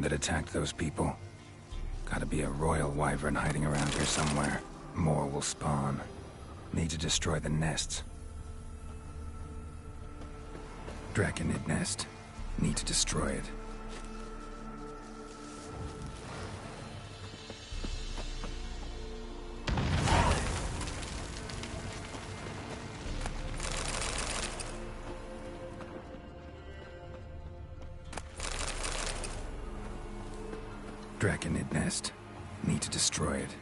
that attacked those people. Gotta be a royal wyvern hiding around here somewhere. More will spawn. Need to destroy the nests. Draconid nest. Need to destroy it. Draconid nest. Need to destroy it.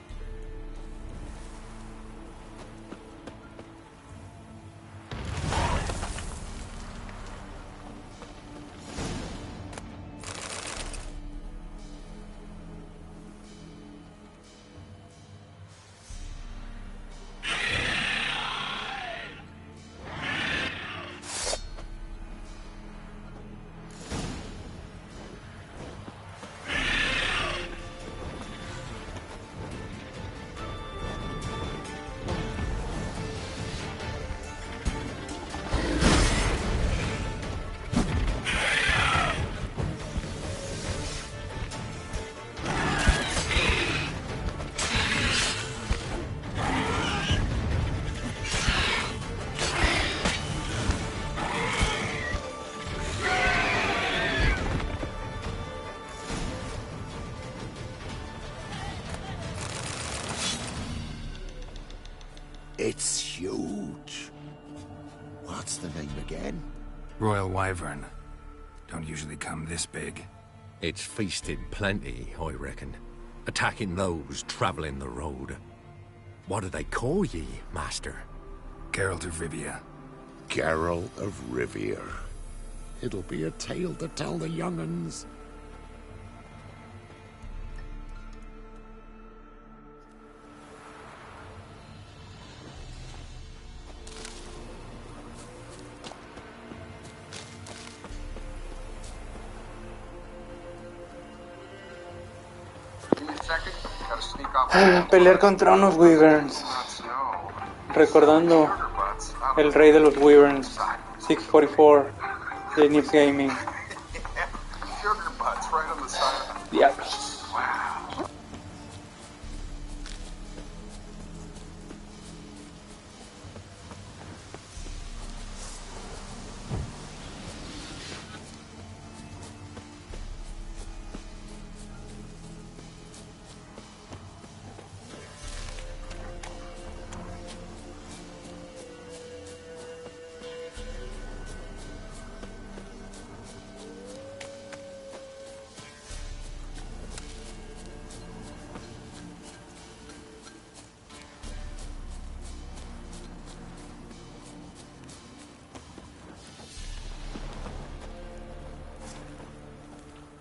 It's huge. What's the name again? Royal wyvern. Don't usually come this big. It's feasted plenty, I reckon. Attacking those traveling the road. What do they call ye, master? Geralt of Rivia. Geralt of Rivia. It'll be a tale to tell the young'uns. Pelear contra unos wyverns. Recordando el rey de los wyverns, 644 de Nips Gaming. Diablos.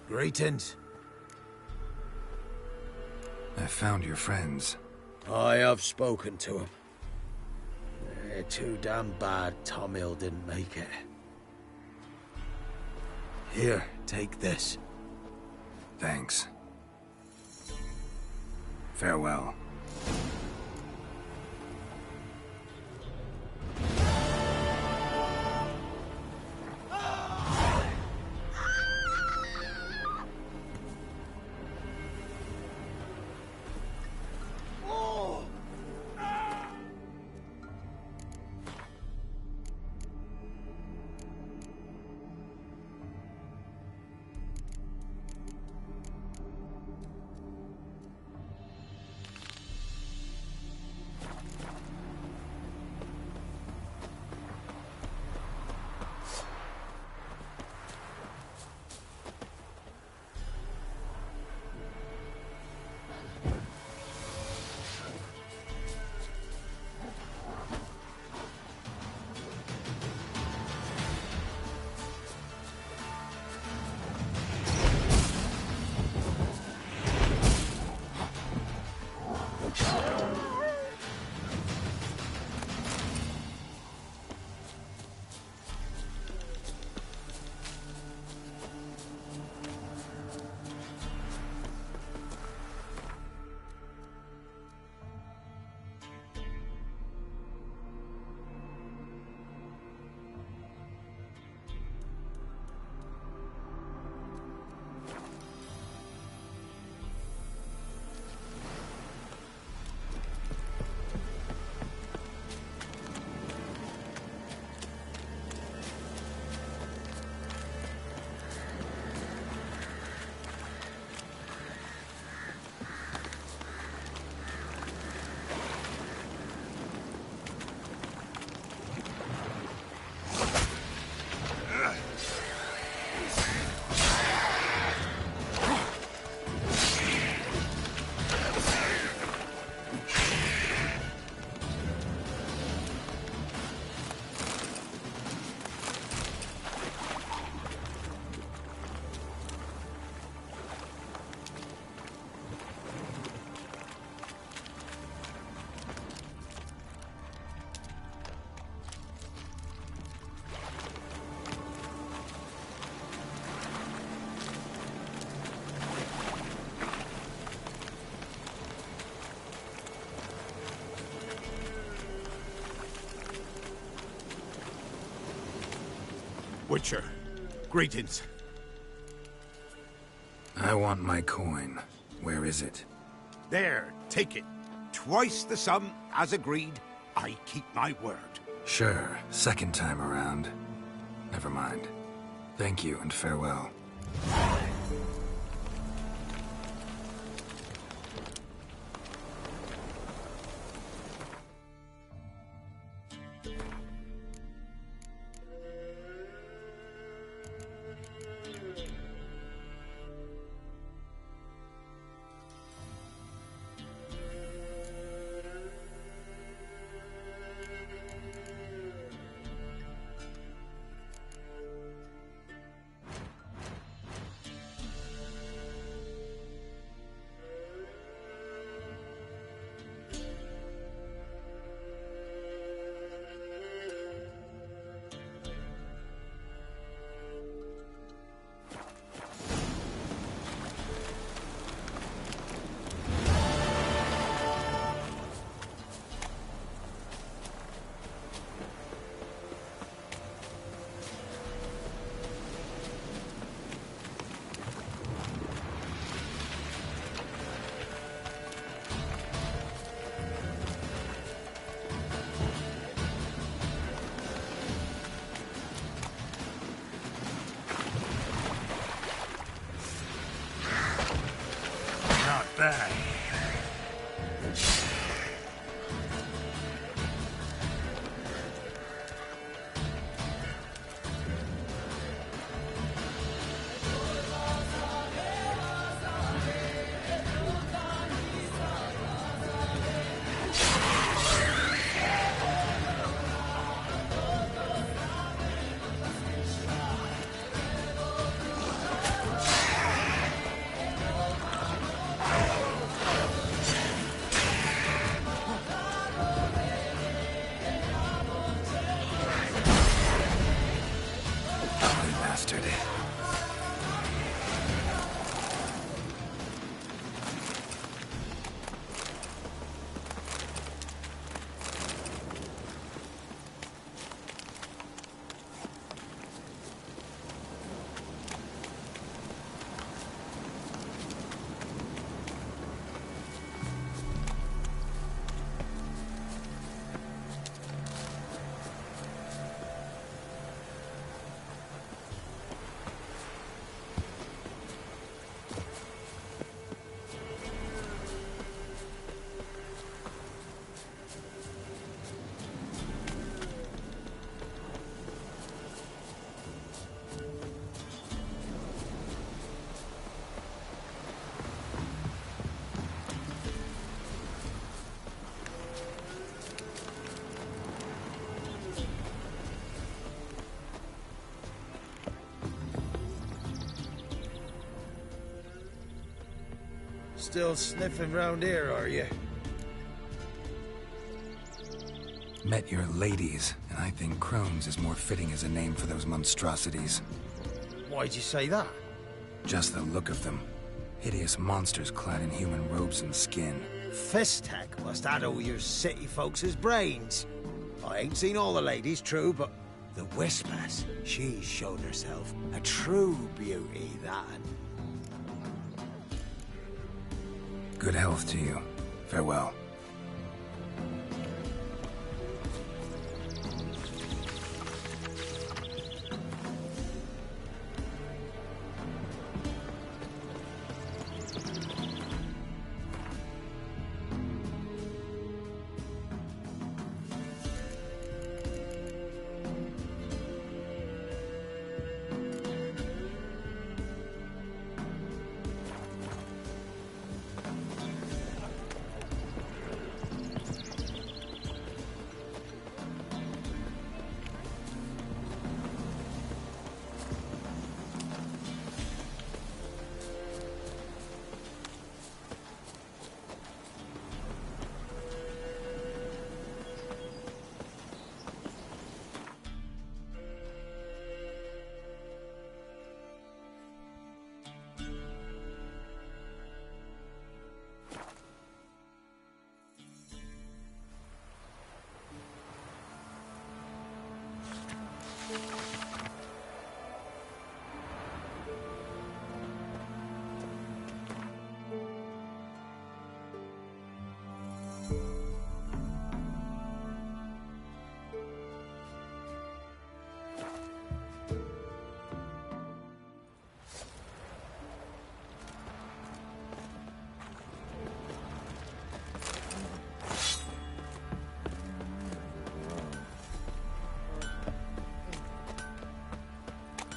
Greetings. I found your friends. I have spoken to them. They're too damn bad Tom Hill didn't make it. Here, take this. Thanks. Farewell. Witcher, greetings. I want my coin. Where is it? There, take it. Twice the sum, as agreed. I keep my word. Sure, second time around. Never mind. Thank you and farewell. Not bad. Bastard. Still sniffing round here, are you? Met your ladies, and I think Crohn's is more fitting as a name for those monstrosities. Why'd you say that? Just the look of them. Hideous monsters clad in human robes and skin. Fistek must add all your city folks' brains. I ain't seen all the ladies, true, but the Whispers, she's shown herself a true beauty, that. Good health to you. Farewell.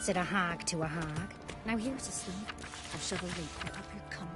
said a hag to a hag. Now here's a sleeve. I'll shovel you put up your cum.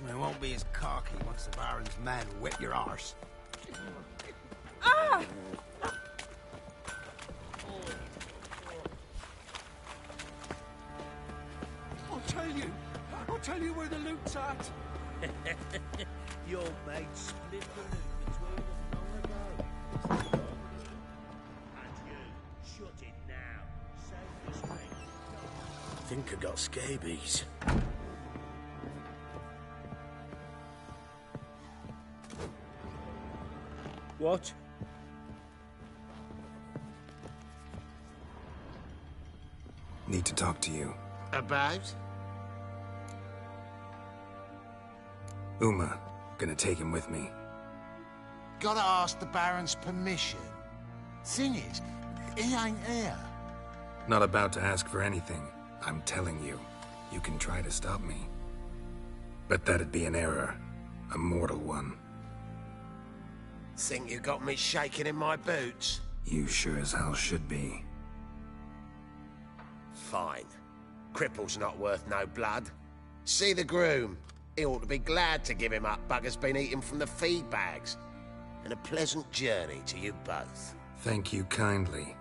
It won't be as cocky once the Baron's men whip your arse. Ah! I'll tell you where the loot's at. Your mate split the loot between us long ago. And you, shut it now. Save this ring. Think I got scabies. What? Need to talk to you. About? Uma. Gonna take him with me. Gotta ask the Baron's permission. Thing is, he ain't here. Not about to ask for anything. I'm telling you. You can try to stop me. But that'd be an error. A mortal one. Think you got me shaking in my boots? You sure as hell should be. Fine. Cripple's not worth no blood. See the groom. He ought to be glad to give him up. Bugger's been eating from the feed bags. And a pleasant journey to you both. Thank you kindly.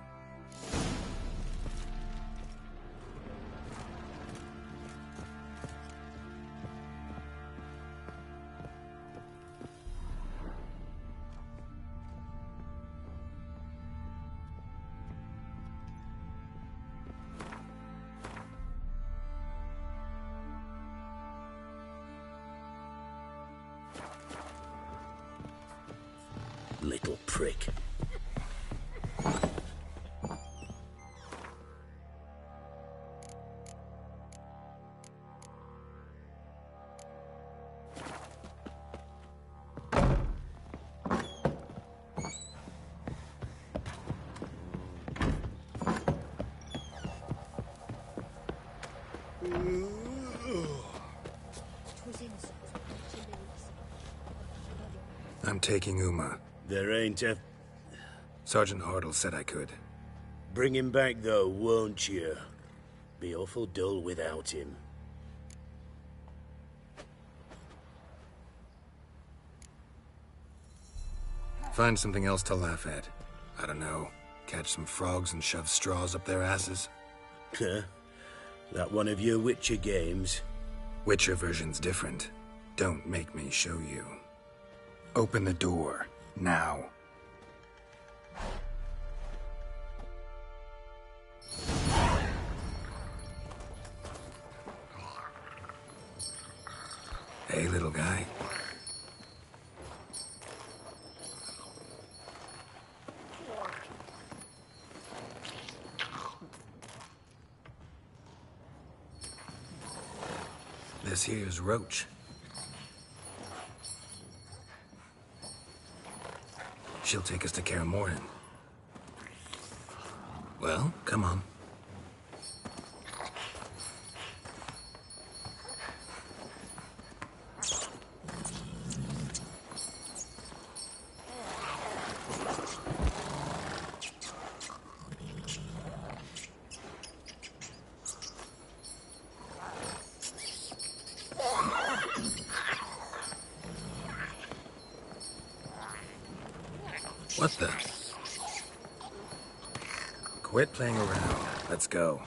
Little prick. I'm taking Uma. There ain't a... Sergeant Hartle said I could. Bring him back, though, won't you? Be awful dull without him. Find something else to laugh at. I don't know, catch some frogs and shove straws up their asses. Huh? That one of your Witcher games? Witcher version's different. Don't make me show you. Open the door, now. Hey, little guy. This here's Roach. She'll take us to Kaer Morhen. Well, come on. What the? Quit playing around. Let's go.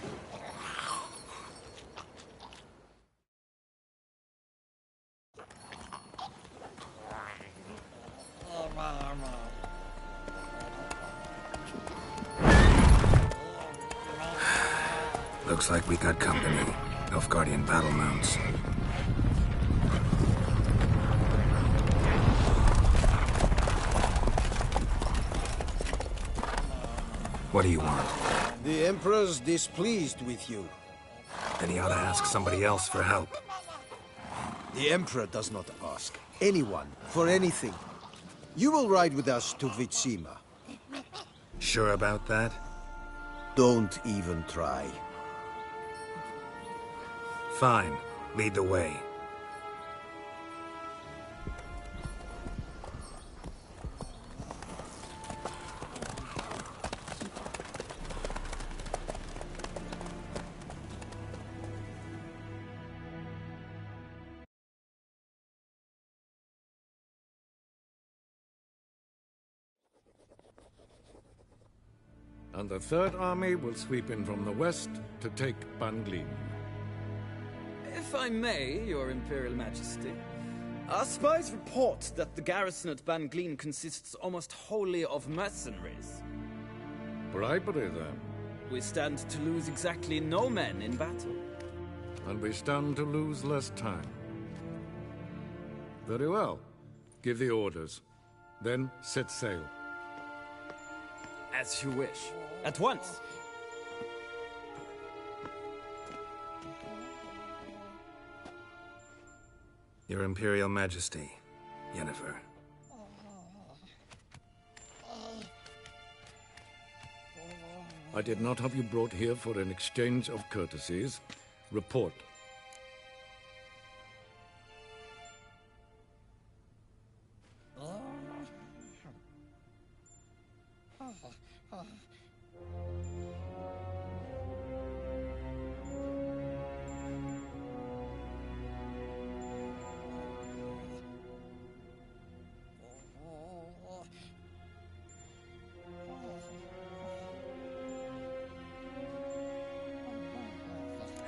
Looks like we got company. Nilfgaardian battle mounts. What do you want? The Emperor's displeased with you. Then he ought to ask somebody else for help. The Emperor does not ask anyone for anything. You will ride with us to Vitsima. Sure about that? Don't even try. Fine. Lead the way. And the Third Army will sweep in from the west to take Banglin. If I may, Your Imperial Majesty, our spies report that the garrison at Banglin consists almost wholly of mercenaries. Bribery, then. We stand to lose exactly no men in battle. And we stand to lose less time. Very well. Give the orders. Then set sail. As you wish. At once. Your Imperial Majesty, Yennefer. I did not have you brought here for an exchange of courtesies. Report.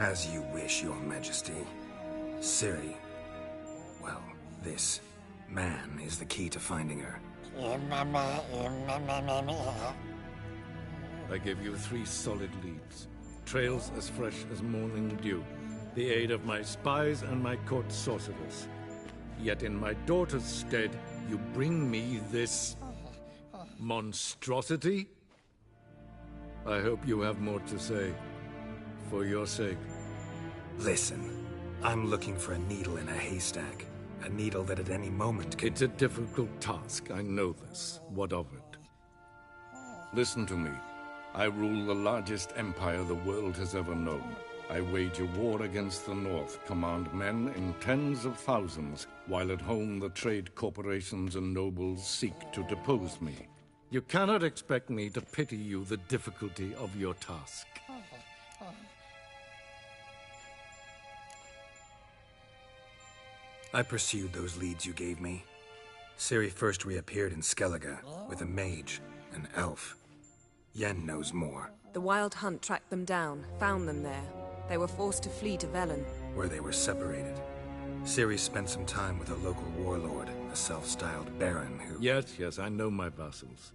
As you wish, Your Majesty. Ciri. Well, this man is the key to finding her. I give you 3 solid leads. Trails as fresh as morning dew. The aid of my spies and my court sorcerers. Yet in my daughter's stead, you bring me this monstrosity? I hope you have more to say. For your sake. Listen, I'm looking for a needle in a haystack. A needle that at any moment could... It's a difficult task, I know this. What of it? Listen to me. I rule the largest empire the world has ever known. I wage a war against the North, command men in tens of thousands, while at home the trade corporations and nobles seek to depose me. You cannot expect me to pity you the difficulty of your task. I pursued those leads you gave me. Ciri first reappeared in Skellige with a mage, an elf. Yen knows more. The Wild Hunt tracked them down, found them there. They were forced to flee to Velen. Where they were separated. Ciri spent some time with a local warlord, a self-styled baron who... Yes, I know my vassals.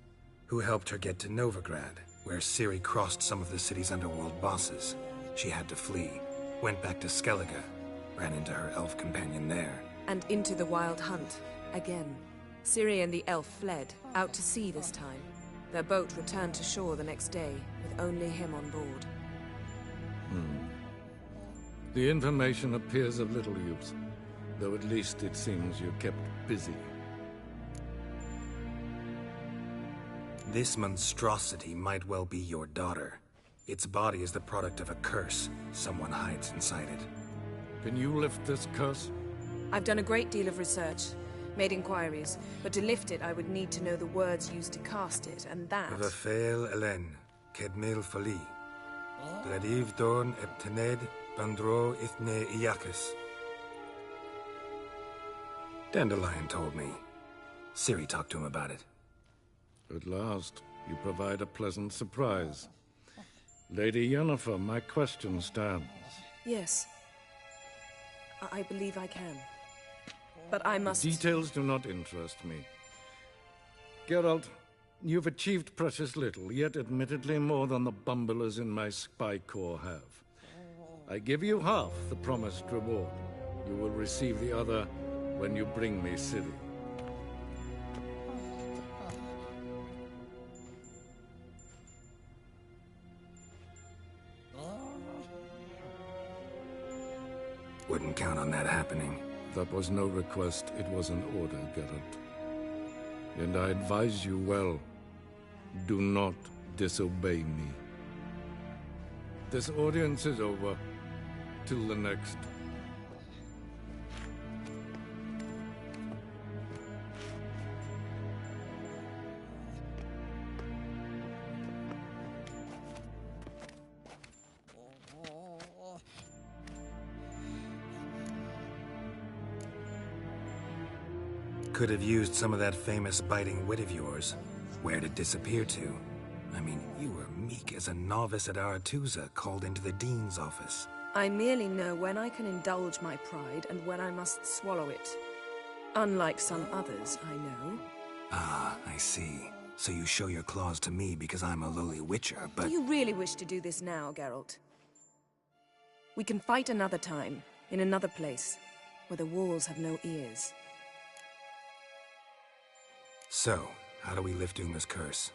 Who helped her get to Novigrad, where Ciri crossed some of the city's underworld bosses. She had to flee, went back to Skellige, ran into her elf companion there. And into the Wild Hunt, again. Ciri and the elf fled, out to sea this time. Their boat returned to shore the next day, with only him on board. The information appears of little use, though at least it seems you're kept busy. This monstrosity might well be your daughter. Its body is the product of a curse. Someone hides inside it. Can you lift this curse? I've done a great deal of research, made inquiries, but to lift it I would need to know the words used to cast it, and that... Vafael Elen, Kedmil Fali. Gladiv Dorn Eptened, Bandro Ithne Iacus. Dandelion told me. Ciri talked to him about it. At last, you provide a pleasant surprise. Lady Yennefer, my question stands. Yes. I believe I can. But I must... Details do not interest me. Geralt, you've achieved precious little, yet admittedly more than the bumblers in my spy corps have. I give you half the promised reward. You will receive the other when you bring me Ciri. Wouldn't count on that happening. That was no request, it was an order, Geralt. And I advise you well, do not disobey me. This audience is over. Till the next. Could have used some of that famous biting wit of yours. Where'd it disappear to? I mean, you were meek as a novice at Aretusa called into the Dean's office. I merely know when I can indulge my pride and when I must swallow it. Unlike some others, I know. Ah, I see. So you show your claws to me because I'm a lowly witcher, but... Do you really wish to do this now, Geralt? We can fight another time, in another place, where the walls have no ears. So, how do we lift Uma's curse?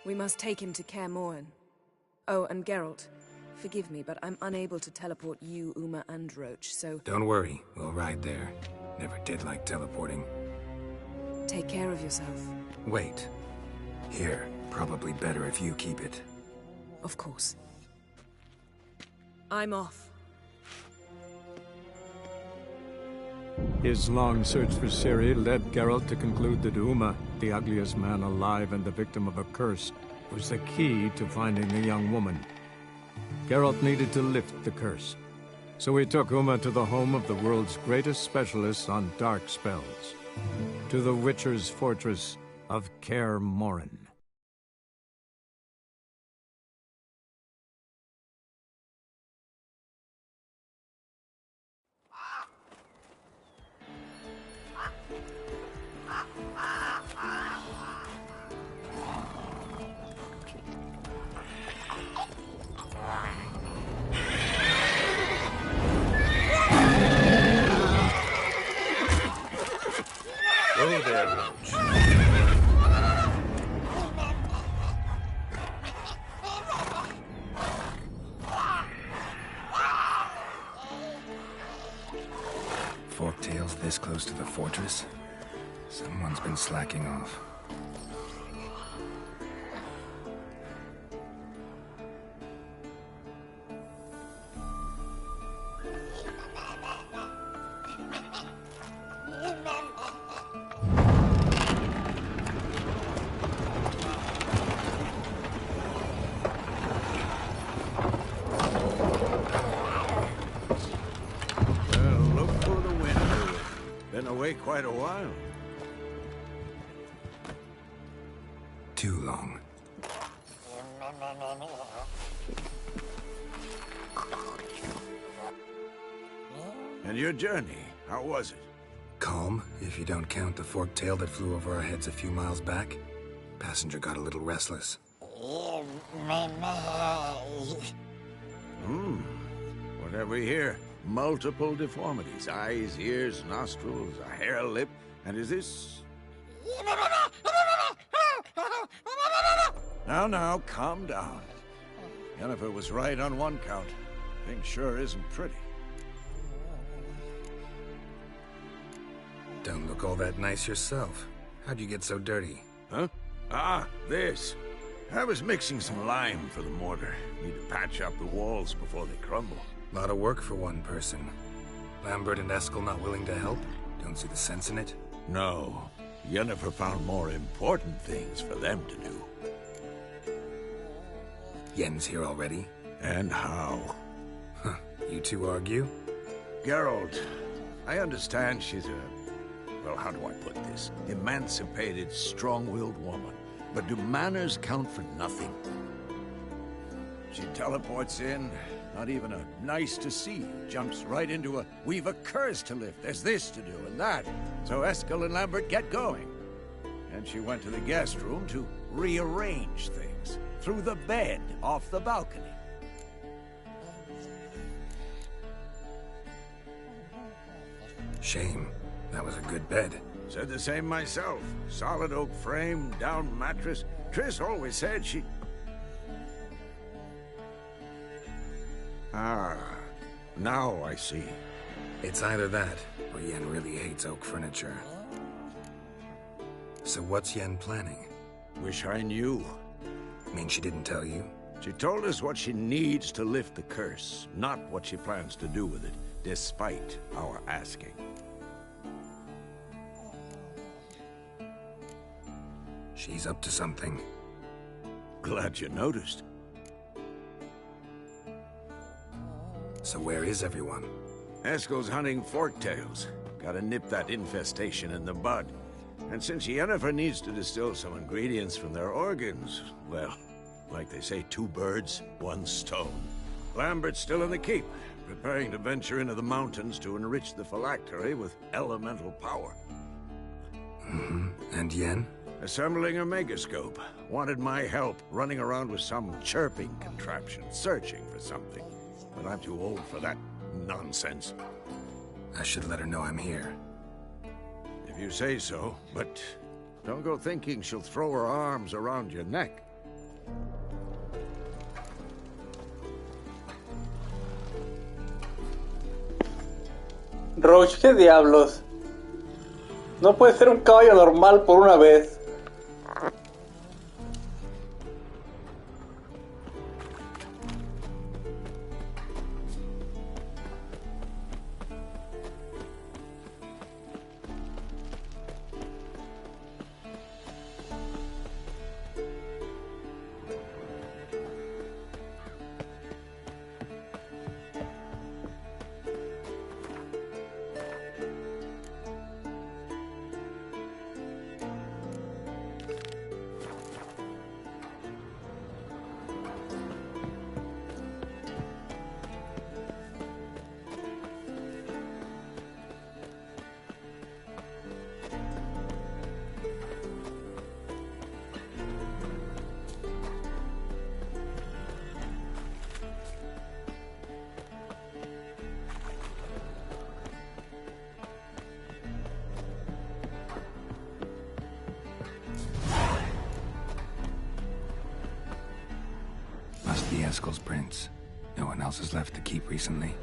We must take him to Kaer Morhen. Oh, and Geralt, forgive me, but I'm unable to teleport you, Uma, and Roach, so... Don't worry, we'll ride there. Never did like teleporting. Take care of yourself. Wait. Here, probably better if you keep it. Of course. I'm off. His long search for Ciri led Geralt to conclude that Uma, the ugliest man alive and the victim of a curse, was the key to finding the young woman. Geralt needed to lift the curse, so he took Uma to the home of the world's greatest specialists on dark spells, to the Witcher's fortress of Kaer Morhen. Go there, Roach. Forktails this close to the fortress? Someone's been slacking off. Quite a while. And your journey, how was it? Calm, if you don't count the forked tail that flew over our heads a few miles back. Passenger got a little restless. What have we here? Multiple deformities. Eyes, ears, nostrils, a hair lip. And is this... Now, calm down. Jennifer was right on one count. Thing sure isn't pretty. Don't look all that nice yourself. How'd you get so dirty? Huh? Ah, this. I was mixing some lime for the mortar. Need to patch up the walls before they crumble. Lot of work for one person. Lambert and Eskel not willing to help? Don't see the sense in it? No. Yennefer found more important things for them to do. Yen's here already? And how? Huh. You two argue? Geralt, I understand she's a... well, how do I put this? Emancipated, strong-willed woman. But do manners count for nothing? She teleports in, not even a nice to see, jumps right into a, we've a curse to lift, there's this to do and that. So Eskel and Lambert get going. And she went to the guest room to rearrange things. Through the bed, off the balcony. Shame. That was a good bed. Said the same myself. Solid oak frame, down mattress. Triss always said she... Ah, now I see. It's either that, or Yen really hates oak furniture. So what's Yen planning? Wish I knew. Mean she didn't tell you? She told us what she needs to lift the curse, not what she plans to do with it, despite our asking. She's up to something. Glad you noticed. So where is everyone? Eskel's hunting forktails. Gotta nip that infestation in the bud. And since Yennefer needs to distill some ingredients from their organs, well, like they say, 2 birds, 1 stone. Lambert's still in the keep, preparing to venture into the mountains to enrich the phylactery with elemental power. And Yen? Assembling a megascope. Wanted my help running around with some chirping contraption, searching for something. But I'm too old for that nonsense. I should let her know I'm here. If you say so, but don't go thinking she'll throw her arms around your neck. Roach, ¿qué diablos? No puede ser un caballo normal por una vez. Must be Eskel's prints. No one else has left the keep recently.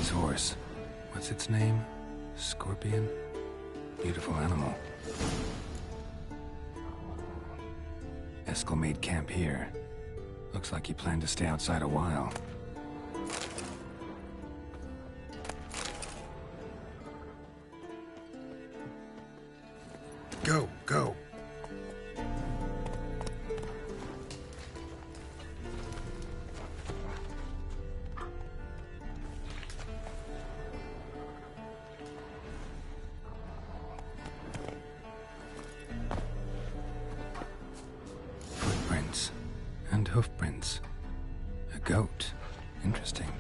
King's horse. What's its name? Scorpion? Beautiful animal. Eskel made camp here. Looks like he planned to stay outside a while. Go, go. Footprints and hoofprints. A goat. Interesting.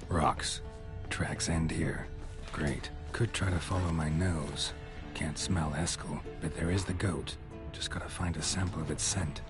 Rocks. Tracks end here. Great. Could try to follow my nose. Can't smell Eskel, but there is the goat. Just gotta find a sample of its scent.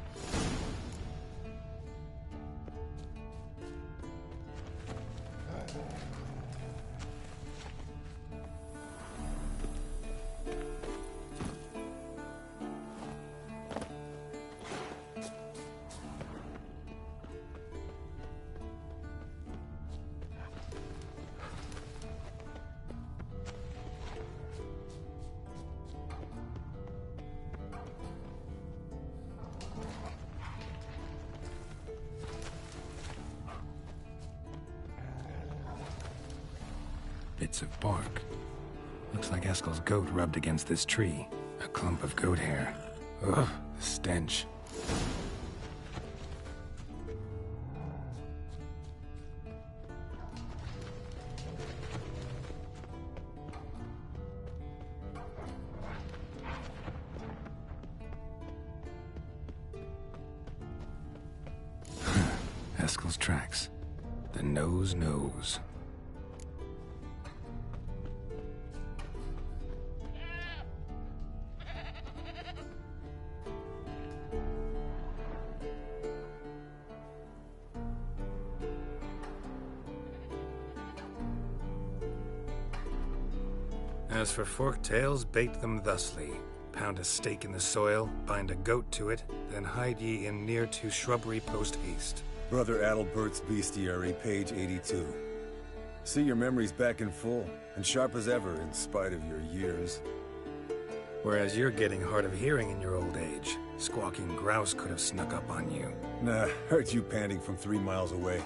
Bits of bark. Looks like Eskel's goat rubbed against this tree. A clump of goat hair. Ugh, the stench. Eskel's tracks. The nose knows. As for forked tails, bait them thusly. Pound a stake in the soil, bind a goat to it, then hide ye in near to shrubbery post haste. Brother Adalbert's Bestiary, page 82. See your memories back in full, and sharp as ever in spite of your years. Whereas you're getting hard of hearing in your old age. Squawking grouse could have snuck up on you. Nah, heard you panting from 3 miles away.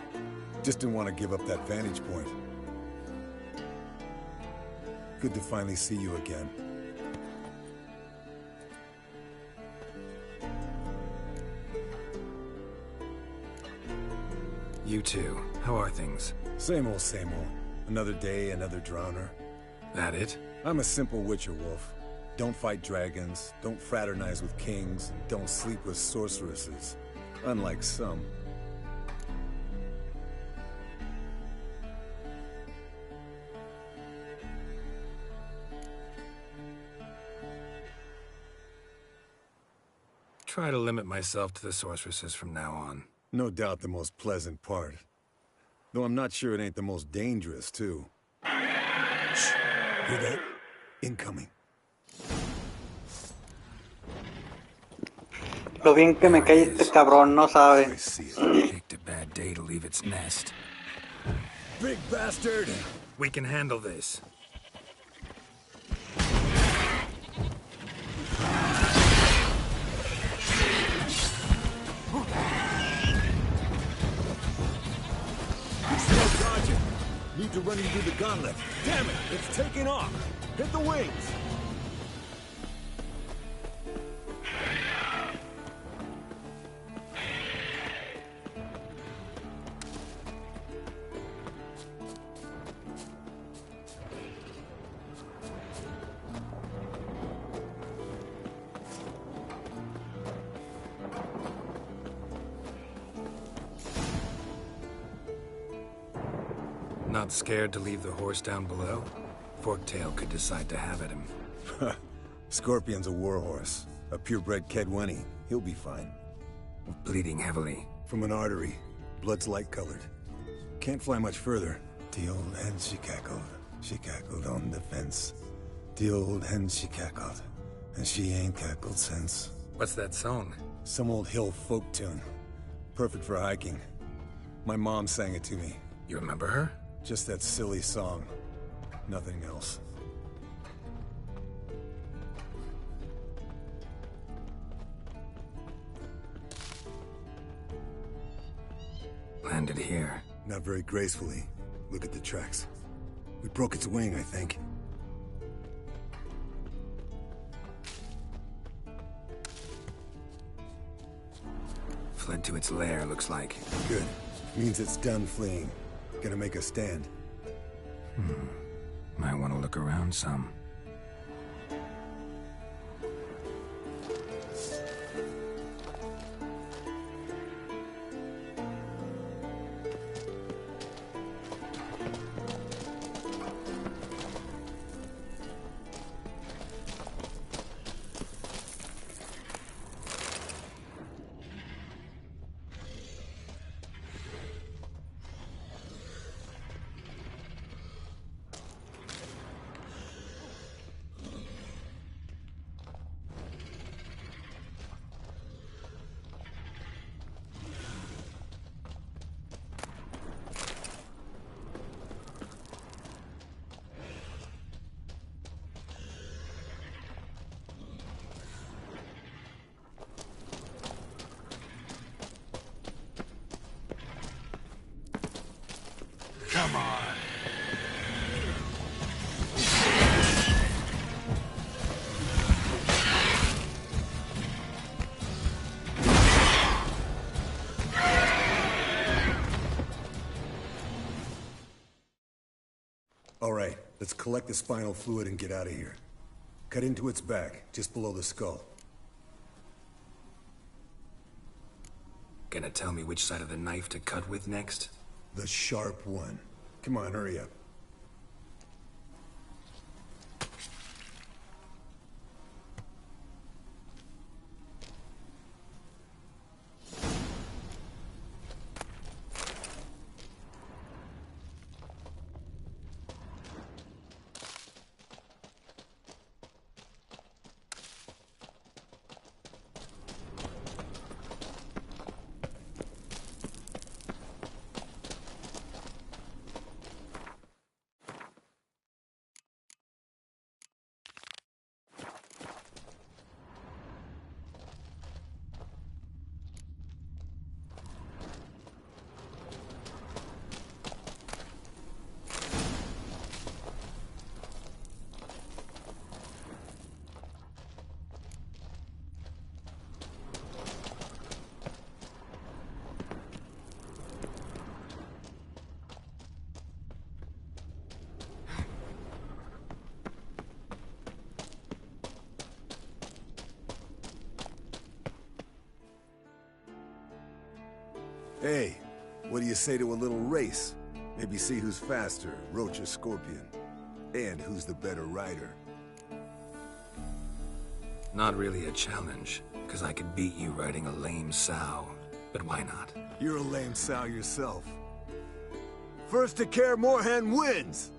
Just didn't want to give up that vantage point. Good to finally see you again. You too. How are things? Same old, same old. Another day, another drowner. That it? I'm a simple witcher wolf. Don't fight dragons, don't fraternize with kings, and don't sleep with sorceresses. Unlike some. Try to limit myself to the sorceresses from now on. No doubt the most pleasant part. Though I'm not sure it ain't the most dangerous, too. Shh. Hear that? Incoming. Lo bien que me cae este cabrón, no sabe. Picked a bad day to leave its nest. Big bastard! We can handle this. Need to run into the gauntlet. Damn it! It's taking off! Hit the wings! Not scared to leave the horse down below? Forktail could decide to have at him. Scorpion's a warhorse. A purebred Kedwenny. He'll be fine. Bleeding heavily. From an artery. Blood's light-colored. Can't fly much further. The old hen she cackled on the fence. The old hen she cackled, and she ain't cackled since. What's that song? Some old hill folk tune. Perfect for hiking. My mom sang it to me. You remember her? Just that silly song. Nothing else. Landed here. Not very gracefully. Look at the tracks. We broke its wing, I think. Fled to its lair, looks like. Good. Means it's done fleeing. Gonna make a stand. Might want to look around some. Come on. All right, let's collect the spinal fluid and get out of here. Cut into its back, just below the skull. Gonna tell me which side of the knife to cut with next? The sharp one. Come on, hurry up. Hey, what do you say to a little race? Maybe see who's faster, Roach or Scorpion. And who's the better rider. Not really a challenge, because I could beat you riding a lame sow. But why not? You're a lame sow yourself. First to Kaer Morhen wins!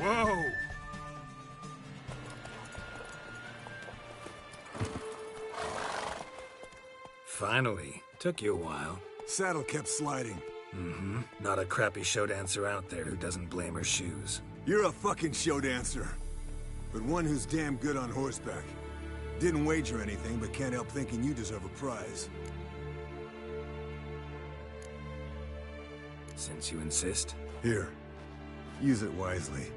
Whoa! Finally. Took you a while. Saddle kept sliding. Mm-hmm. Not a crappy show dancer out there who doesn't blame her shoes. You're a fucking show dancer. But one who's damn good on horseback. Didn't wager anything, but can't help thinking you deserve a prize. Since you insist. Here. Use it wisely.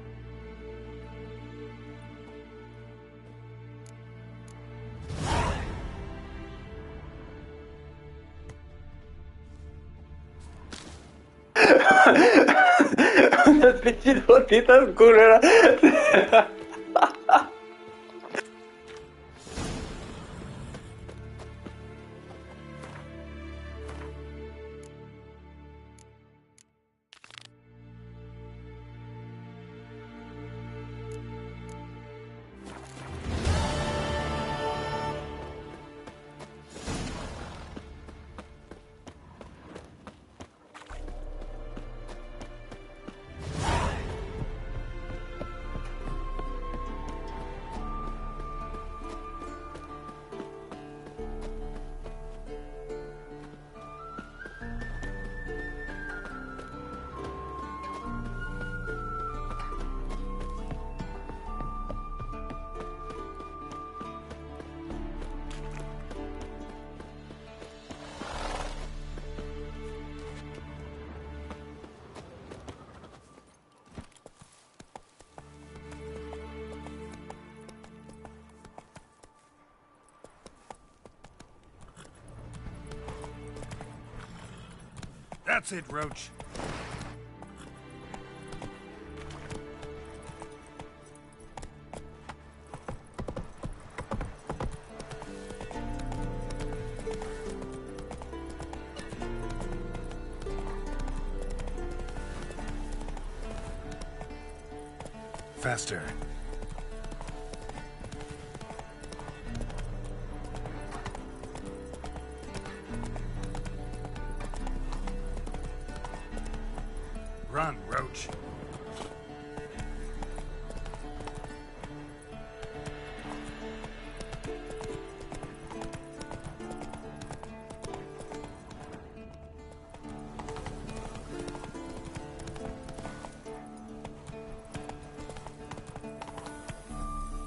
Unas pinches botitas culeras. That's it, Roach. Faster. Run, Roach.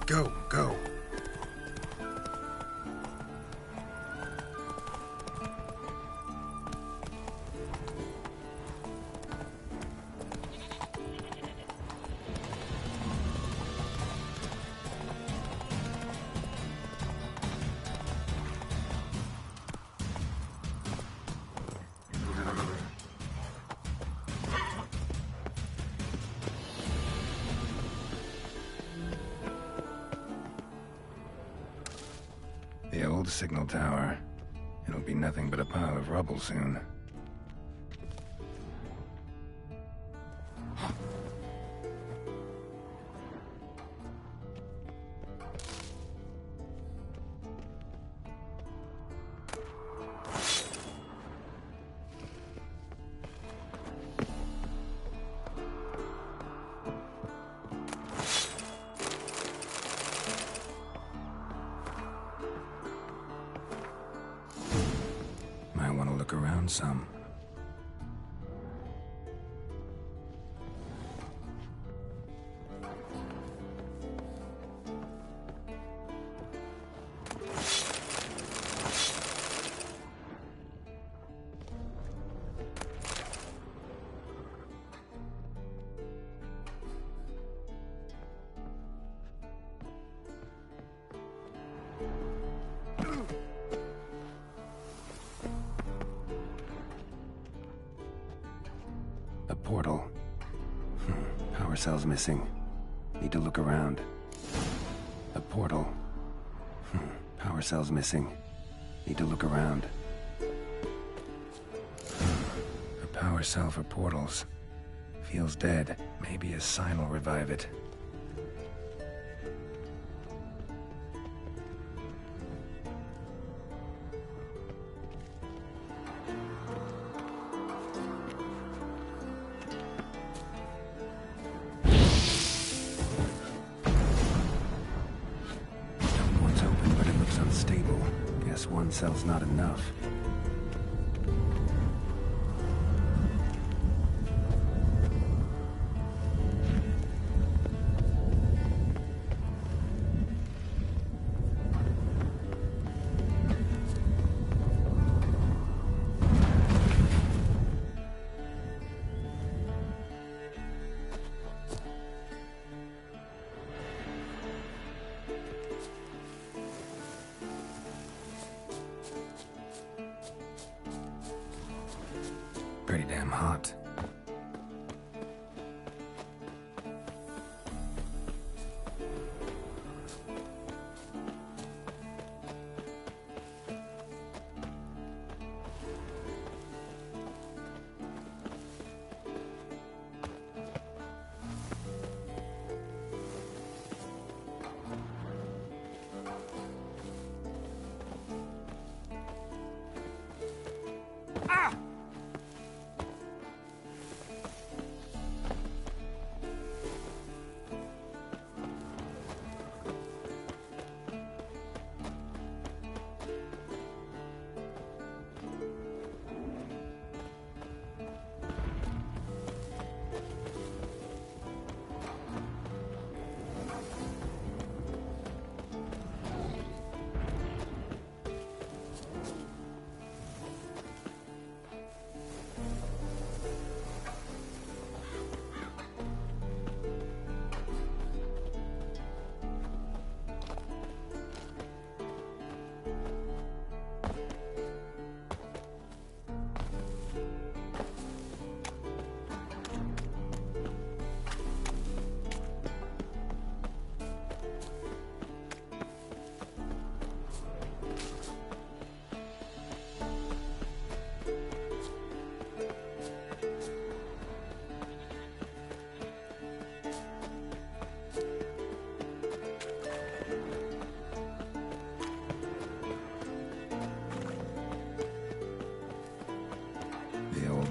Go, go. The old signal tower. It'll be nothing but a pile of rubble soon. Might want to look around some. A portal. Power cell's missing. Need to look around. A portal. Power cell's missing. Need to look around. A power cell for portals. Feels dead. Maybe a sign will revive it. One's open, but it looks unstable. Guess one cell's not enough. pretty damn hot.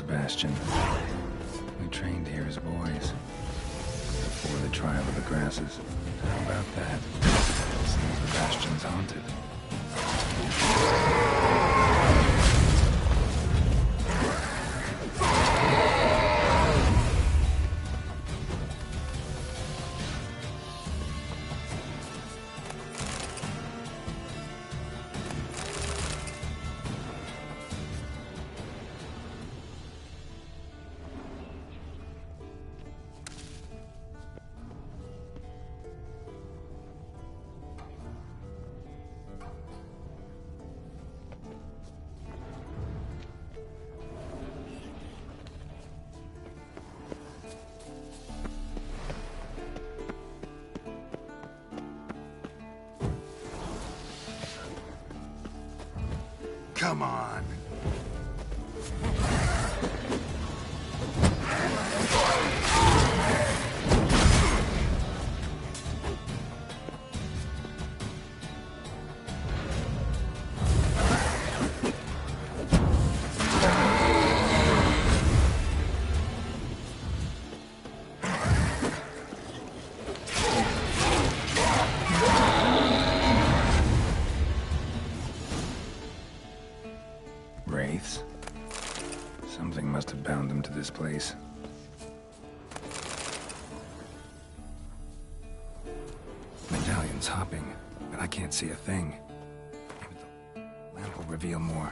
Bastion. We trained here as boys. Before the trial of the grasses. How about that? Seems the Bastion's haunted. Come on. Wraiths? Something must have bound them to this place. Medallion's hopping, but I can't see a thing. Maybe the lamp will reveal more.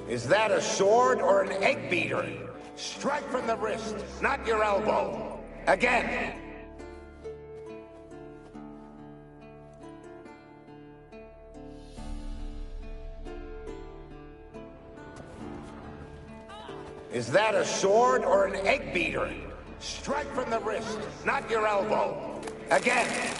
Is that a sword or an egg beater? Strike from the wrist, not your elbow. Again. Is that a sword or an egg beater? Strike from the wrist, not your elbow. Again.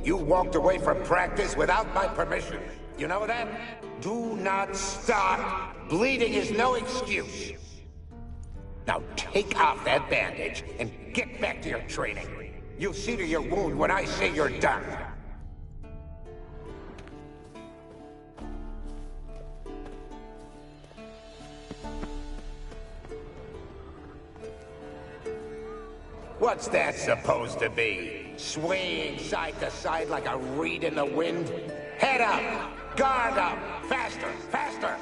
You walked away from practice without my permission. You know that? Do not stop. Bleeding is no excuse. Now take off that bandage and get back to your training. You'll see to your wound when I say you're done. What's that supposed to be? Swaying side to side like a reed in the wind? Head up! Guard up! Faster! Faster!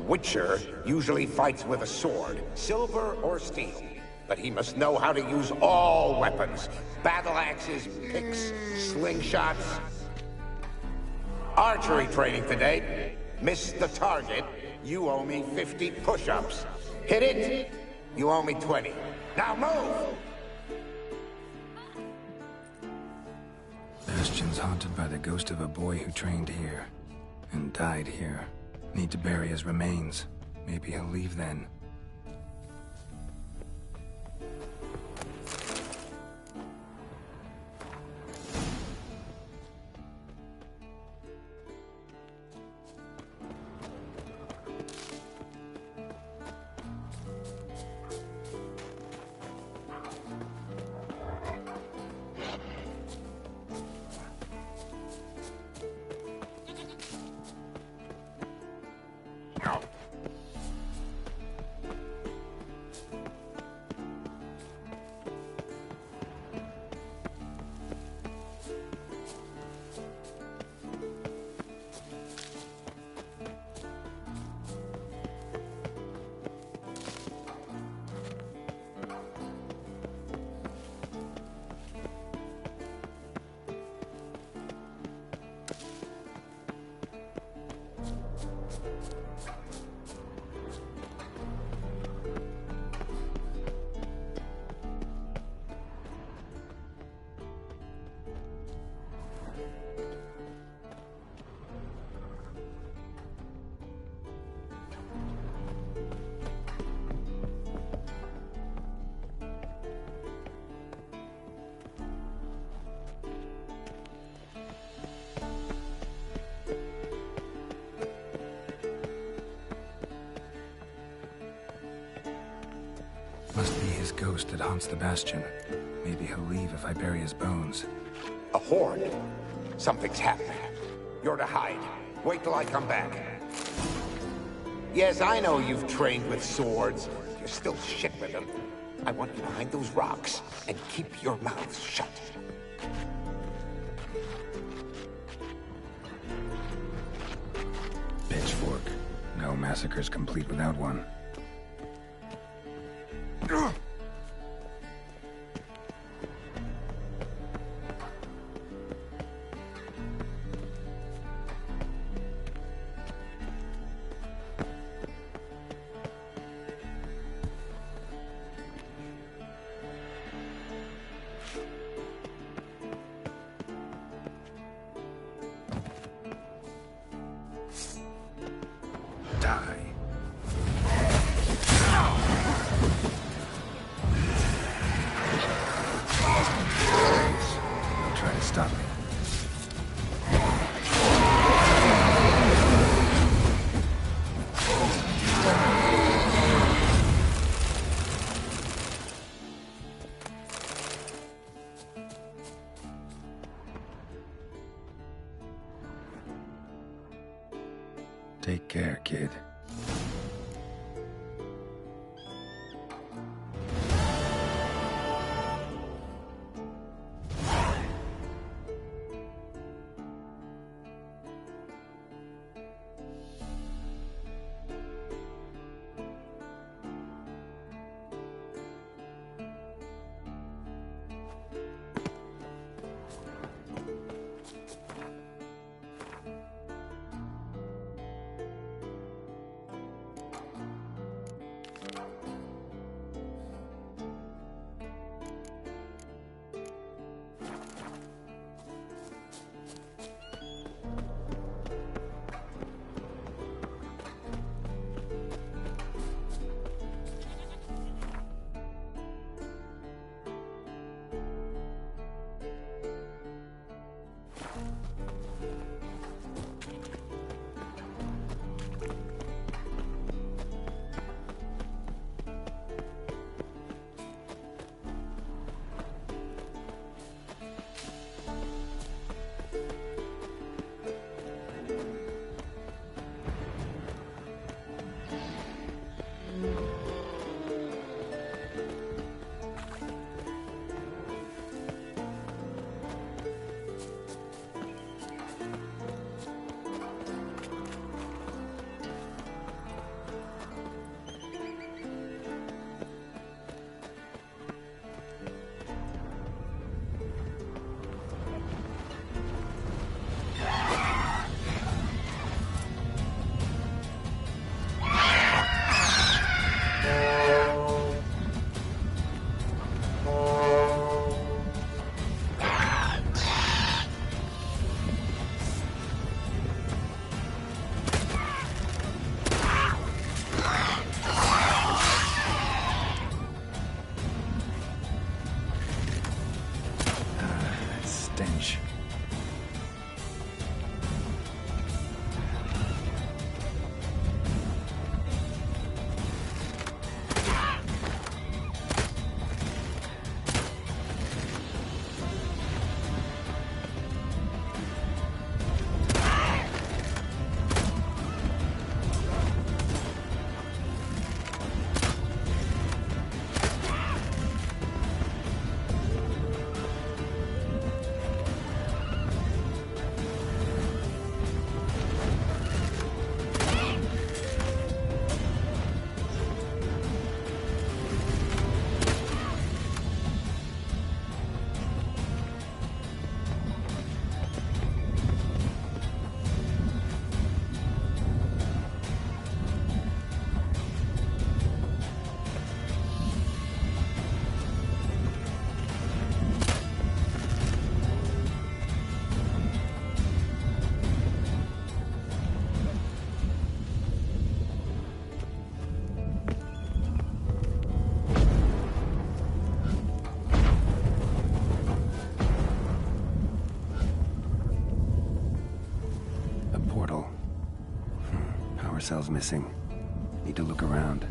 Witcher usually fights with a sword, silver or steel. But he must know how to use all weapons. Battle axes, picks, slingshots. Archery training today. Miss the target, you owe me 50 push-ups. Hit it, you owe me 20. Now move! Bastion's haunted by the ghost of a boy who trained here. And died here. Need to bury his remains. Maybe he'll leave then. Must be his ghost that haunts the Bastion. Maybe he'll leave if I bury his bones. A horde. Something's happening. You're to hide. Wait till I come back. Yes, I know you've trained with swords. You're still shit with them. I want you behind those rocks, and keep your mouth shut. Pitchfork. No massacre's complete without one. Take care, kid. stench. Cells missing. Need to look around.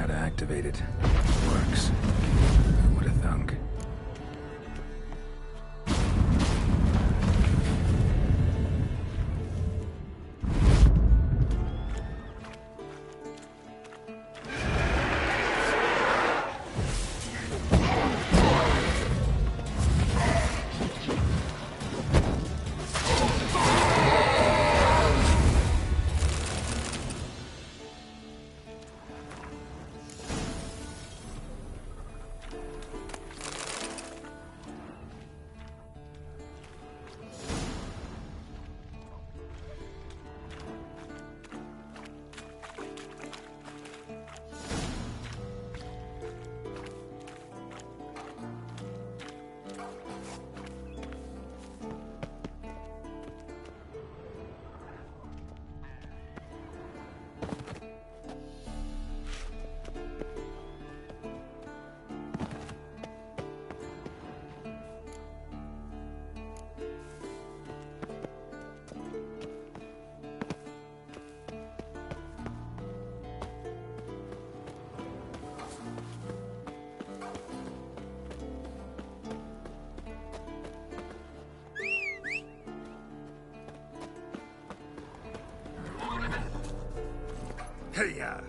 Activated. Works. Who would have thunk? Hey-ya!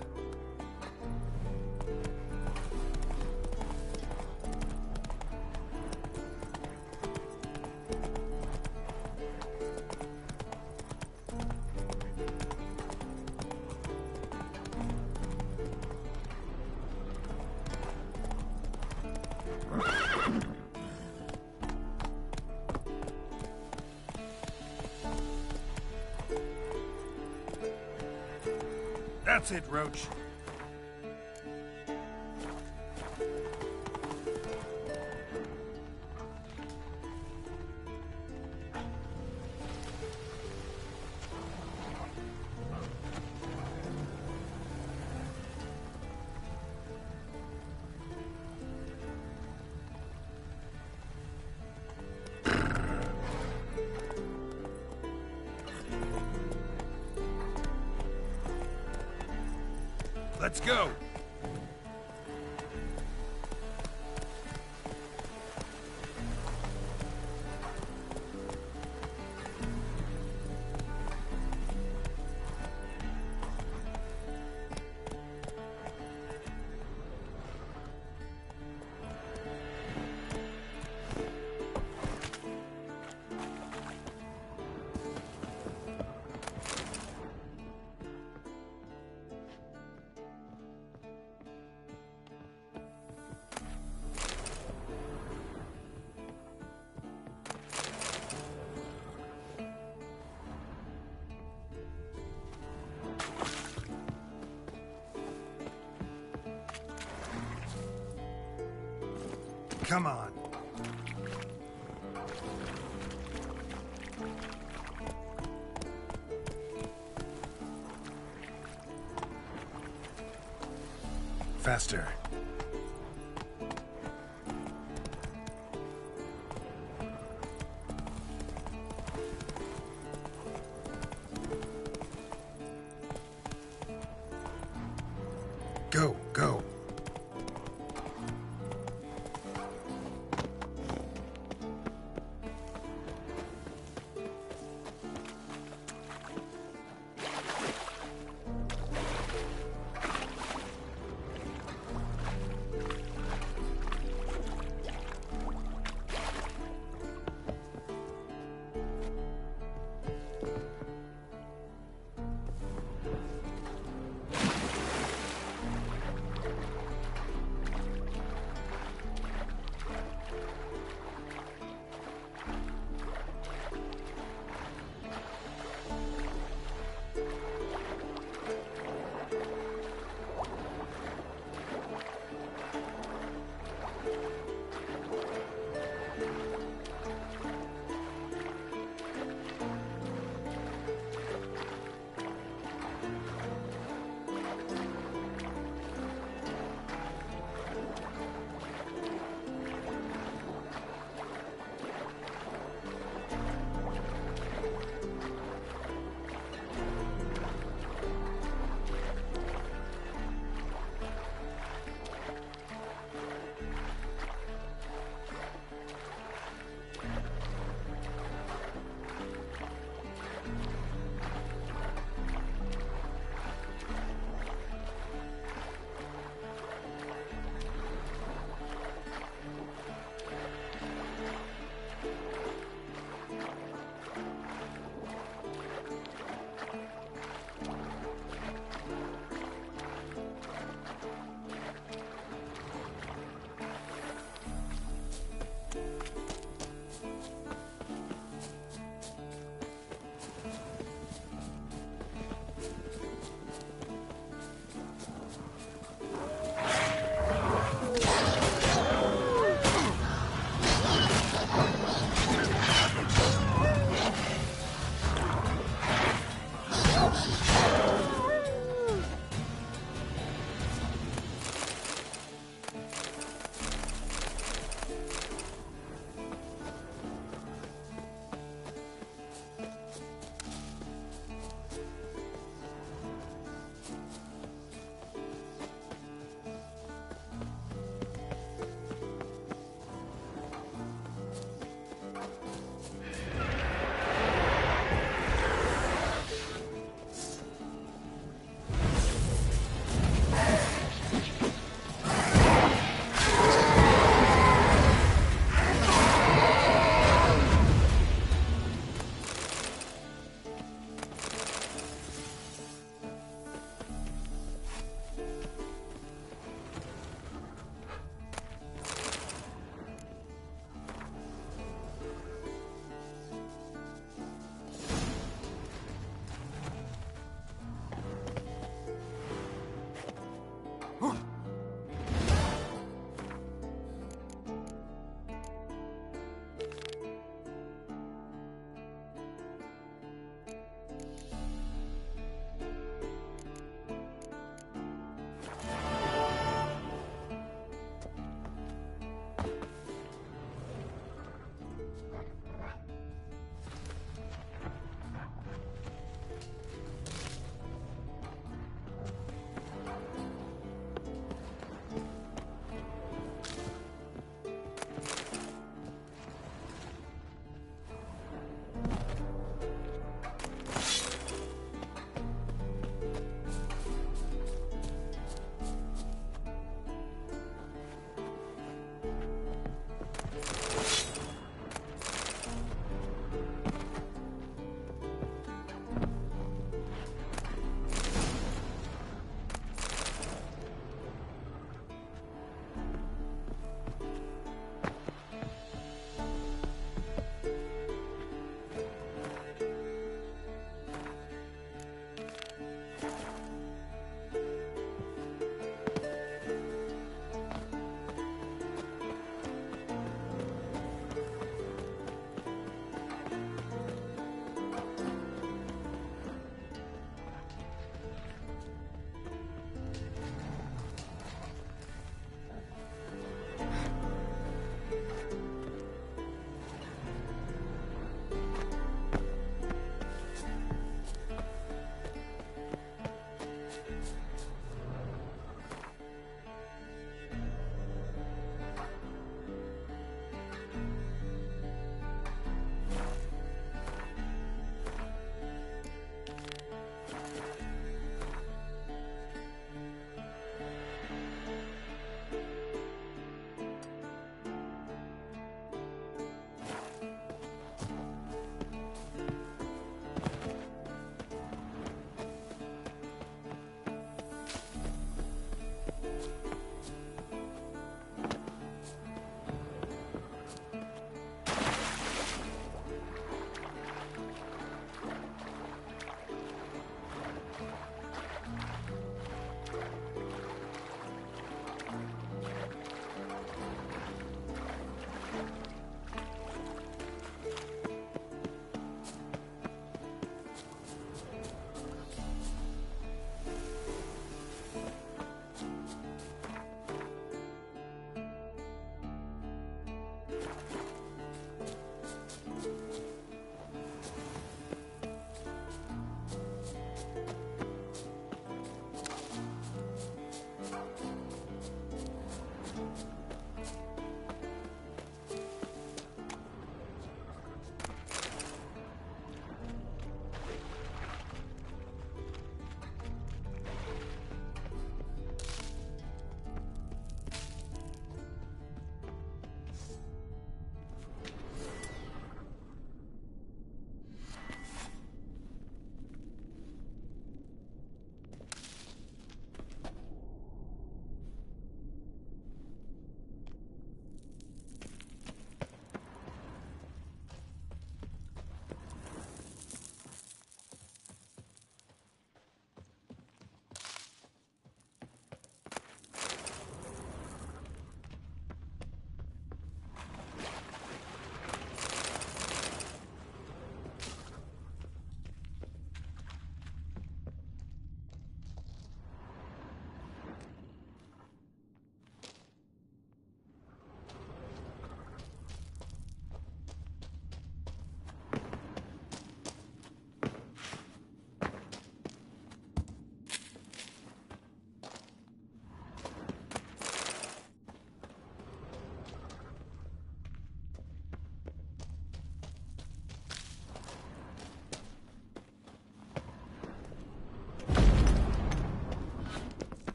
That's it, Roach. Let's go. Come on. Faster. Go, go.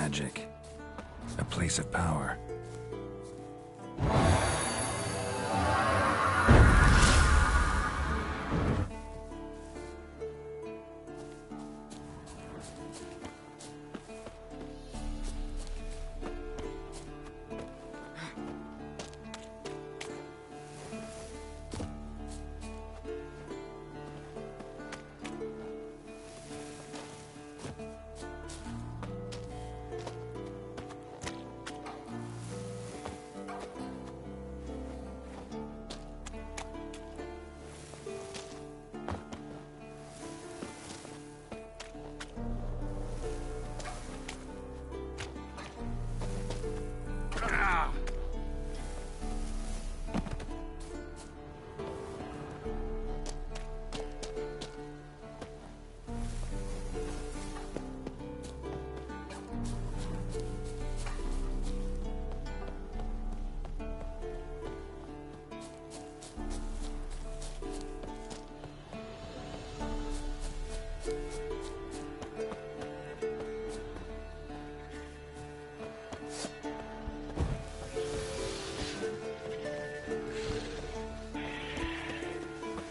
magic. A place of power.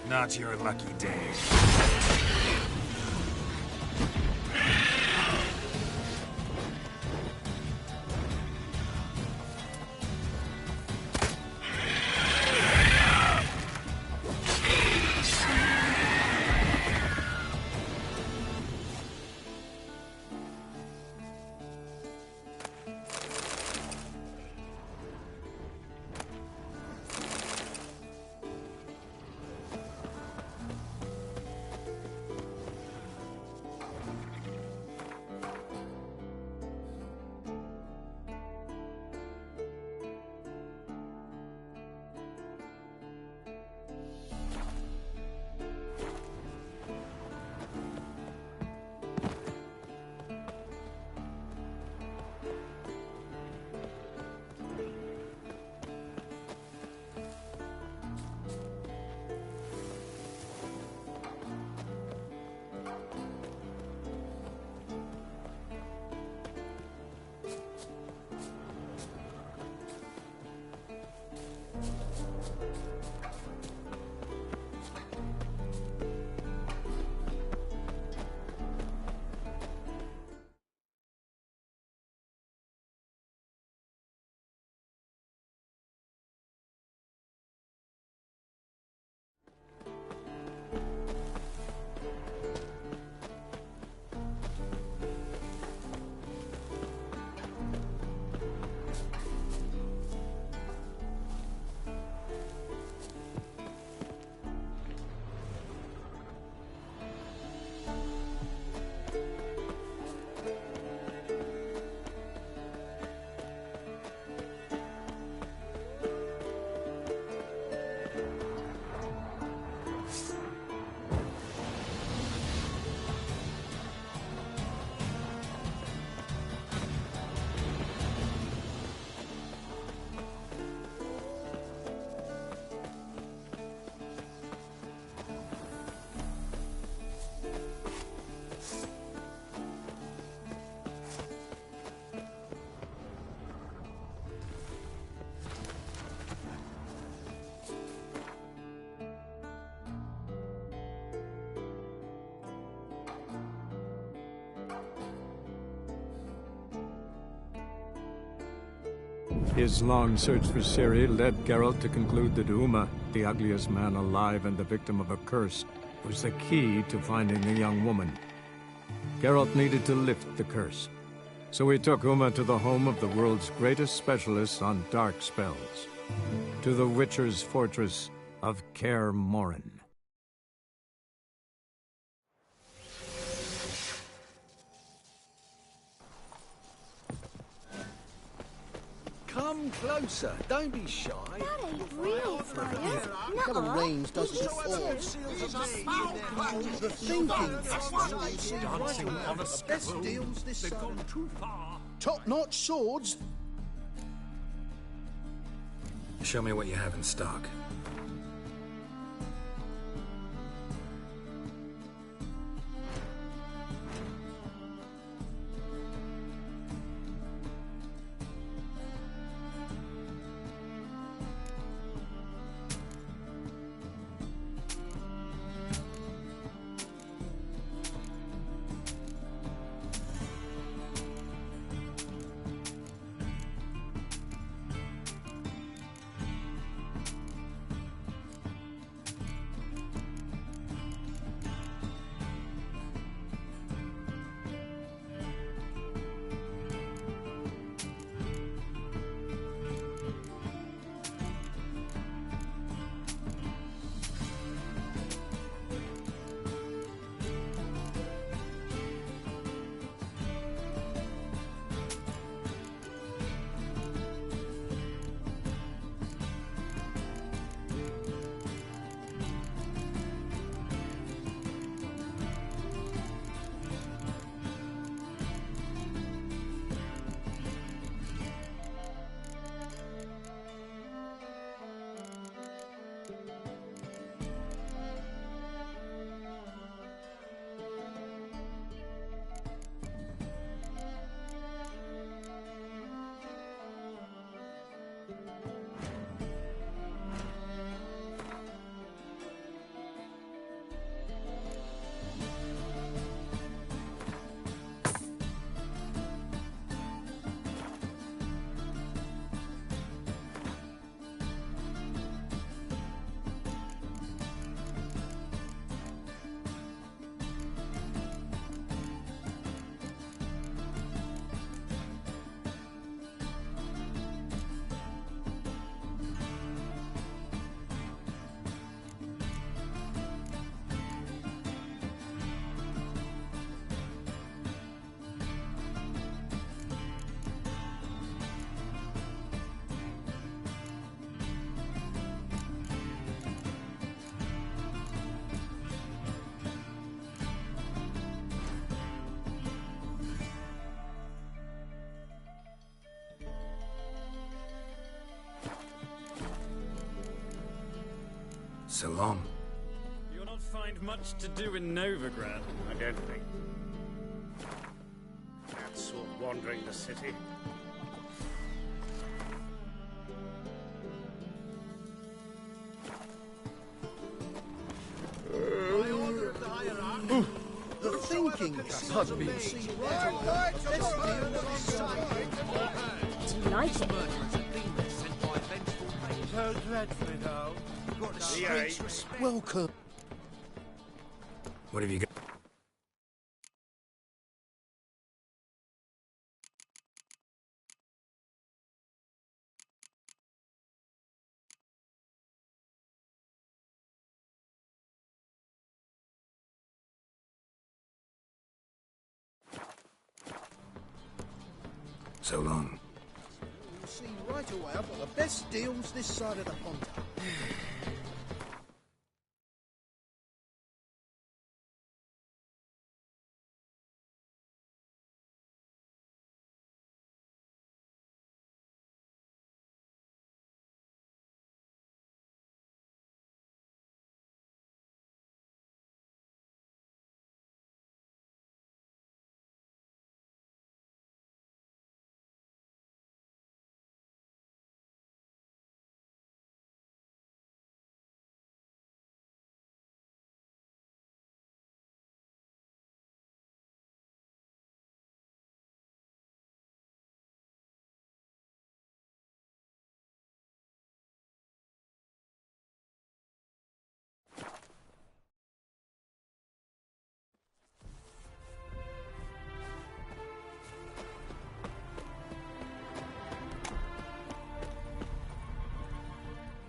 Not your lucky day. His long search for Ciri led Geralt to conclude that Uma, the ugliest man alive and the victim of a curse, was the key to finding the young woman. Geralt needed to lift the curse, so he took Uma to the home of the world's greatest specialists on dark spells, to the Witcher's fortress of Kaer Morhen. Come closer. Don't be shy. That ain't real fire. The Nuh-uh. range doesn't fall. The thinking. Dancing on a scaffold. Deals this They've gone too far. Top-notch swords. Show me what you have in stock. So long. You'll not find much to do in Novigrad. I don't think. That's sort of wandering the city. The thinking cap. Pardon me. Delighted. So dreadful, though. Got the streets Welcome. What have you got? So long. You'll see right away I've got the best deals this side of the pond.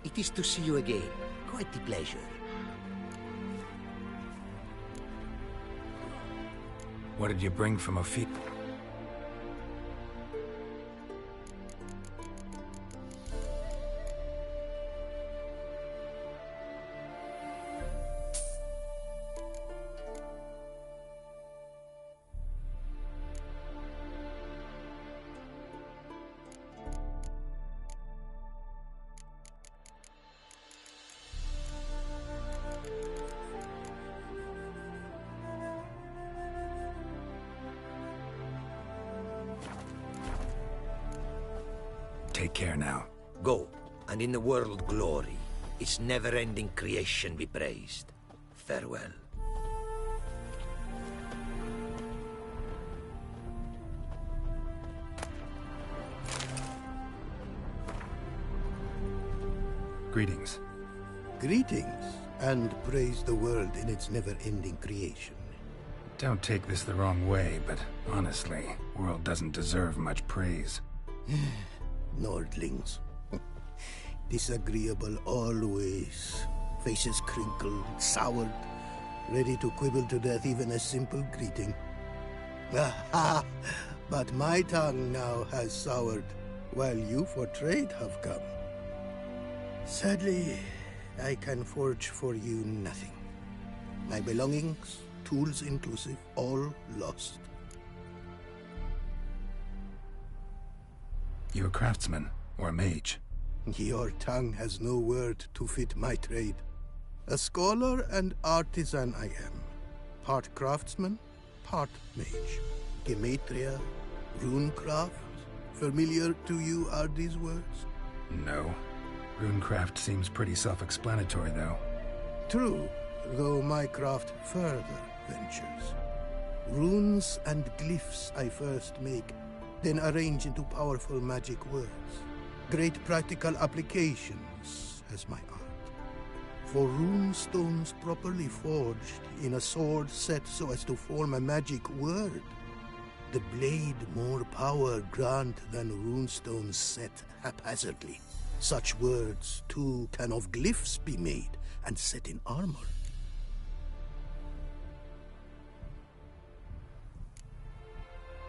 It is to see you again. Quite the pleasure. What did you bring from Ophir? Take care now. Go, and in the world glory, its never-ending creation be praised. Farewell. Greetings. Greetings, and praise the world in its never-ending creation. Don't take this the wrong way, but honestly, world doesn't deserve much praise. Nordlings. Disagreeable always. Faces crinkled, soured, ready to quibble to death even a simple greeting. Aha! But my tongue now has soured, while you for trade have come. Sadly, I can forge for you nothing. My belongings, tools inclusive, all lost. You a craftsman, or a mage? Your tongue has no word to fit my trade. A scholar and artisan I am. Part craftsman, part mage. Gematria, runecraft. Familiar to you are these words? No. Runecraft seems pretty self-explanatory, though. True, though my craft further ventures. Runes and glyphs I first make, then arrange into powerful magic words. Great practical applications as my art. For rune stones properly forged in a sword set so as to form a magic word. The blade more power grant than runestones set haphazardly. Such words, too, can of glyphs be made and set in armor.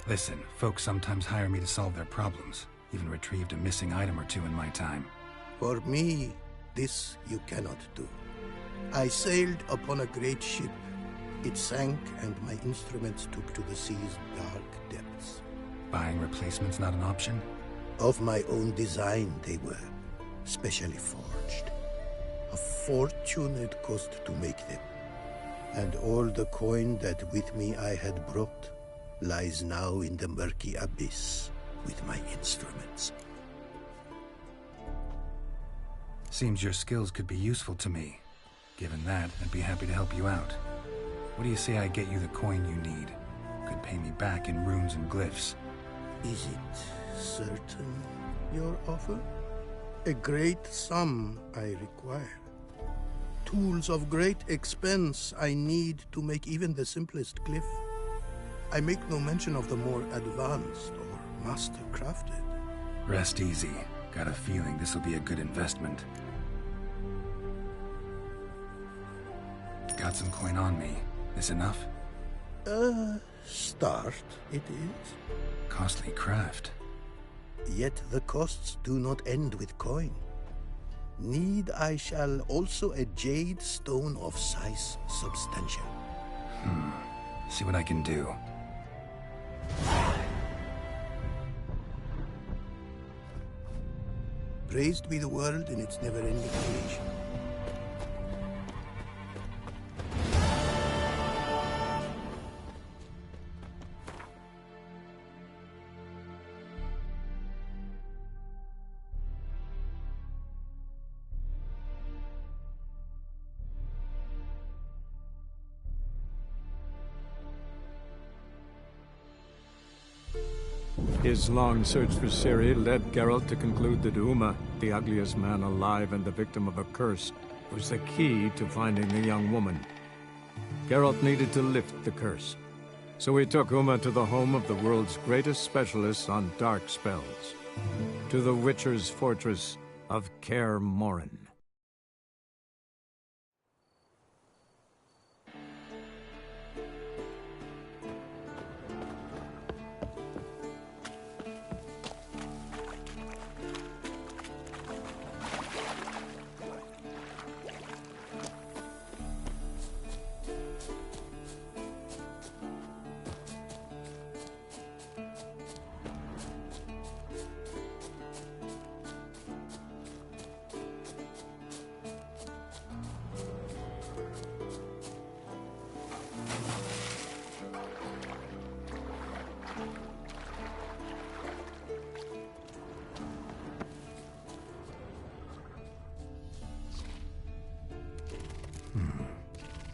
Listen, folks sometimes hire me to solve their problems. Even retrieved a missing item or two in my time. For me, this you cannot do. I sailed upon a great ship. It sank, and my instruments took to the sea's dark depths. Buying replacements not an option? Of my own design they were, specially forged. A fortune it cost to make them. And all the coin that with me I had brought lies now in the murky abyss with my instruments. Seems your skills could be useful to me. Given that, I'd be happy to help you out. What do you say I get you the coin you need? Could pay me back in runes and glyphs. Is it certain, your offer? A great sum I require. Tools of great expense I need to make even the simplest glyph. I make no mention of the more advanced or master-crafted. Rest easy. Got a feeling this will be a good investment. Got some coin on me. This enough? Start it is. Costly craft. Yet the costs do not end with coin. Need I shall also a jade stone of size substantial. See what I can do. Praised be the world in its never-ending creation. His long search for Ciri led Geralt to conclude that Uma, the ugliest man alive and the victim of a curse, was the key to finding the young woman. Geralt needed to lift the curse, so he took Uma to the home of the world's greatest specialist on dark spells, to the Witcher's fortress of Kaer Morhen.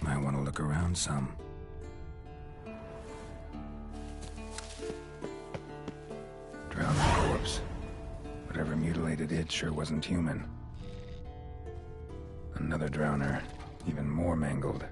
Might want to look around some. Drowned corpse. Whatever mutilated it sure wasn't human. Another drowner, even more mangled.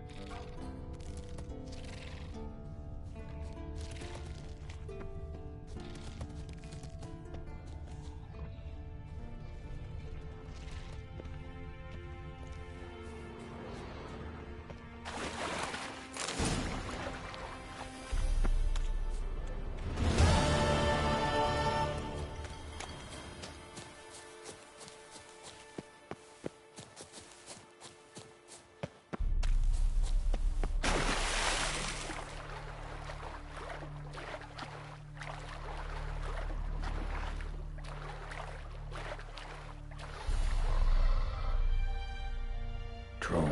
Troll.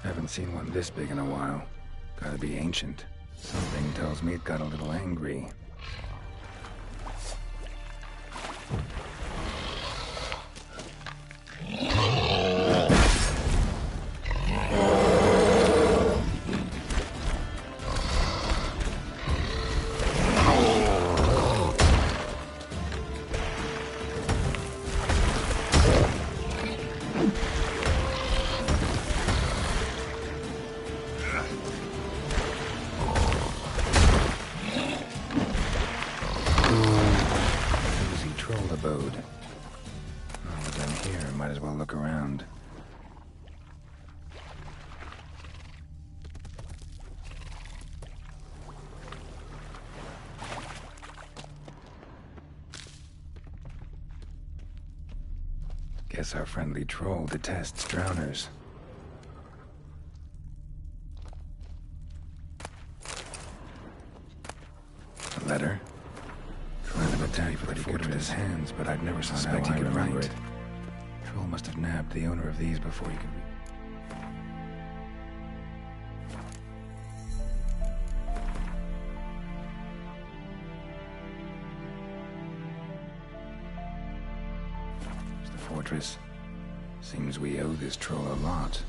Haven't seen one this big in a while. Gotta be ancient. Something tells me it got a little angry. Abode. Now that I'm here, might as well look around. Guess our friendly troll detests drowners. A letter? Kind of attack for the fortress hands, but I'd never suspect he could remember it. Troll Must have nabbed the owner of these before he could... It's the fortress. Seems we owe this troll a lot.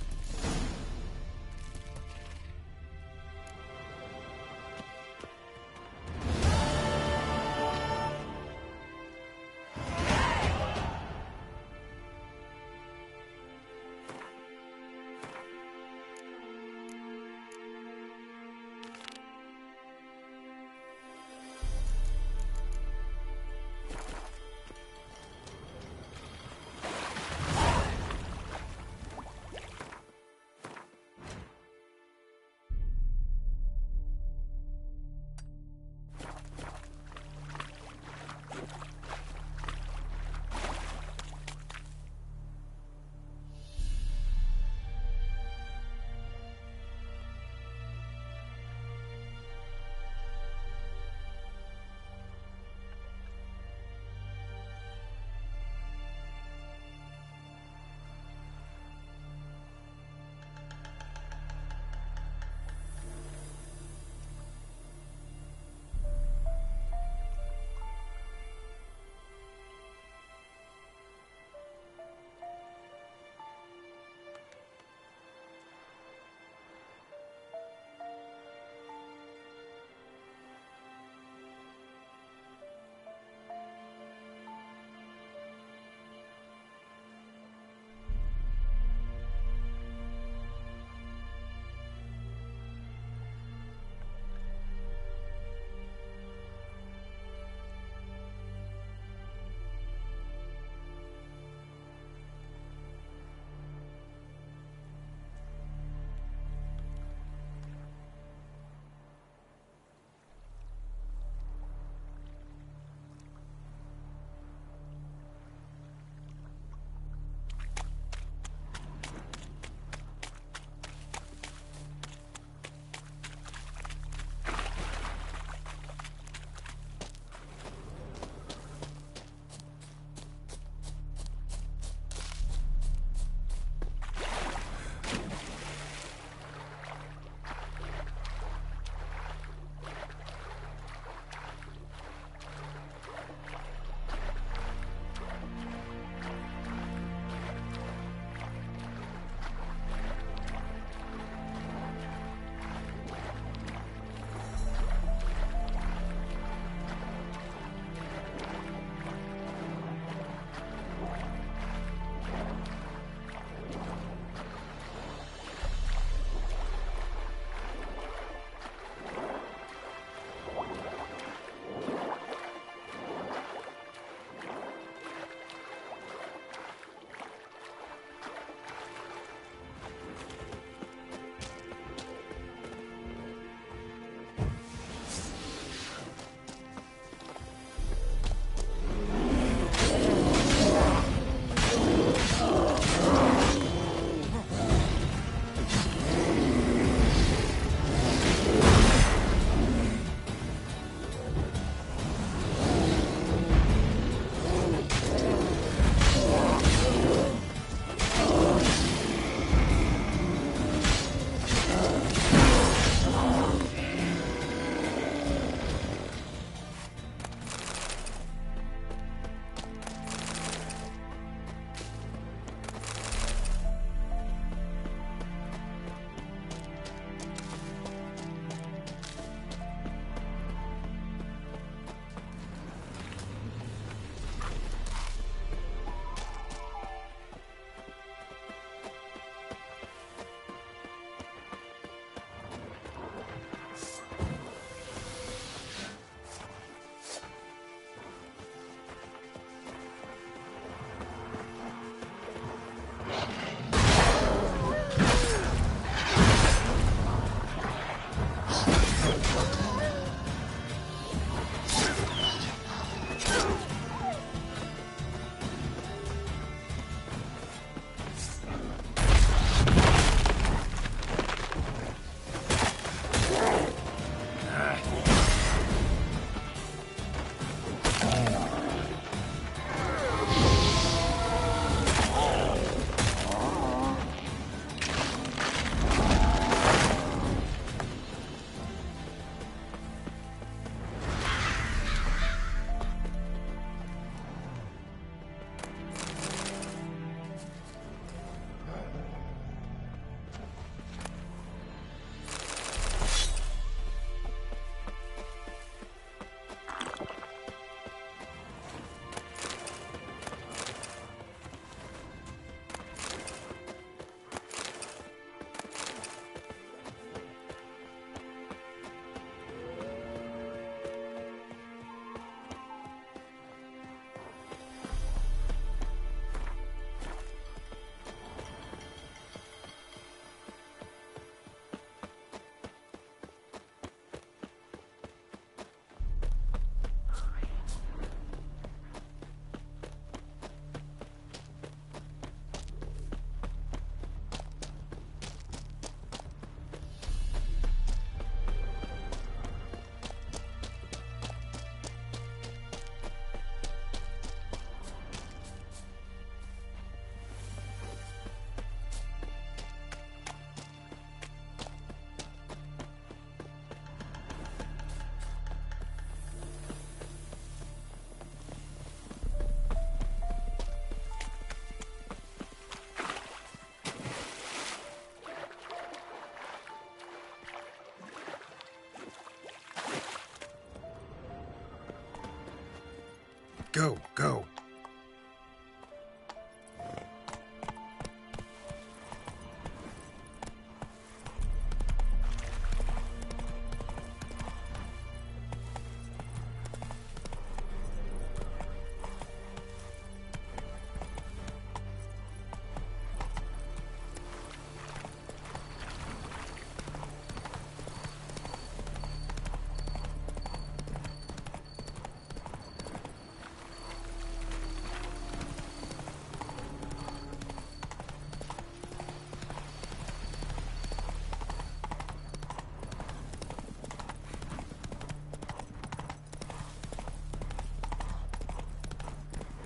Go, go.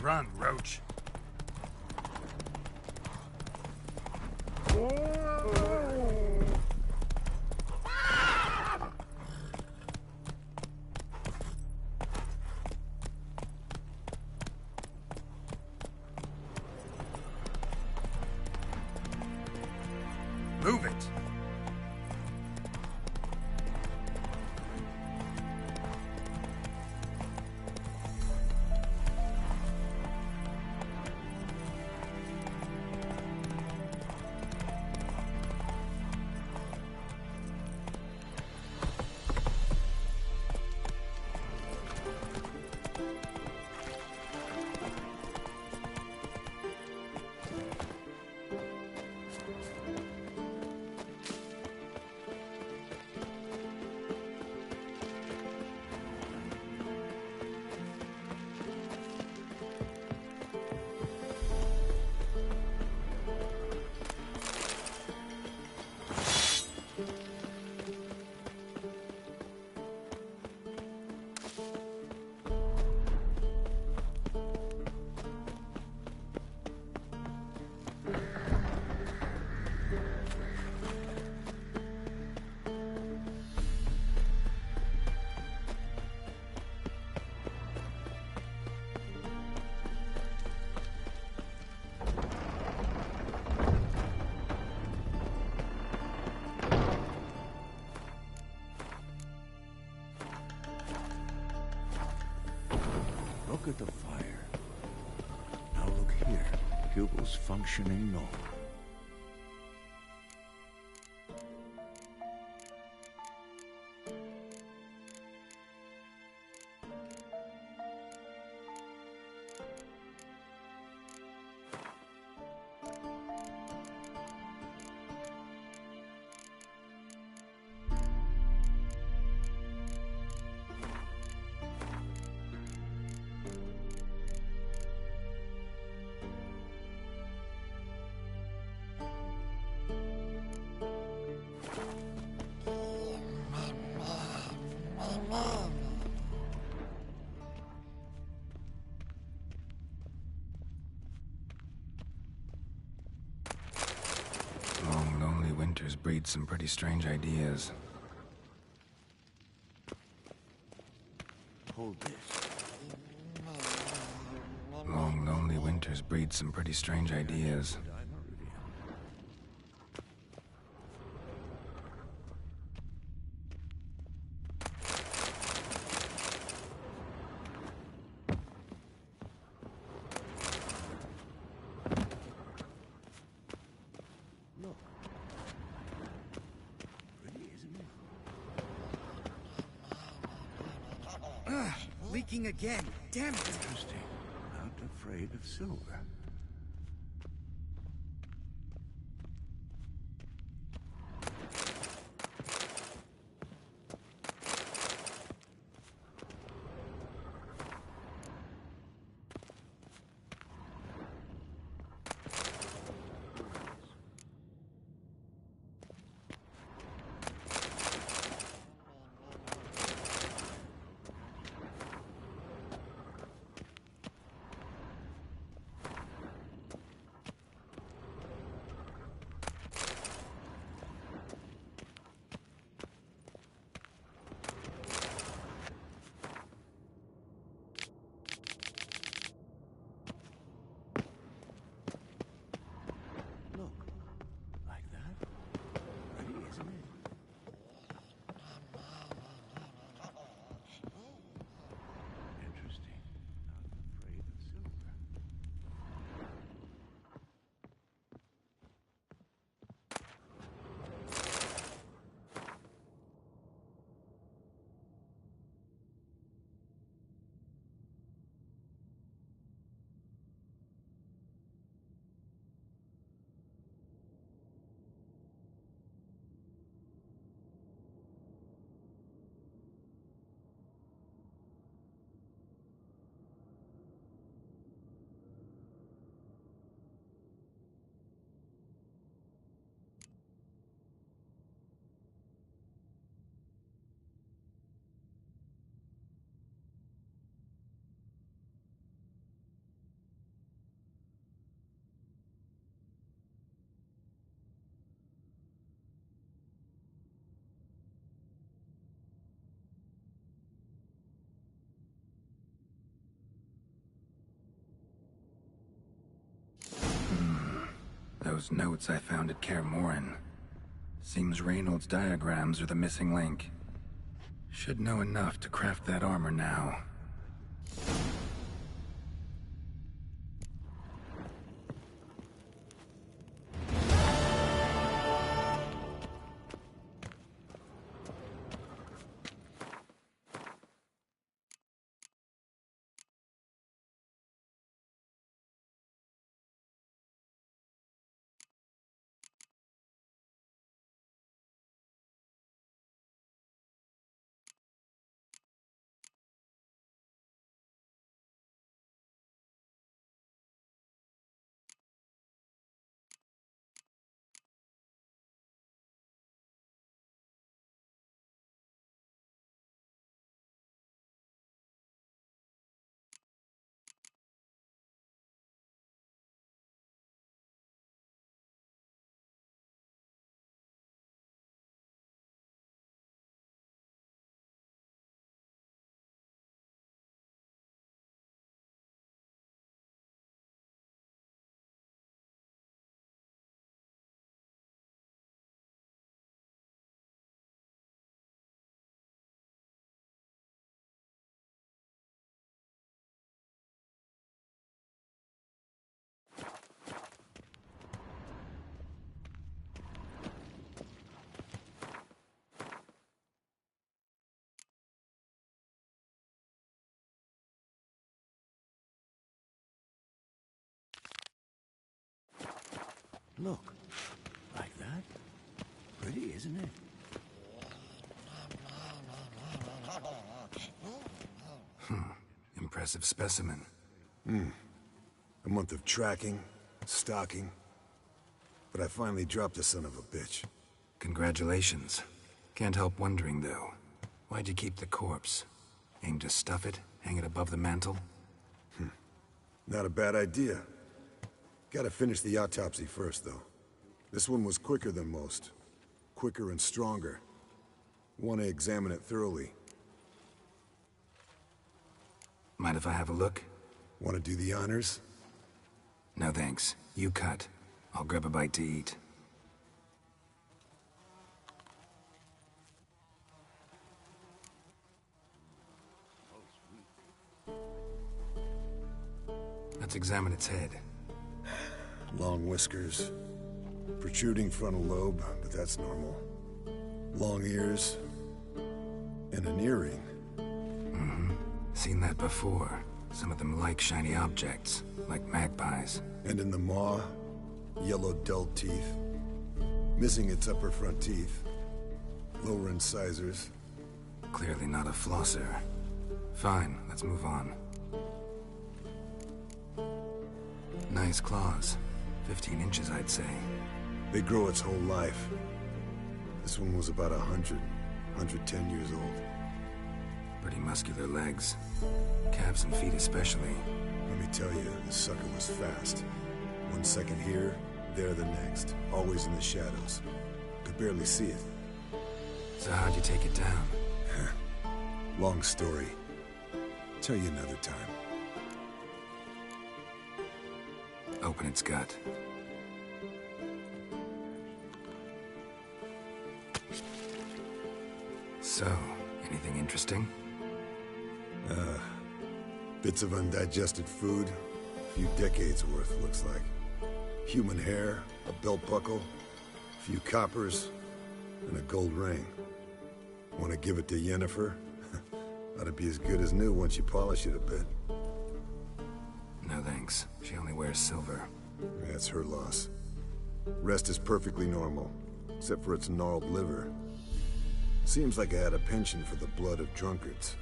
Run, Roach. Move it. Look at the fire. Now look here. Pupils functioning normal. Long, lonely winters breed some pretty strange ideas. Hold this. Long, lonely winters breed some pretty strange ideas. Leaking again. Damn it. Interesting. Not afraid of silver. Those notes I found at Kaer Morhen. Seems Reynolds' diagrams are the missing link. Should know enough to craft that armor now. Look, like that. Pretty, isn't it? Impressive specimen. A month of tracking, stalking. But I finally dropped the son of a bitch. Congratulations. Can't help wondering, though. Why'd you keep the corpse? Aim to stuff it? Hang it above the mantle? Not a bad idea. Gotta finish the autopsy first, though. This one was quicker than most. Quicker and stronger. Want to examine it thoroughly. Mind if I have a look? Want to do the honors? No thanks. You cut. I'll grab a bite to eat. Let's examine its head. Long whiskers. Protruding frontal lobe, but that's normal. Long ears. And an earring. Seen that before. Some of them like shiny objects, like magpies. And in the maw, yellow dull teeth. Missing its upper front teeth. Lower incisors. Clearly not a flosser. Fine, let's move on. Nice claws. 15 inches, I'd say. They grow its whole life. This one was about 110 years old. Pretty muscular legs. Calves and feet especially. Let me tell you, this sucker was fast. 1 second here, there the next. Always in the shadows. Could barely see it. So how'd you take it down? Long story. Tell you another time. Open its gut. So, anything interesting? Bits of undigested food. A few decades worth, looks like. Human hair, a belt buckle, a few coppers, and a gold ring. Want to give it to Yennefer? Ought to be as good as new once you polish it a bit. No thanks. She only wears silver. That's her loss. Rest is perfectly normal, except for its gnarled liver. Seems like I had a penchant for the blood of drunkards.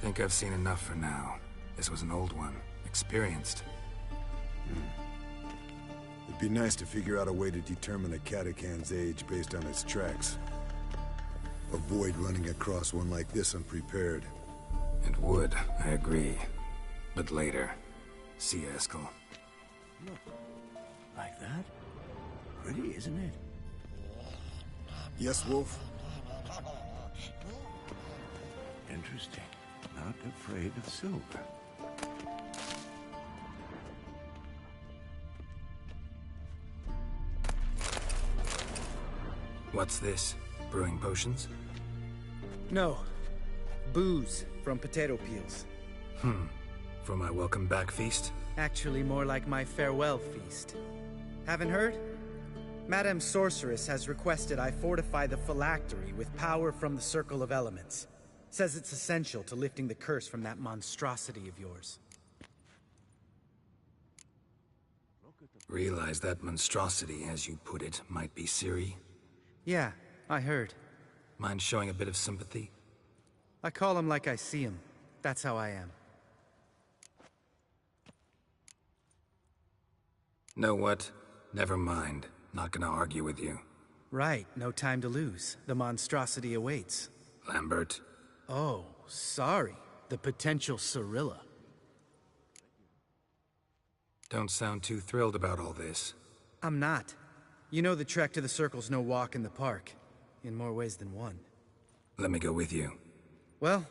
Think I've seen enough for now. This was an old one. Experienced. It'd be nice to figure out a way to determine a catacan's age based on its tracks. Avoid running across one like this unprepared. It would, I agree. But later. See you, Eskel. Look, like that. Pretty, isn't it? Yes, Wolf? Interesting. Not afraid of silver. What's this? Brewing potions? No. Booze from potato peels. For my welcome back feast? Actually, more like my farewell feast. Haven't heard? Madame Sorceress has requested I fortify the phylactery with power from the Circle of Elements. Says it's essential to lifting the curse from that monstrosity of yours. Realize that monstrosity, as you put it, might be Ciri? Yeah, I heard. Mind showing a bit of sympathy? I call him like I see him. That's how I am. Know what? Never mind. Not gonna argue with you. Right, no time to lose. The monstrosity awaits. Lambert. Oh, sorry. The potential Cirilla. Don't sound too thrilled about all this. I'm not. You know the trek to the Circle's no walk in the park. In more ways than one. Let me go with you. Well,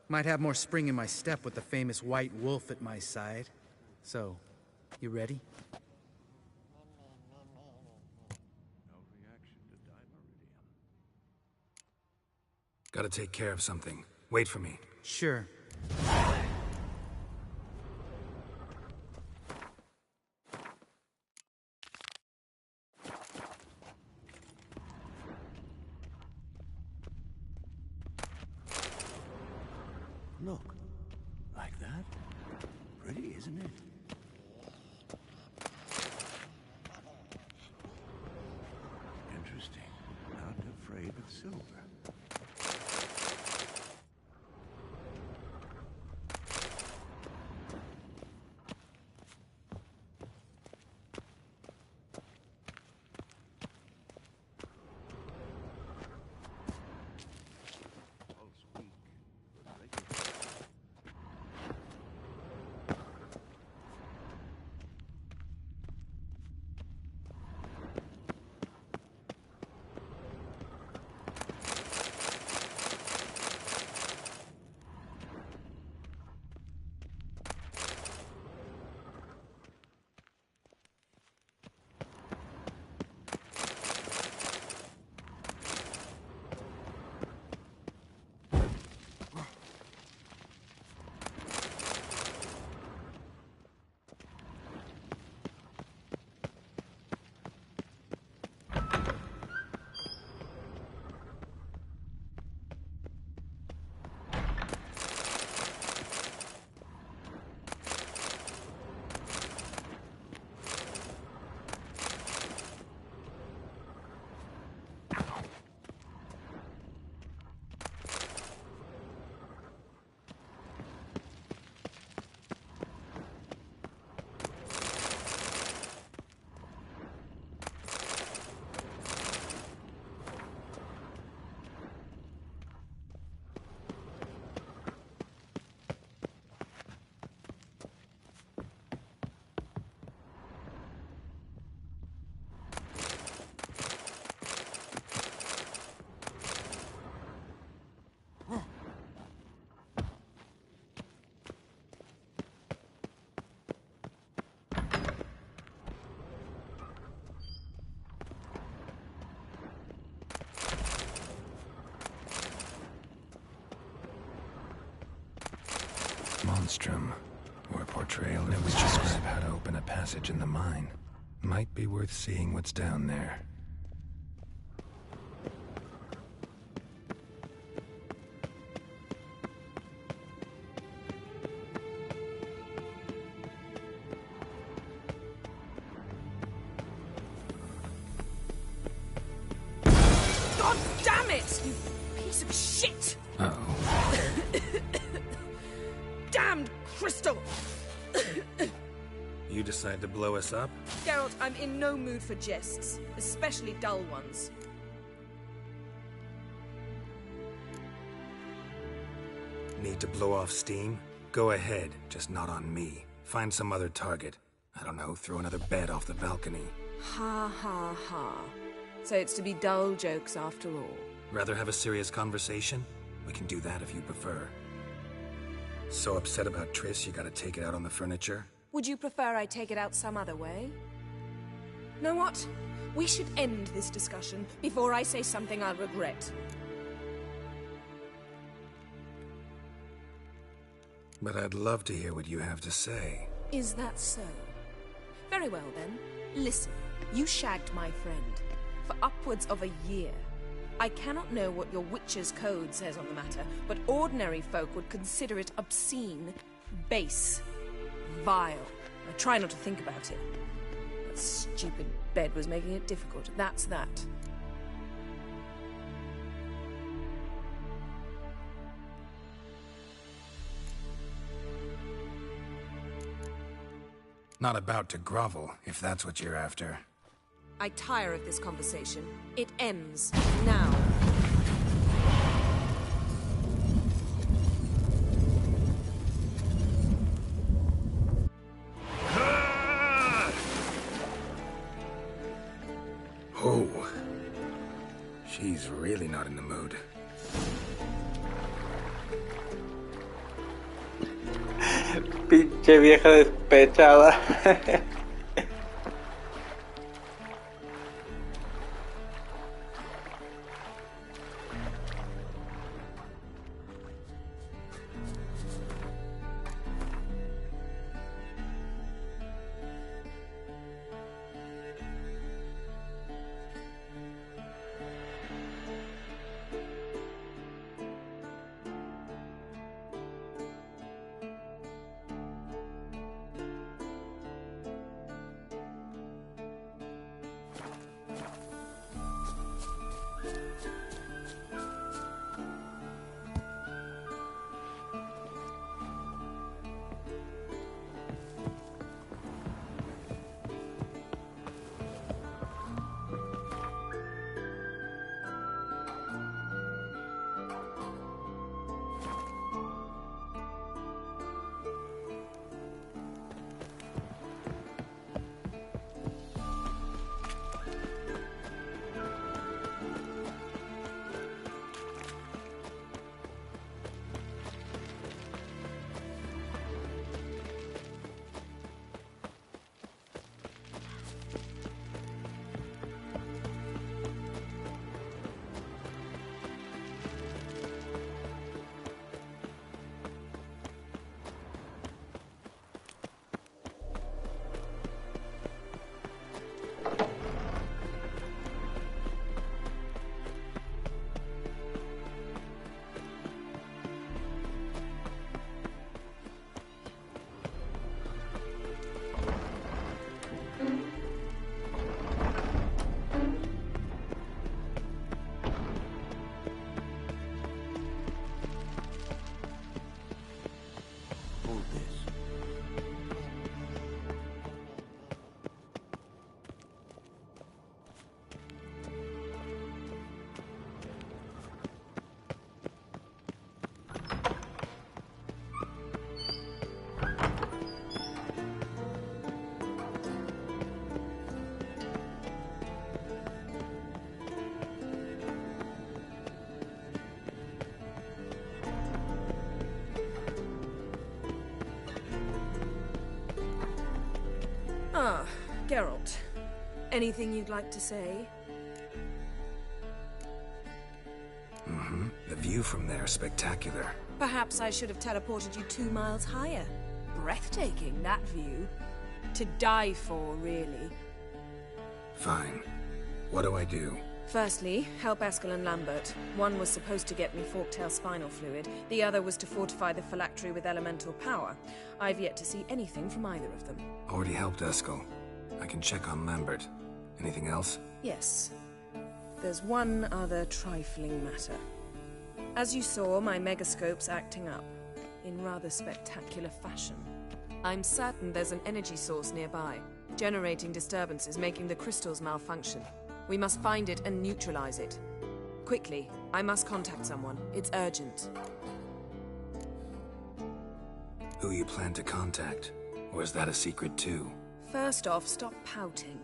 might have more spring in my step with the famous White Wolf at my side. So, you ready? Gotta take care of something. Wait for me. Sure. Look. Like that? Pretty, isn't it? Interesting. Not afraid of silver. Monstrum, or a portrayal that would describe how to open a passage in the mine. Might be worth seeing what's down there. God damn it! You piece of shit! Uh-oh. Damned crystal! You decide to blow us up? Geralt, I'm in no mood for jests, especially dull ones. Need to blow off steam? Go ahead, just not on me. Find some other target. I don't know, throw another bed off the balcony. Ha ha ha. So it's to be dull jokes after all. Rather have a serious conversation? We can do that if you prefer. So upset about Triss, you gotta take it out on the furniture? Would you prefer I take it out some other way? Know what? We should end this discussion before I say something I'll regret. But I'd love to hear what you have to say. Is that so? Very well then. Listen, you shagged my friend for upwards of a year. I cannot know what your witch's code says on the matter, but ordinary folk would consider it obscene, base, vile. I try not to think about it. That stupid bed was making it difficult. That's that. Not about to grovel, if that's what you're after. I tire of this conversation. It ends now. Oh. She's really not in the mood. Pinche vieja despechada. Ah, Geralt. Anything you'd like to say? Mm-hmm. The view from there is spectacular. Perhaps I should have teleported you 2 miles higher. Breathtaking, that view. To die for, really. Fine. What do I do? Firstly, help Eskel and Lambert. One was supposed to get me forktail spinal fluid. The other was to fortify the phylactery with elemental power. I've yet to see anything from either of them. Already helped Eskel. I can check on Lambert. Anything else? Yes. There's one other trifling matter. As you saw, my megascope's acting up. In rather spectacular fashion. I'm certain there's an energy source nearby, generating disturbances, making the crystals malfunction. We must find it and neutralize it. Quickly, I must contact someone. It's urgent. Who you plan to contact? Or is that a secret too? First off, stop pouting.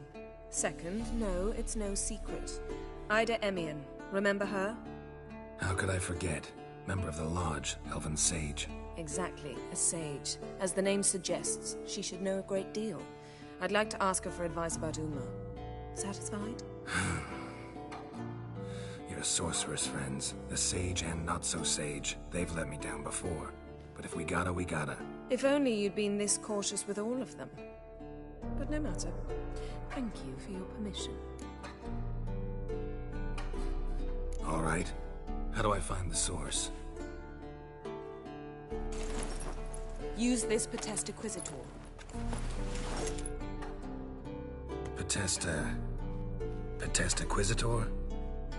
Second, no, it's no secret. Ida Emian. Remember her? How could I forget? Member of the Lodge, Elven Sage. Exactly, a sage. As the name suggests, she should know a great deal. I'd like to ask her for advice about Uma. Satisfied? Your sorceress friends, the sage and not-so-sage, they've let me down before. But if we gotta, we gotta. If only you'd been this cautious with all of them. But no matter. Thank you for your permission. All right. How do I find the source? Use this Potestaquizitor. Potestaquizitor?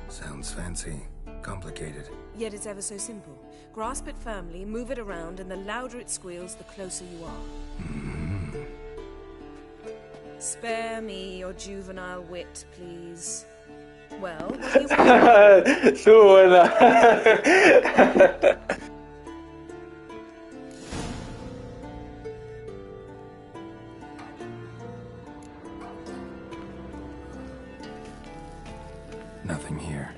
Sounds fancy. Complicated. Yet it's ever so simple. Grasp it firmly, move it around, and the louder it squeals, the closer you are. Mm-hmm. Spare me your juvenile wit, please. Well, what do you want? Estuvo buena. Nothing here.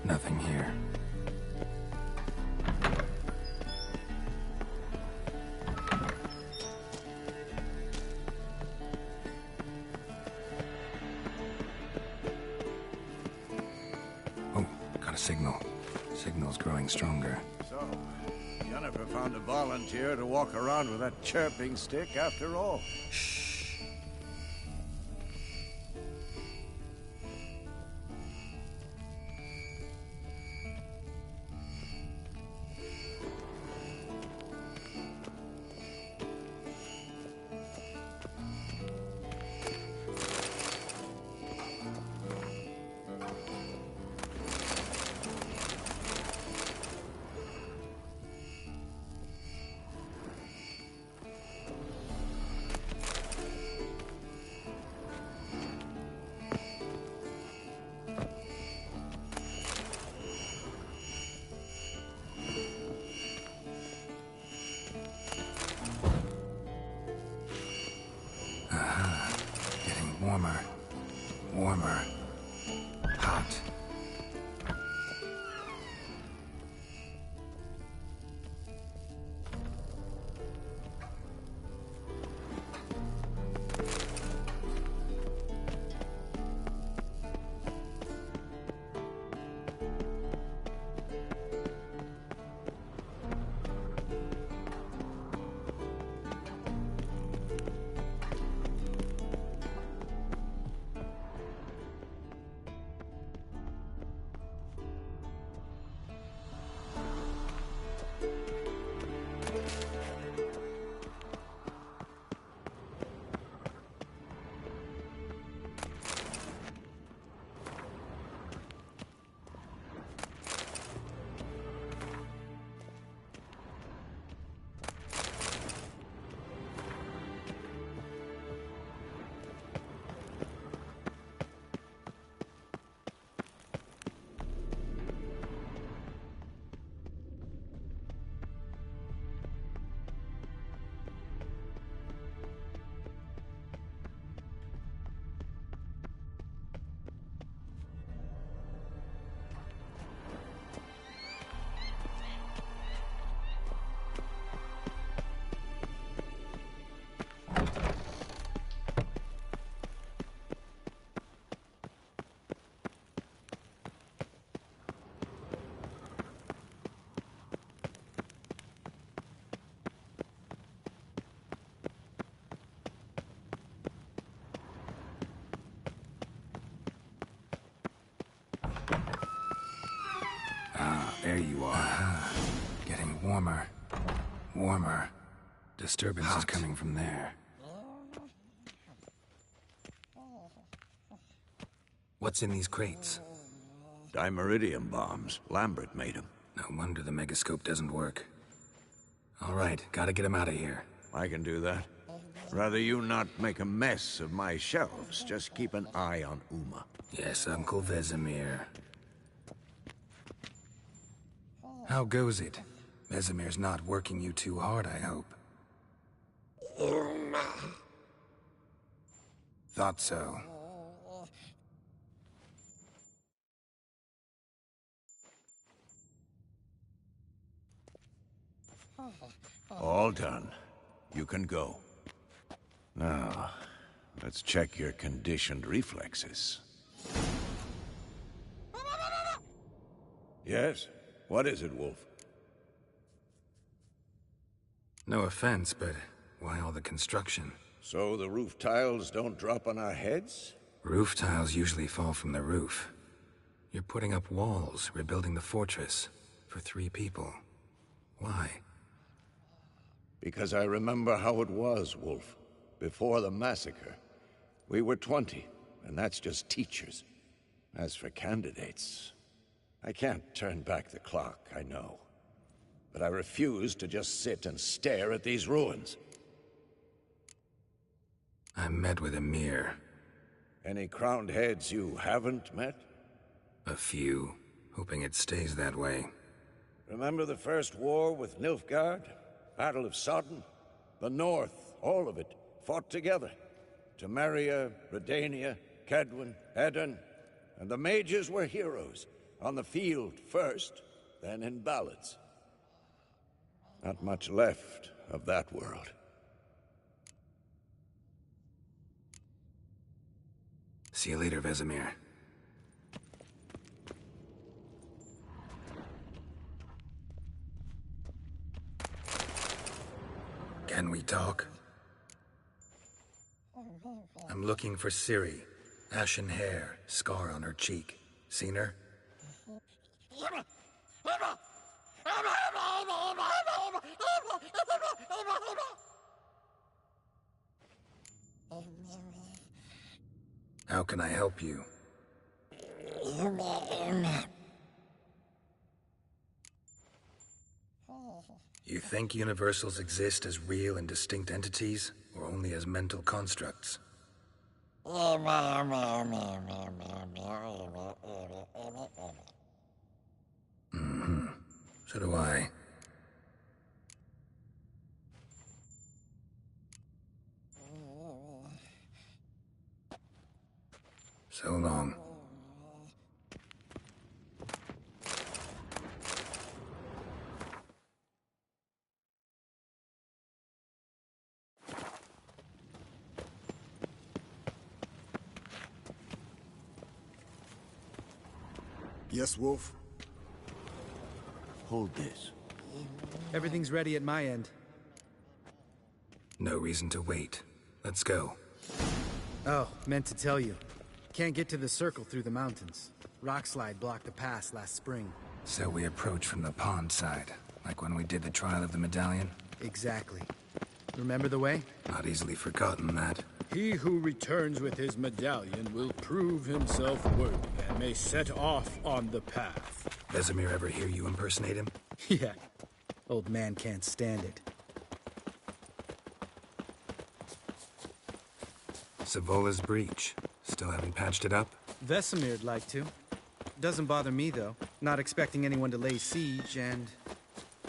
Nothing here. Oh, got a signal. Signal's growing stronger. So, Jennifer found a volunteer to walk around with that chirping stick after all. Warmer. Warmer. Hot. There you are. Getting warmer. Warmer. Disturbance is coming from there. What's in these crates? Dimeridium bombs. Lambert made them. No wonder the megascope doesn't work. All right, gotta get him out of here. I can do that. Rather you not make a mess of my shelves. Just keep an eye on Uma. Yes, Uncle Vesemir. How goes it? Vesemir's not working you too hard, I hope. Thought so. All done. You can go. Now, let's check your conditioned reflexes. Yes? What is it, Wolf? No offense, but why all the construction? So the roof tiles don't drop on our heads? Roof tiles usually fall from the roof. You're putting up walls, rebuilding the fortress. For 3 people. Why? Because I remember how it was, Wolf. Before the massacre. We were 20, and that's just teachers. As for candidates, I can't turn back the clock, I know. But I refuse to just sit and stare at these ruins. I met with Emir. Any crowned heads you haven't met? A few. Hoping it stays that way. Remember the first war with Nilfgaard? Battle of Sodden? The North, all of it, fought together. Temeria, Redania, Kedwin, Edirn, and the mages were heroes. On the field first, then in ballads. Not much left of that world. See you later, Vesemir. Can we talk? I'm looking for Ciri. Ashen hair, scar on her cheek. Seen her? How can I help you? You think universals exist as real and distinct entities, or only as mental constructs? Mm-hmm. So do I. So long. Yes, Wolf? Hold this. Everything's ready at my end. No reason to wait. Let's go. Oh, meant to tell you. Can't get to the circle through the mountains. Rockslide blocked the pass last spring. So we approach from the pond side, like when we did the trial of the medallion? Exactly. Remember the way? Not easily forgotten, that. He who returns with his medallion will prove himself worthy and may set off on the path. Vesemir ever hear you impersonate him? Yeah. Old man can't stand it. Savola's breach. Still haven't patched it up? Vesemir'd like to. Doesn't bother me, though. Not expecting anyone to lay siege, and...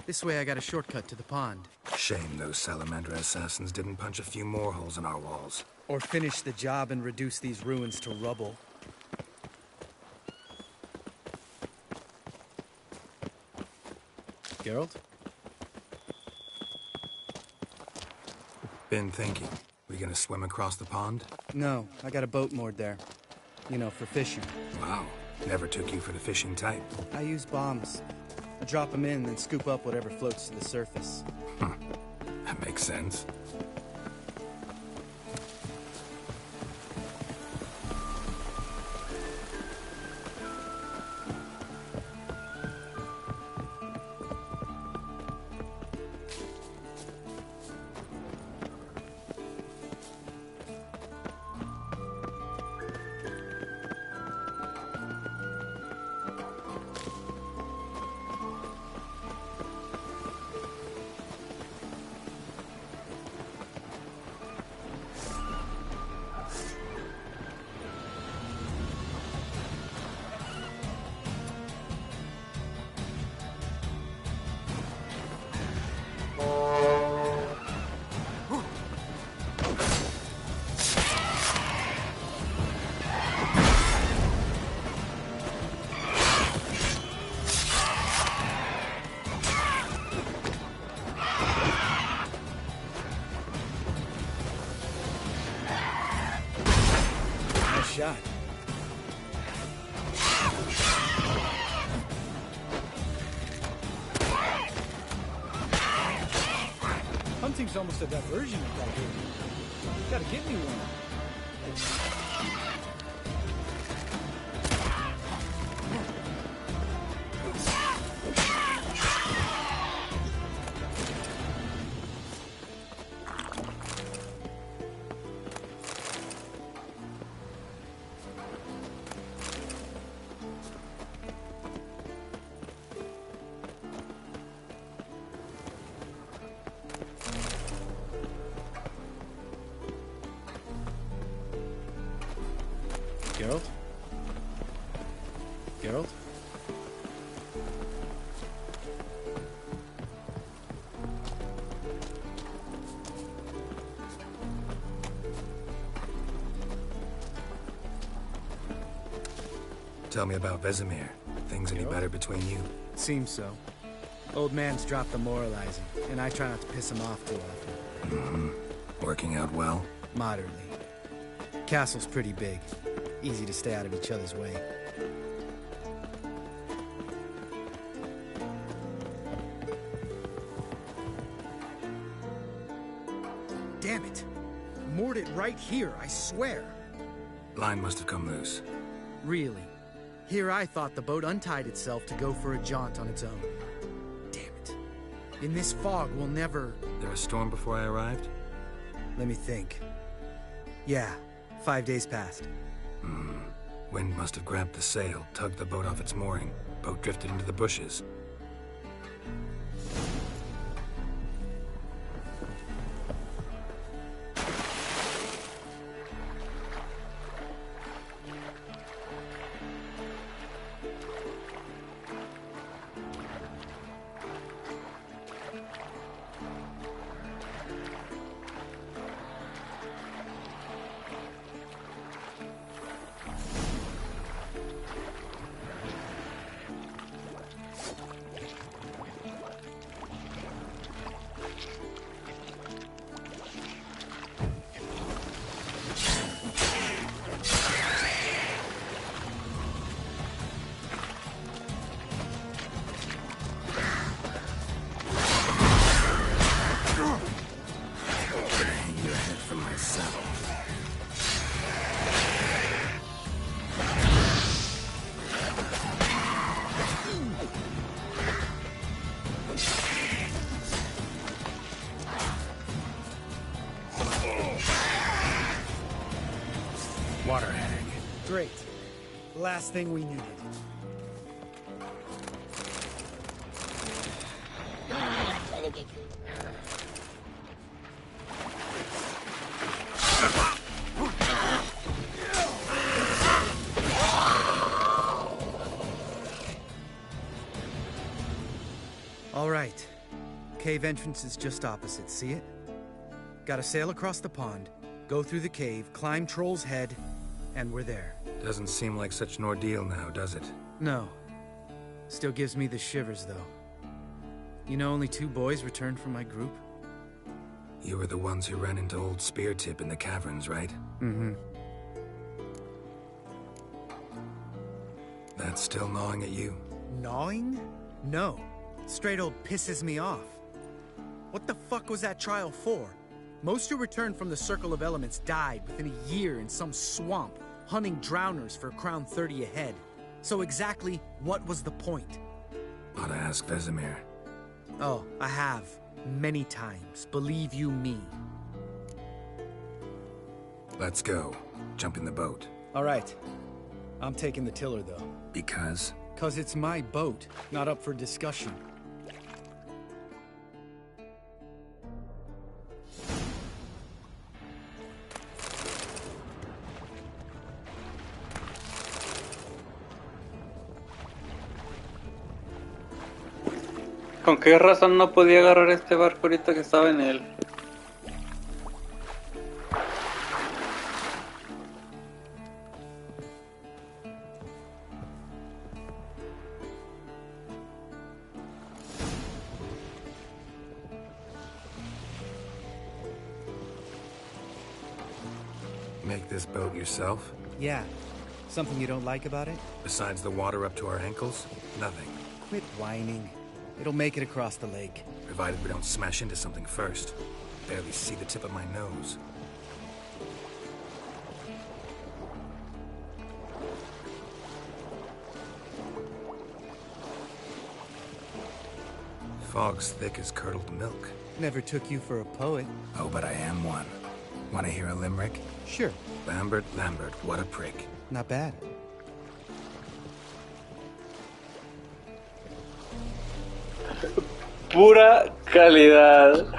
this way I got a shortcut to the pond. Shame those Salamander assassins didn't punch a few more holes in our walls. Or finish the job and reduce these ruins to rubble. Geralt? Been thinking. We gonna swim across the pond? No, I got a boat moored there. You know, for fishing. Wow. Never took you for the fishing type. I use bombs. I drop them in, then scoop up whatever floats to the surface. That makes sense. shot. Hunting's almost a diversion of that game. Gotta give me one. Geralt? Geralt? Tell me about Vesemir. Things any better between you? Seems so. Old man's dropped the moralizing, and I try not to piss him off too often. Mm-hmm. Working out well? Moderately. Castle's pretty big. Easy to stay out of each other's way. Damn it! Moored it right here, I swear. Line must have come loose. Really? Here I thought the boat untied itself to go for a jaunt on its own. Damn it. In this fog, we'll never... There a storm before I arrived? Let me think. Yeah, 5 days passed. Wind must have grabbed the sail, tugged the boat off its mooring. Boat drifted into the bushes. Water hag. Great. Last thing we needed. All right. Cave entrance is just opposite, see it? Gotta sail across the pond, go through the cave, climb Troll's Head, and we're there. Doesn't seem like such an ordeal now, does it? No. Still gives me the shivers, though. You know only 2 boys returned from my group? You were the ones who ran into old Speartip in the caverns, right? Mm-hmm. That's still gnawing at you? Gnawing? No. Straight old pisses me off. What the fuck was that trial for? Most who returned from the Circle of Elements died within a year in some swamp, hunting drowners for Crown 30 a head. So exactly what was the point? Ought to ask Vesemir. Oh, I have. Many times. Believe you me. Let's go. Jump in the boat. All right. I'm taking the tiller, though. Because? 'Cause it's my boat, not up for discussion. ¿Con qué razón no podía agarrar este barco ahorita que estaba en él? Make this boat yourself? Yeah. Something you don't like about it? Besides the water up to our ankles? Nothing. Quit whining. It'll make it across the lake. Provided we don't smash into something first. Barely see the tip of my nose. Fog's thick as curdled milk. Never took you for a poet. Oh, but I am one. Want to hear a limerick? Sure. Lambert, Lambert, what a prick. Not bad. Pura calidad.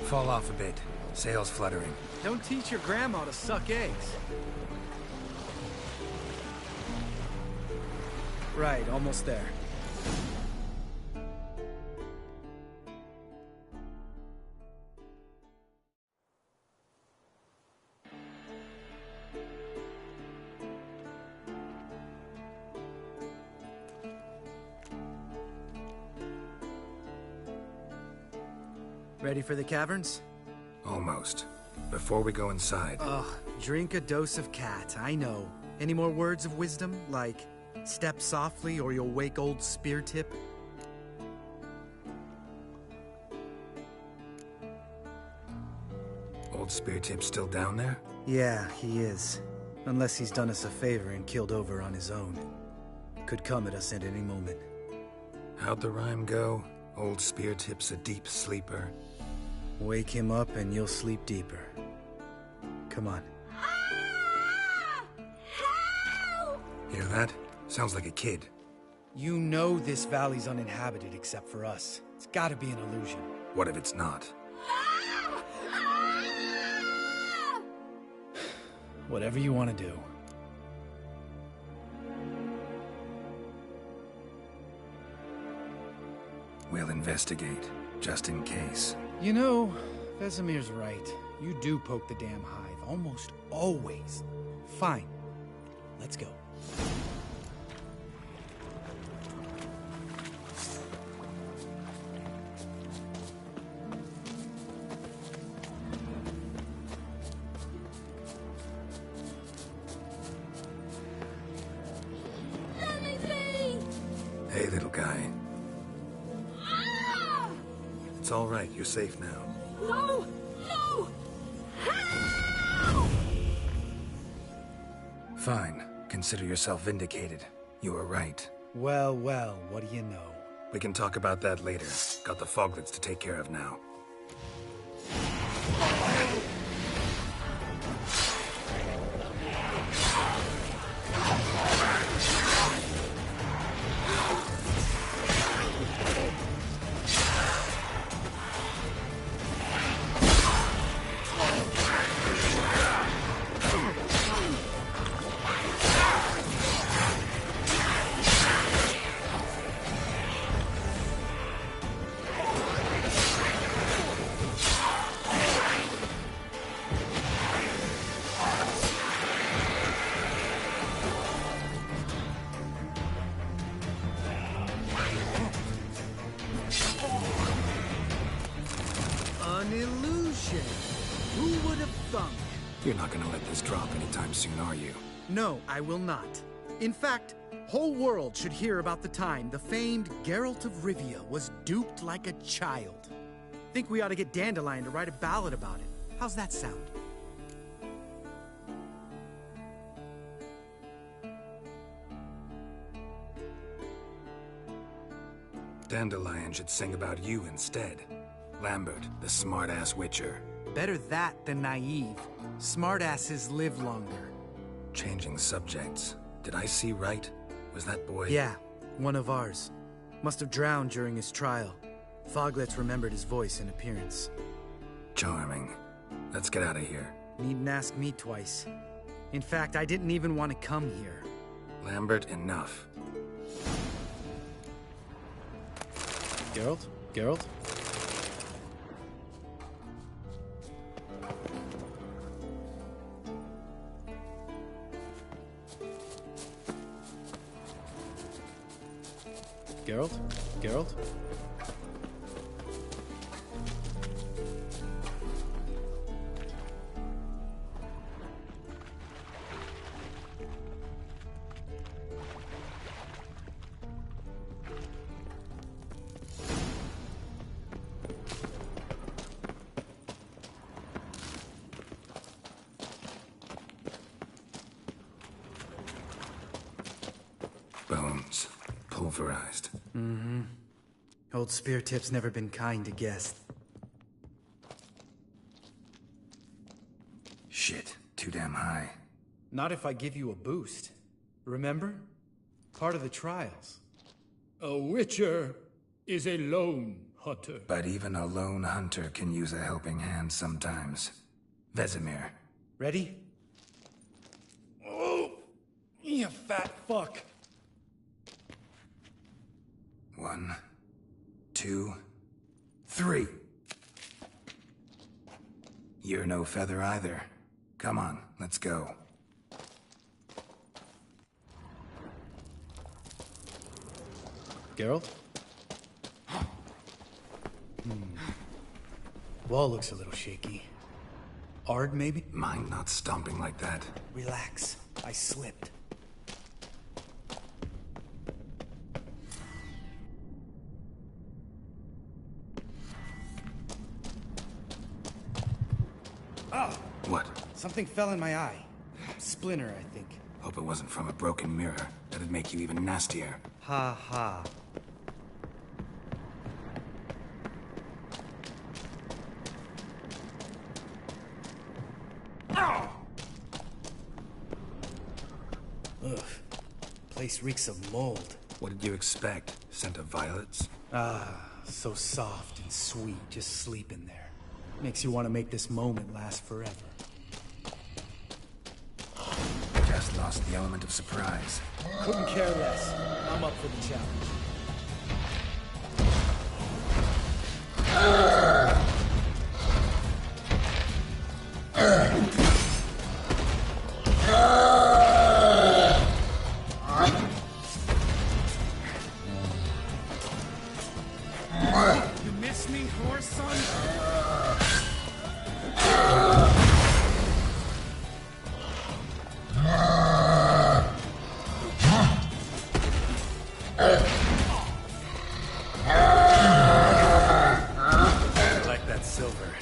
Fall off a bit. Sails fluttering. Don't teach your grandma to suck eggs. Right, almost there. Ready for the caverns? Almost. Before we go inside... Ugh, drink a dose of cat, I know. Any more words of wisdom, like, step softly or you'll wake old Spear Tip? Old Spear Tip's still down there? Yeah, he is. Unless he's done us a favor and killed over on his own. Could come at us at any moment. How'd the rhyme go? Old Spear Tip's a deep sleeper. Wake him up and you'll sleep deeper. Come on. Hear that? Sounds like a kid. You know this valley's uninhabited except for us. It's gotta be an illusion. What if it's not? Whatever you want to do. We'll investigate, just in case. You know, Vesemir's right. You do poke the damn hive, almost always. Fine. Let's go. Hey, little guy. It's all right. You're safe now. No! No! Fine. Consider yourself vindicated. You were right. Well, well, what do you know? We can talk about that later. Got the foglets to take care of now. An illusion. Who would have thunk? You're not gonna let this drop anytime soon, are you? No, I will not. In fact, whole world should hear about the time the famed Geralt of Rivia was duped like a child. Think we ought to get Dandelion to write a ballad about it. How's that sound? Dandelion should sing about you instead. Lambert, the smart-ass witcher. Better that than naive. Smartasses live longer. Changing subjects. Did I see right? Was that boy... Yeah, one of ours. Must have drowned during his trial. Foglets remembered his voice and appearance. Charming. Let's get out of here. Needn't ask me twice. In fact, I didn't even want to come here. Lambert, enough. Geralt? Geralt? Geralt? Geralt? pulverized. Mm-hmm. Old Spear Tip's never been kind to guests. Shit, too damn high. Not if I give you a boost. Remember? Part of the trials. A witcher is a lone hunter. But even a lone hunter can use a helping hand sometimes. Vesemir. Ready? Oh, you fat fuck. 1, 2, 3. You're no feather either. Come on, let's go. Geralt? Wall looks a little shaky. Ard, maybe? Mind not stomping like that. Relax. I slipped. Oh! What? Something fell in my eye. Splinter, I think. Hope it wasn't from a broken mirror. That'd make you even nastier. Ha ha. Ugh. Place reeks of mold. What did you expect? Scent of violets? Ah, so soft and sweet, just sleeping there. Makes you want to make this moment last forever. Just lost the element of surprise. Couldn't care less. I'm up for the challenge. You miss me, horse son? I like that silver.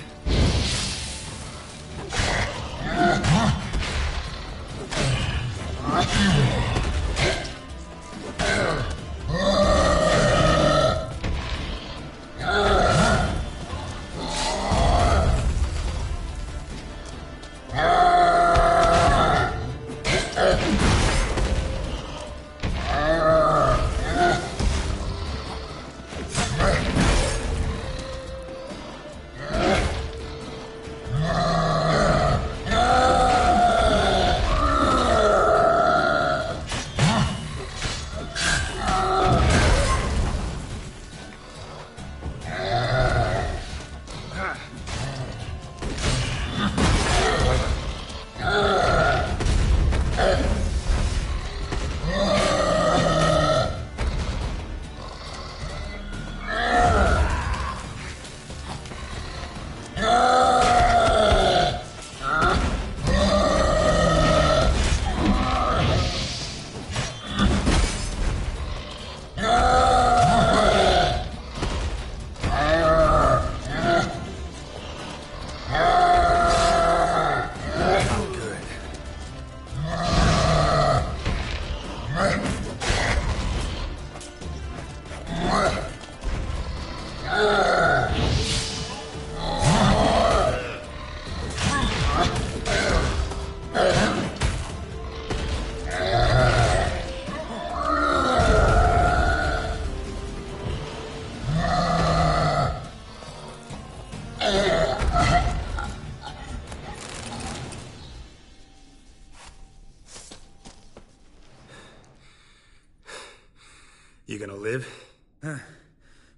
You gonna live?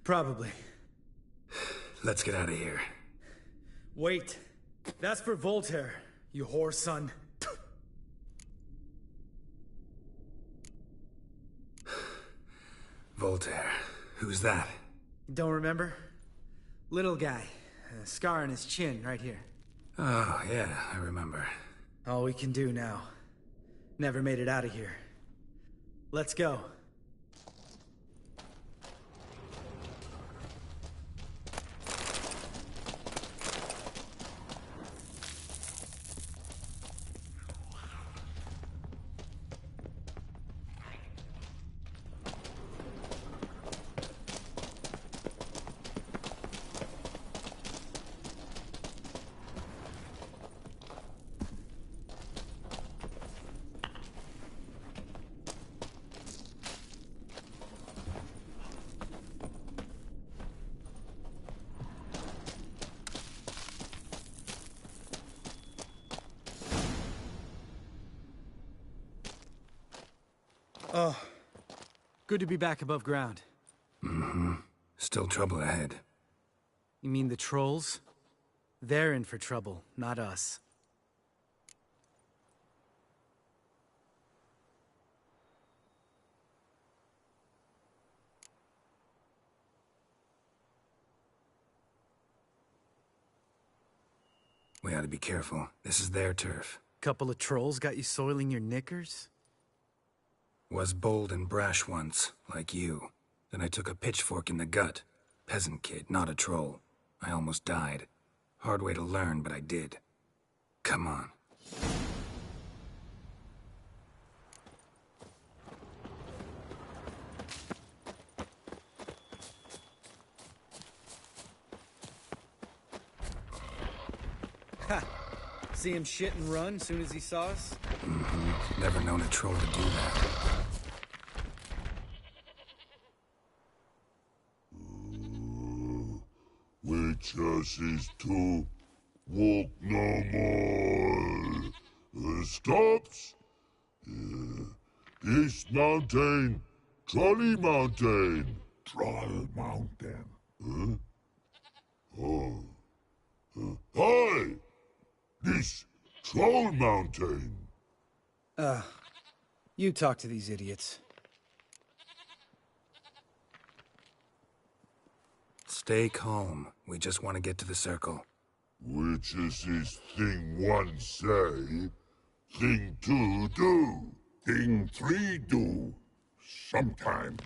Probably. Let's get out of here. Wait. That's for Voltaire, you whore son. Voltaire. Who's that? Don't remember? Little guy. A scar on his chin, right here. Oh, yeah, I remember. All we can do now. Never made it out of here. Let's go. Oh, good to be back above ground. Mm-hmm. Still trouble ahead. You mean the trolls? They're in for trouble, not us. We ought to be careful. This is their turf. Couple of trolls got you soiling your knickers? Was bold and brash once, like you. Then I took a pitchfork in the gut. Peasant kid, not a troll. I almost died. Hard way to learn, but I did. Come on. Ha! See him shit and run soon as he saw us? Mm-hmm. Never known a troll to do that. Witches is to walk no more. Stops. This mountain, Trolley Mountain. Troll Mountain. Huh? Oh. Hi! This Troll Mountain. You talk to these idiots. Stay calm. We just want to get to the circle. Which is his thing one say, thing two do, thing three do, sometime.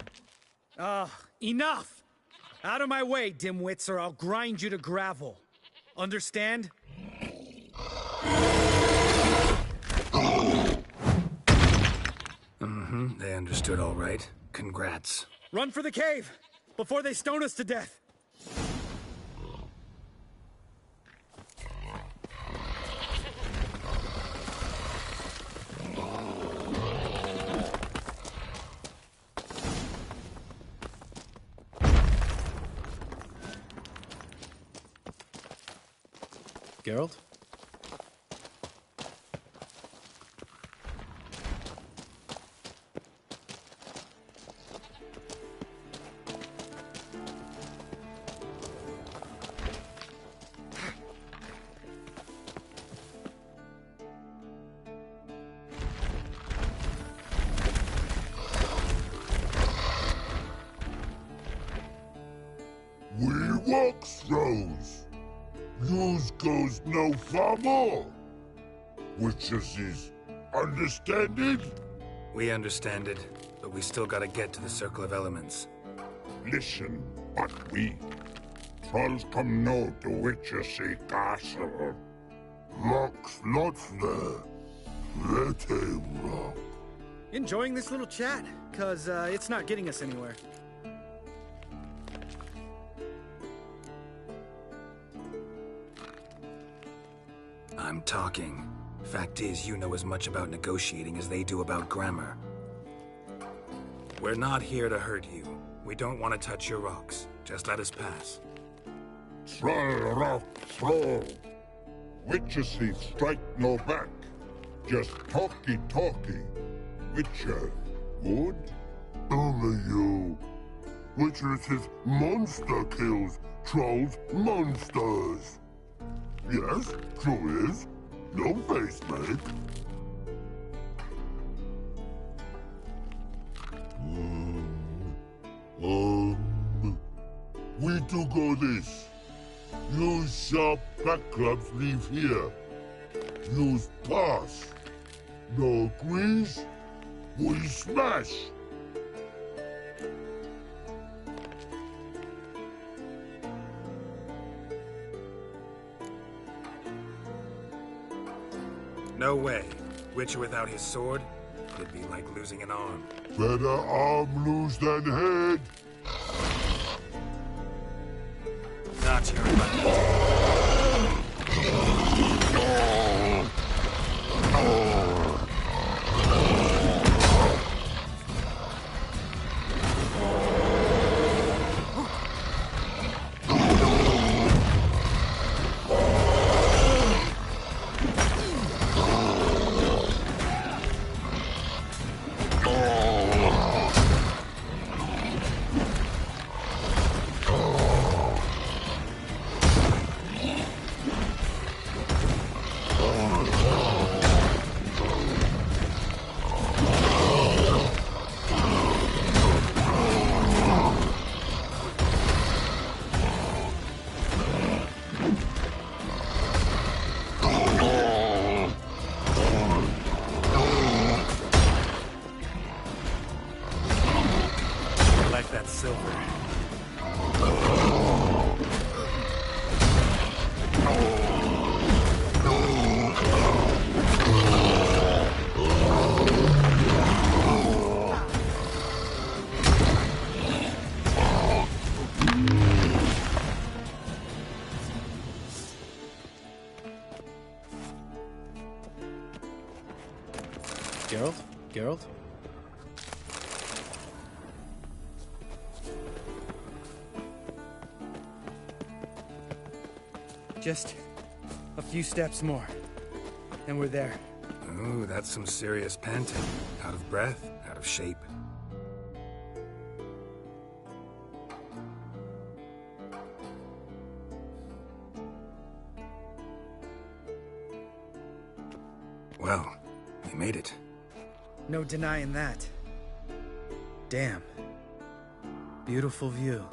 Enough! Out of my way, dimwits, or I'll grind you to gravel. Understand? Mm-hmm. They understood all right. Congrats. Run for the cave! Before they stone us to death! Geralt? We walk throws. News goes no far more. Which is understanded? We understand it, but we still gotta get to the Circle of Elements. Listen, but we trolls come no to Witchersea Castle. Locks lots there. Let him rock. Enjoying this little chat, cause it's not getting us anywhere. I'm talking. Fact is, you know as much about negotiating as they do about grammar. We're not here to hurt you. We don't want to touch your rocks. Just let us pass. Troll rock troll. Witchersea strike no back. Just talky. Witcher, good? Only you. Witchersea monster kills trolls monsters. Yes, true is. No face make. We do go this. Use sharp back clubs leave here. Use pass. No agrees, we smash. No way. Witcher without his sword? It'd be like losing an arm. Better arm lose than head. Not your lucky. Geralt? Geralt? Just a few steps more, and we're there. Ooh, that's some serious panting. Out of breath, out of shape. Well, we made it. No denying that. Damn. Beautiful view.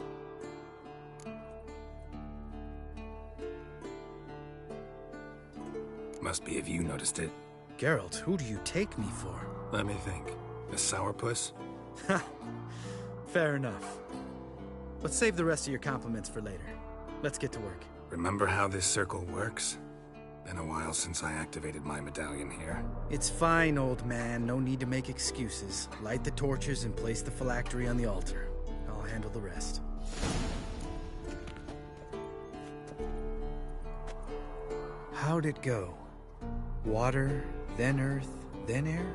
Must be if you noticed it. Geralt, who do you take me for? Let me think. A sourpuss? Ha! Fair enough. Let's save the rest of your compliments for later. Let's get to work. Remember how this circle works? Been a while since I activated my medallion here. It's fine, old man. No need to make excuses. Light the torches and place the phylactery on the altar. I'll handle the rest. How'd it go? Water, then earth, then air?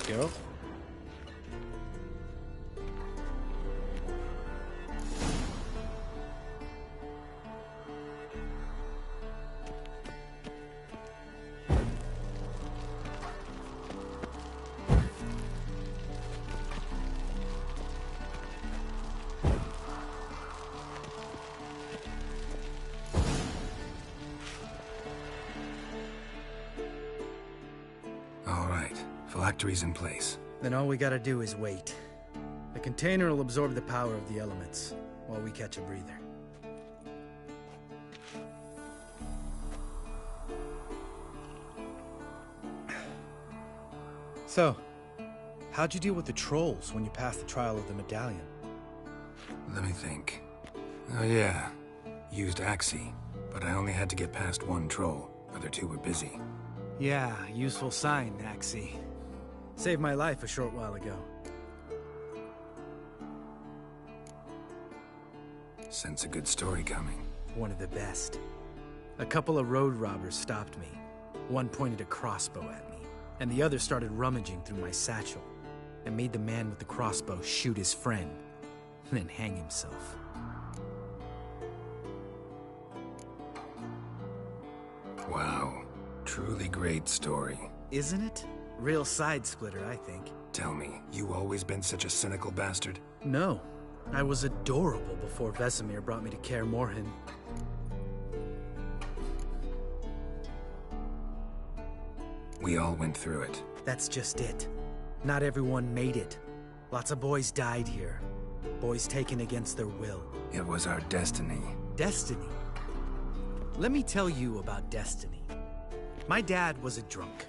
Geralt? Phylactery's in place. Then all we gotta do is wait. The container will absorb the power of the elements, while we catch a breather. So, how'd you deal with the trolls when you passed the trial of the medallion? Let me think. Oh yeah, used Axii, but I only had to get past one troll. Other two were busy. Yeah, useful sign, Axii. Saved my life a short while ago. Sense a good story coming. One of the best. A couple of road robbers stopped me. One pointed a crossbow at me, and the other started rummaging through my satchel, and made the man with the crossbow shoot his friend, then hang himself. Wow. Truly great story. Isn't it? Real side-splitter, I think. Tell me, you always been such a cynical bastard? No. I was adorable before Vesemir brought me to Kaer Morhen. We all went through it. That's just it. Not everyone made it. Lots of boys died here. Boys taken against their will. It was our destiny. Destiny? Let me tell you about destiny. My dad was a drunk.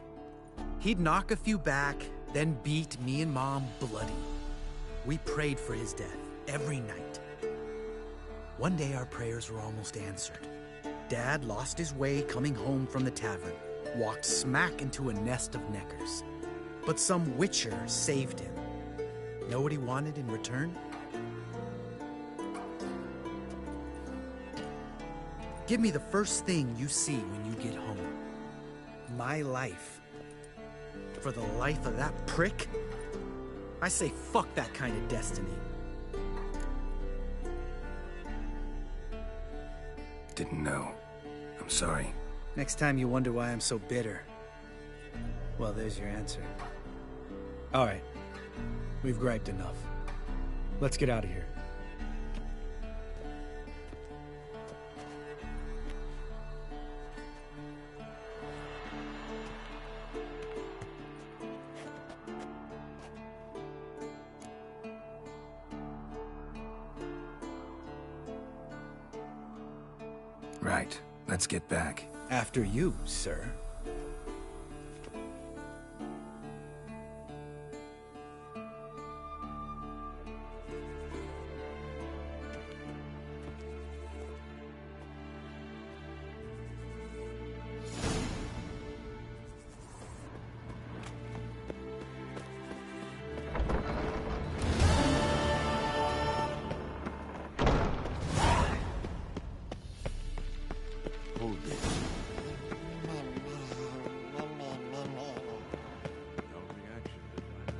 He'd knock a few back, then beat me and Mom bloody. We prayed for his death every night. One day our prayers were almost answered. Dad lost his way coming home from the tavern, walked smack into a nest of neckers. But some witcher saved him. Know what he wanted in return? Give me the first thing you see when you get home. My life. For the life of that prick? I say fuck that kind of destiny. Didn't know. I'm sorry. Next time you wonder why I'm so bitter, well, there's your answer. All right. We've griped enough. Let's get out of here. Right. Let's get back. After you, sir. Hold this. No reaction design.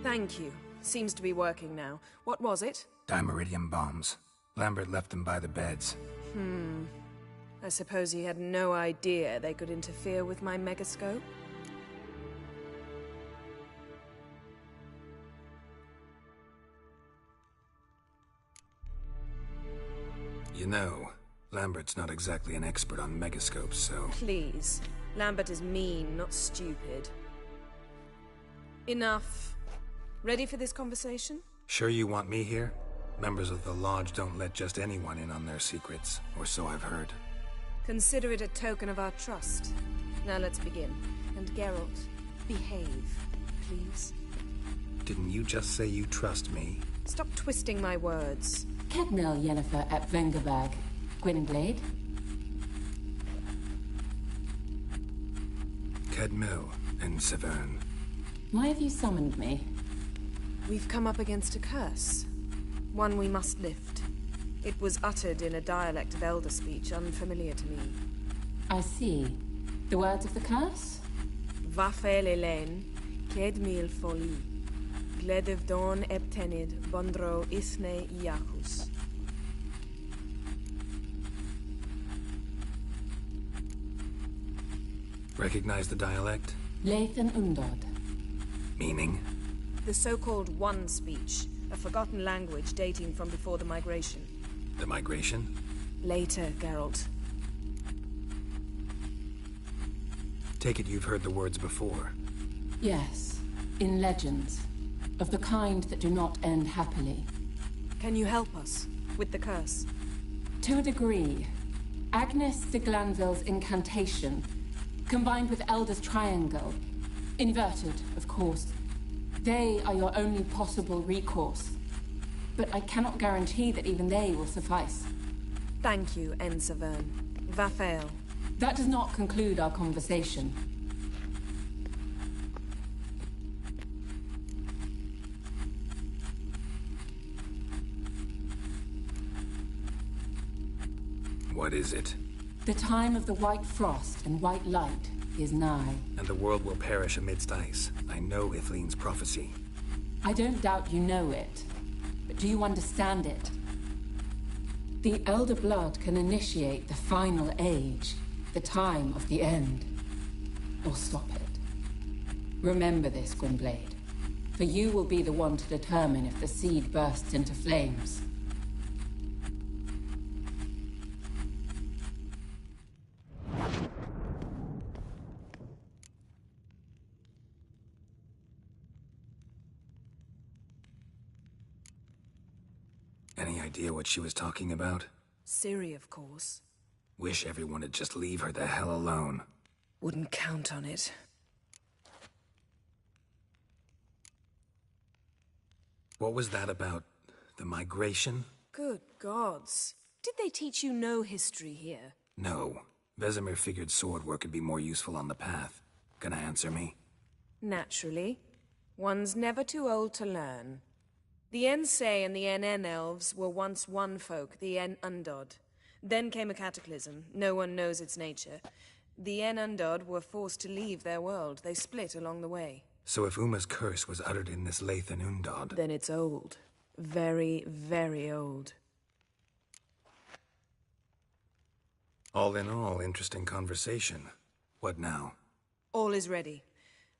Thank you. Seems to be working now. What was it? Dimeridium bombs. Lambert left them by the beds. I suppose he had no idea they could interfere with my megascope? You know, Lambert's not exactly an expert on megascopes, so... Please. Lambert is mean, not stupid. Enough. Ready for this conversation? Sure you want me here? Members of the Lodge don't let just anyone in on their secrets, or so I've heard. Consider it a token of our trust. Now let's begin. And Geralt, behave, please. Didn't you just say you trust me? Stop twisting my words. Kedmel Yennefer at Vengerberg. Gwynblade? Kedmil and Severn. Why have you summoned me? We've come up against a curse. One we must lift. It was uttered in a dialect of Elder speech unfamiliar to me. I see. The words of the curse? Vafel Elaine, Kedmil Foli, Gledev Don Eptenid, Bondro Isne Iacus. Recognize the dialect? Lathan Undod. Meaning? The so-called One speech, a forgotten language dating from before the migration. The migration? Later, Geralt. Take it you've heard the words before. Yes, in legends. Of the kind that do not end happily. Can you help us with the curse? To a degree. Agnes de Glanville's incantation, combined with Elder's triangle, inverted, of course. They are your only possible recourse. But I cannot guarantee that even they will suffice. Thank you, Severn. Vafel. That does not conclude our conversation. What is it? The time of the white frost and white light is nigh. And the world will perish amidst ice. I know Ithleen's prophecy. I don't doubt you know it. But do you understand it? The Elder Blood can initiate the final age, the time of the end. Or stop it. Remember this, Gwynblade. For you will be the one to determine if the seed bursts into flames. Any idea what she was talking about? Ciri, of course. Wish everyone would just leave her the hell alone. Wouldn't count on it. What was that about? The migration? Good gods. Did they teach you no history here? No. Vesemir figured sword work would be more useful on the path. Gonna answer me? Naturally. One's never too old to learn. The Ensei and the NN elves were once one folk, the En Undod. Then came a cataclysm. No one knows its nature. The En Undod were forced to leave their world. They split along the way. So if Uma's curse was uttered in this Lathan Undod... Then it's old. Very, very old. All in all, interesting conversation. What now? All is ready.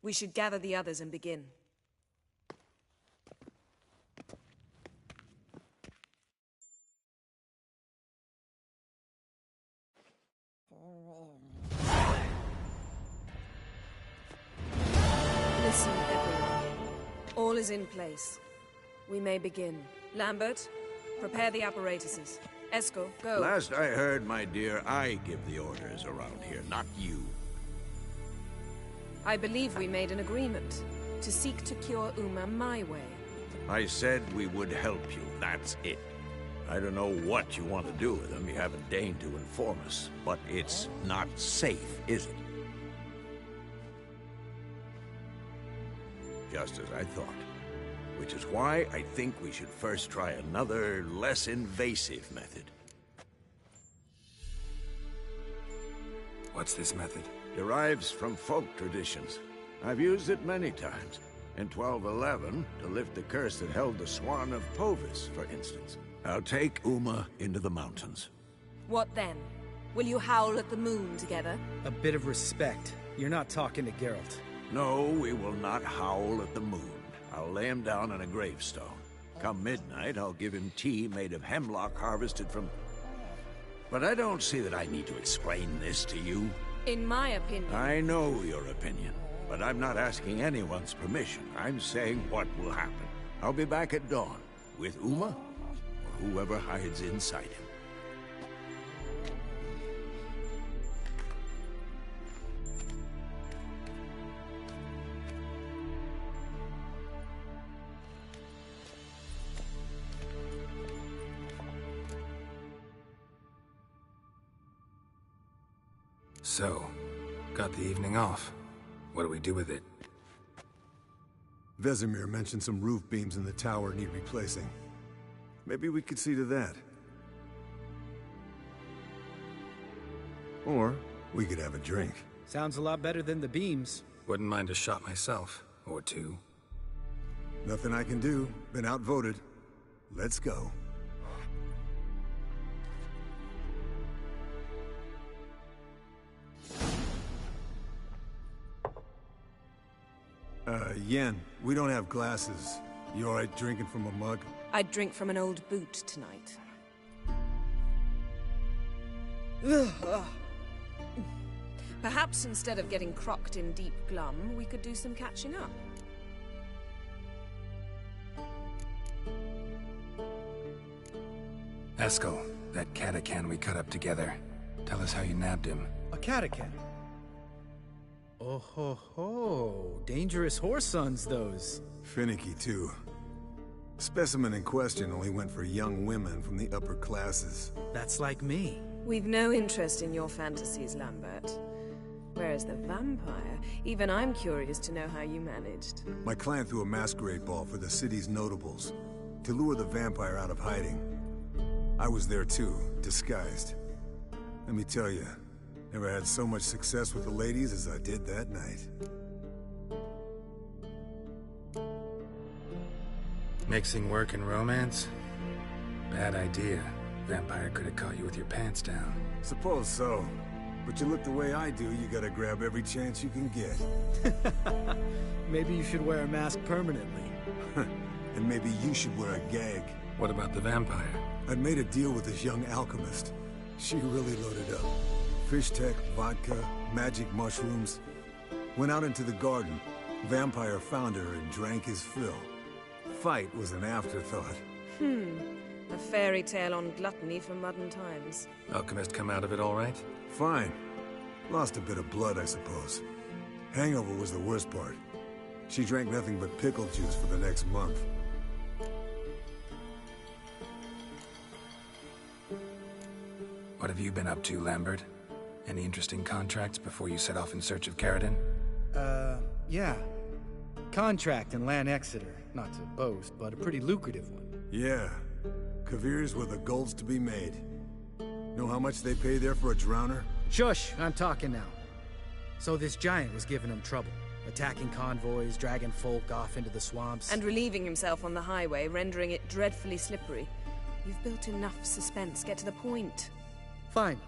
We should gather the others and begin. Listen, everyone. All is in place. We may begin. Lambert, prepare the apparatuses. Esco, go. Last I heard, my dear, I give the orders around here, not you. I believe we made an agreement to seek to cure Uma my way. I said we would help you, that's it. I don't know what you want to do with them, you haven't deigned to inform us. But it's not safe, is it? Just as I thought. Which is why I think we should first try another, less invasive method. What's this method? Derives from folk traditions. I've used it many times. In 1211, to lift the curse that held the Swan of Povis, for instance. I'll take Uma into the mountains. What then? Will you howl at the moon together? A bit of respect. You're not talking to Geralt. No, we will not howl at the moon. I'll lay him down on a gravestone. Come midnight, I'll give him tea made of hemlock harvested from... But I don't see that I need to explain this to you. In my opinion... I know your opinion, but I'm not asking anyone's permission. I'm saying what will happen. I'll be back at dawn, with Uma, or whoever hides inside him. So, got the evening off. What do we do with it? Vesemir mentioned some roof beams in the tower need replacing. Maybe we could see to that. Or we could have a drink. Sounds a lot better than the beams. Wouldn't mind a shot myself, or two. Nothing I can do. Been outvoted. Let's go. Yen, we don't have glasses. You alright drinking from a mug? I'd drink from an old boot tonight. Perhaps instead of getting crocked in deep glum, we could do some catching up. Eskel, that catacan we cut up together. Tell us how you nabbed him. A catacan? Oh ho ho. Dangerous horse sons, those. Finicky, too. Specimen in question only went for young women from the upper classes. That's like me. We've no interest in your fantasies, Lambert. Whereas the vampire, even I'm curious to know how you managed. My clan threw a masquerade ball for the city's notables, to lure the vampire out of hiding. I was there too, disguised. Let me tell you, never had so much success with the ladies as I did that night. Mixing work and romance? Bad idea. Vampire could have caught you with your pants down. Suppose so. But you look the way I do, you gotta grab every chance you can get. Maybe you should wear a mask permanently. And maybe you should wear a gag. What about the vampire? I'd made a deal with this young alchemist. She really loaded up. Fish tech, vodka, magic mushrooms. Went out into the garden. Vampire found her and drank his fill. Fight was an afterthought. A fairy tale on gluttony from modern times. Alchemist come out of it all right? Fine. Lost a bit of blood, I suppose. Hangover was the worst part. She drank nothing but pickle juice for the next month. What have you been up to, Lambert? Any interesting contracts before you set off in search of Caridin? Yeah. contract in Lan Exeter. Not to boast, but a pretty lucrative one. Yeah. Kavir's were the golds to be made. Know how much they pay there for a drowner? Shush, I'm talking now. So this giant was giving him trouble. Attacking convoys, dragging folk off into the swamps. And relieving himself on the highway, rendering it dreadfully slippery. You've built enough suspense. Get to the point. Fine.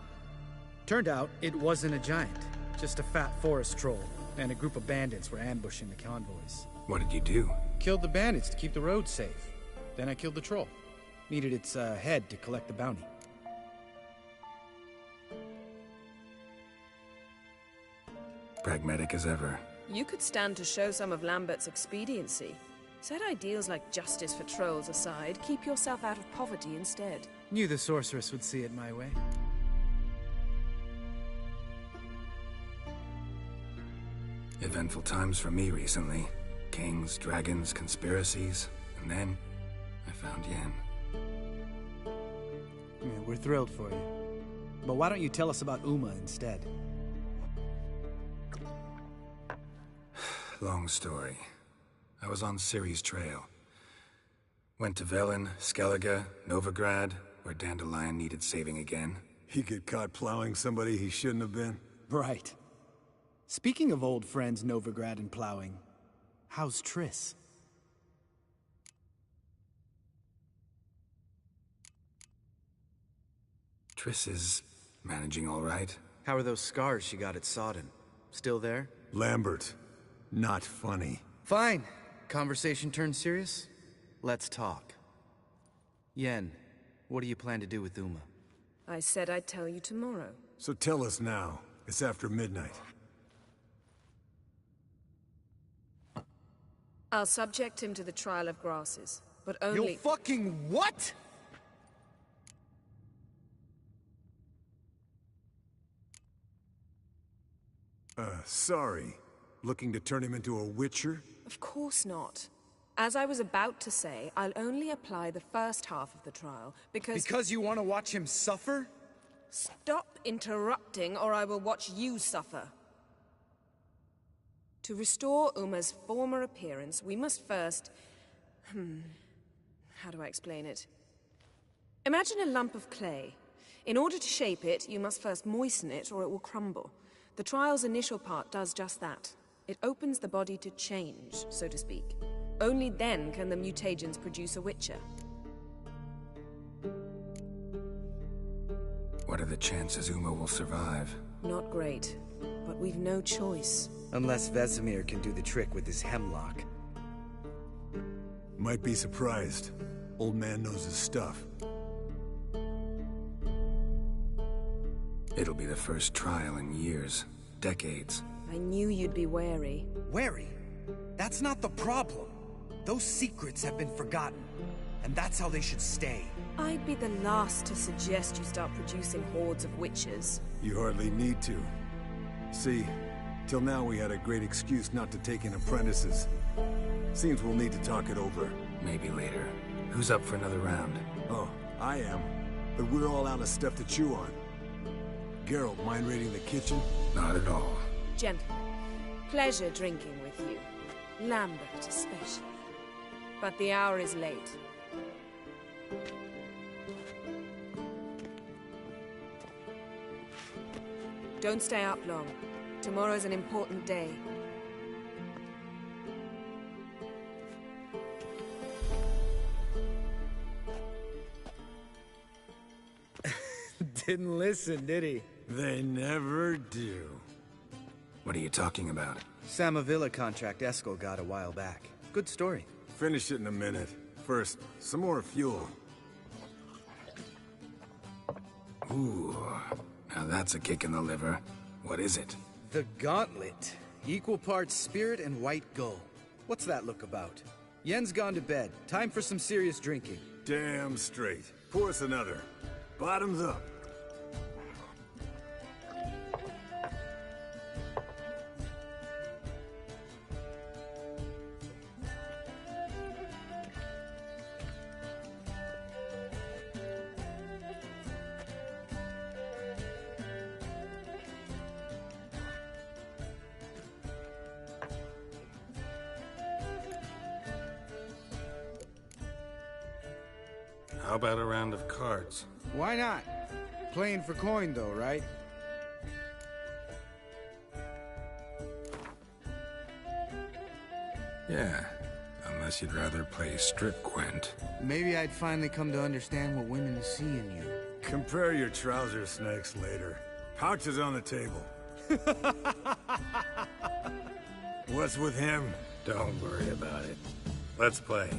Turned out, it wasn't a giant. Just a fat forest troll. And a group of bandits were ambushing the convoys. What did you do? Killed the bandits to keep the road safe. Then I killed the troll. Needed its head to collect the bounty. Pragmatic as ever. You could stand to show some of Lambert's expediency. Set ideals like justice for trolls aside, keep yourself out of poverty instead. Knew the sorceress would see it my way. Eventful times for me recently. Kings, dragons, conspiracies, and then I found Yen. Yeah, we're thrilled for you. But why don't you tell us about Uma instead? Long story. I was on Ciri's trail. Went to Velen, Skellige, Novigrad, where Dandelion needed saving again. He get caught plowing somebody he shouldn't have been? Right. Speaking of old friends Novigrad and plowing, how's Triss? Triss is managing all right. How are those scars she got at Sodden? Still there? Lambert. Not funny. Fine. Conversation turned serious? Let's talk. Yen, what do you plan to do with Uma? I said I'd tell you tomorrow. So tell us now. It's after midnight. I'll subject him to the trial of grasses, but only— You fucking what?! Sorry. Looking to turn him into a witcher? Of course not. As I was about to say, I'll only apply the first half of the trial, because— Because you want to watch him suffer? Stop interrupting, or I will watch you suffer. To restore Uma's former appearance, we must first— how do I explain it? Imagine a lump of clay. In order to shape it, you must first moisten it, or it will crumble. The trial's initial part does just that. It opens the body to change, so to speak. Only then can the mutagens produce a witcher. What are the chances Uma will survive? Not great, but we've no choice. Unless Vesemir can do the trick with his hemlock. Might be surprised. Old man knows his stuff. It'll be the first trial in years. Decades. I knew you'd be wary. Wary? That's not the problem. Those secrets have been forgotten. And that's how they should stay. I'd be the last to suggest you start producing hordes of witches. You hardly need to. See, till now we had a great excuse not to take in apprentices. Seems we'll need to talk it over. Maybe later. Who's up for another round? Oh, I am. But we're all out of stuff to chew on. Geralt, mind raiding the kitchen? Not at all. Gentlemen, pleasure drinking with you. Lambert especially. But the hour is late. Don't stay up long. Tomorrow's an important day. Didn't listen, did he? They never do. What are you talking about? Samavilla contract Eskel got a while back. Good story. Finish it in a minute. First, some more fuel. Ooh, now that's a kick in the liver. What is it? The Gauntlet. Equal parts spirit and white gull. What's that look about? Yen's gone to bed. Time for some serious drinking. Damn straight. Pour us another. Bottoms up. How about a round of cards? Why not? Playing for coin, though, right? Yeah, unless you'd rather play strip Quint. Maybe I'd finally come to understand what women see in you. Compare your trouser snakes later. Pouch is on the table. What's with him? Don't worry about it. Let's play.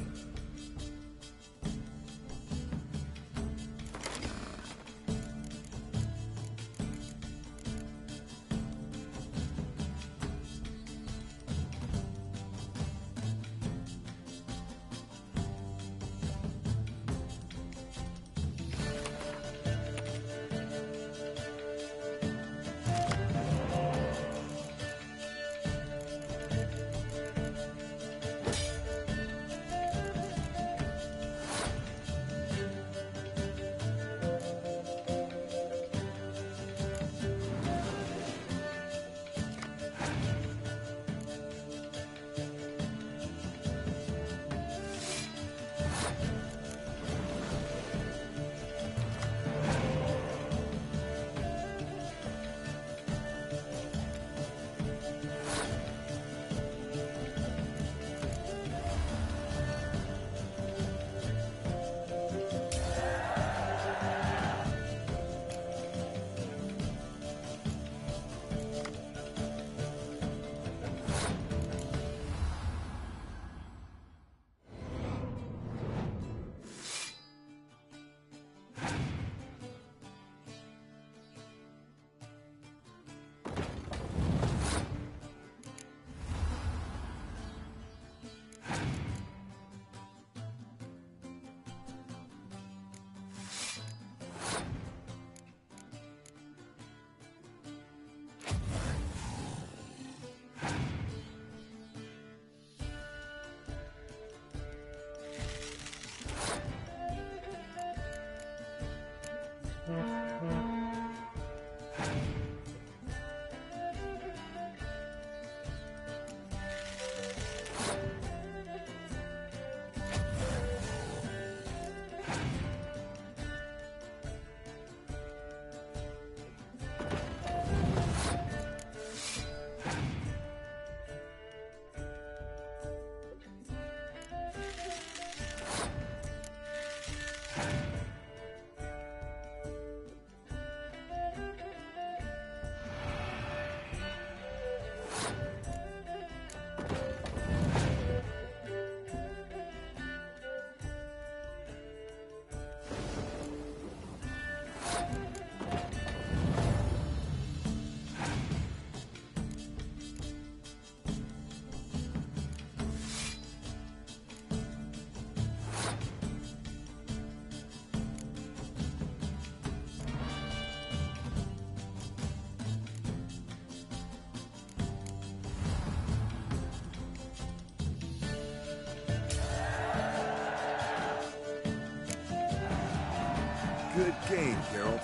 Good game, Geralt.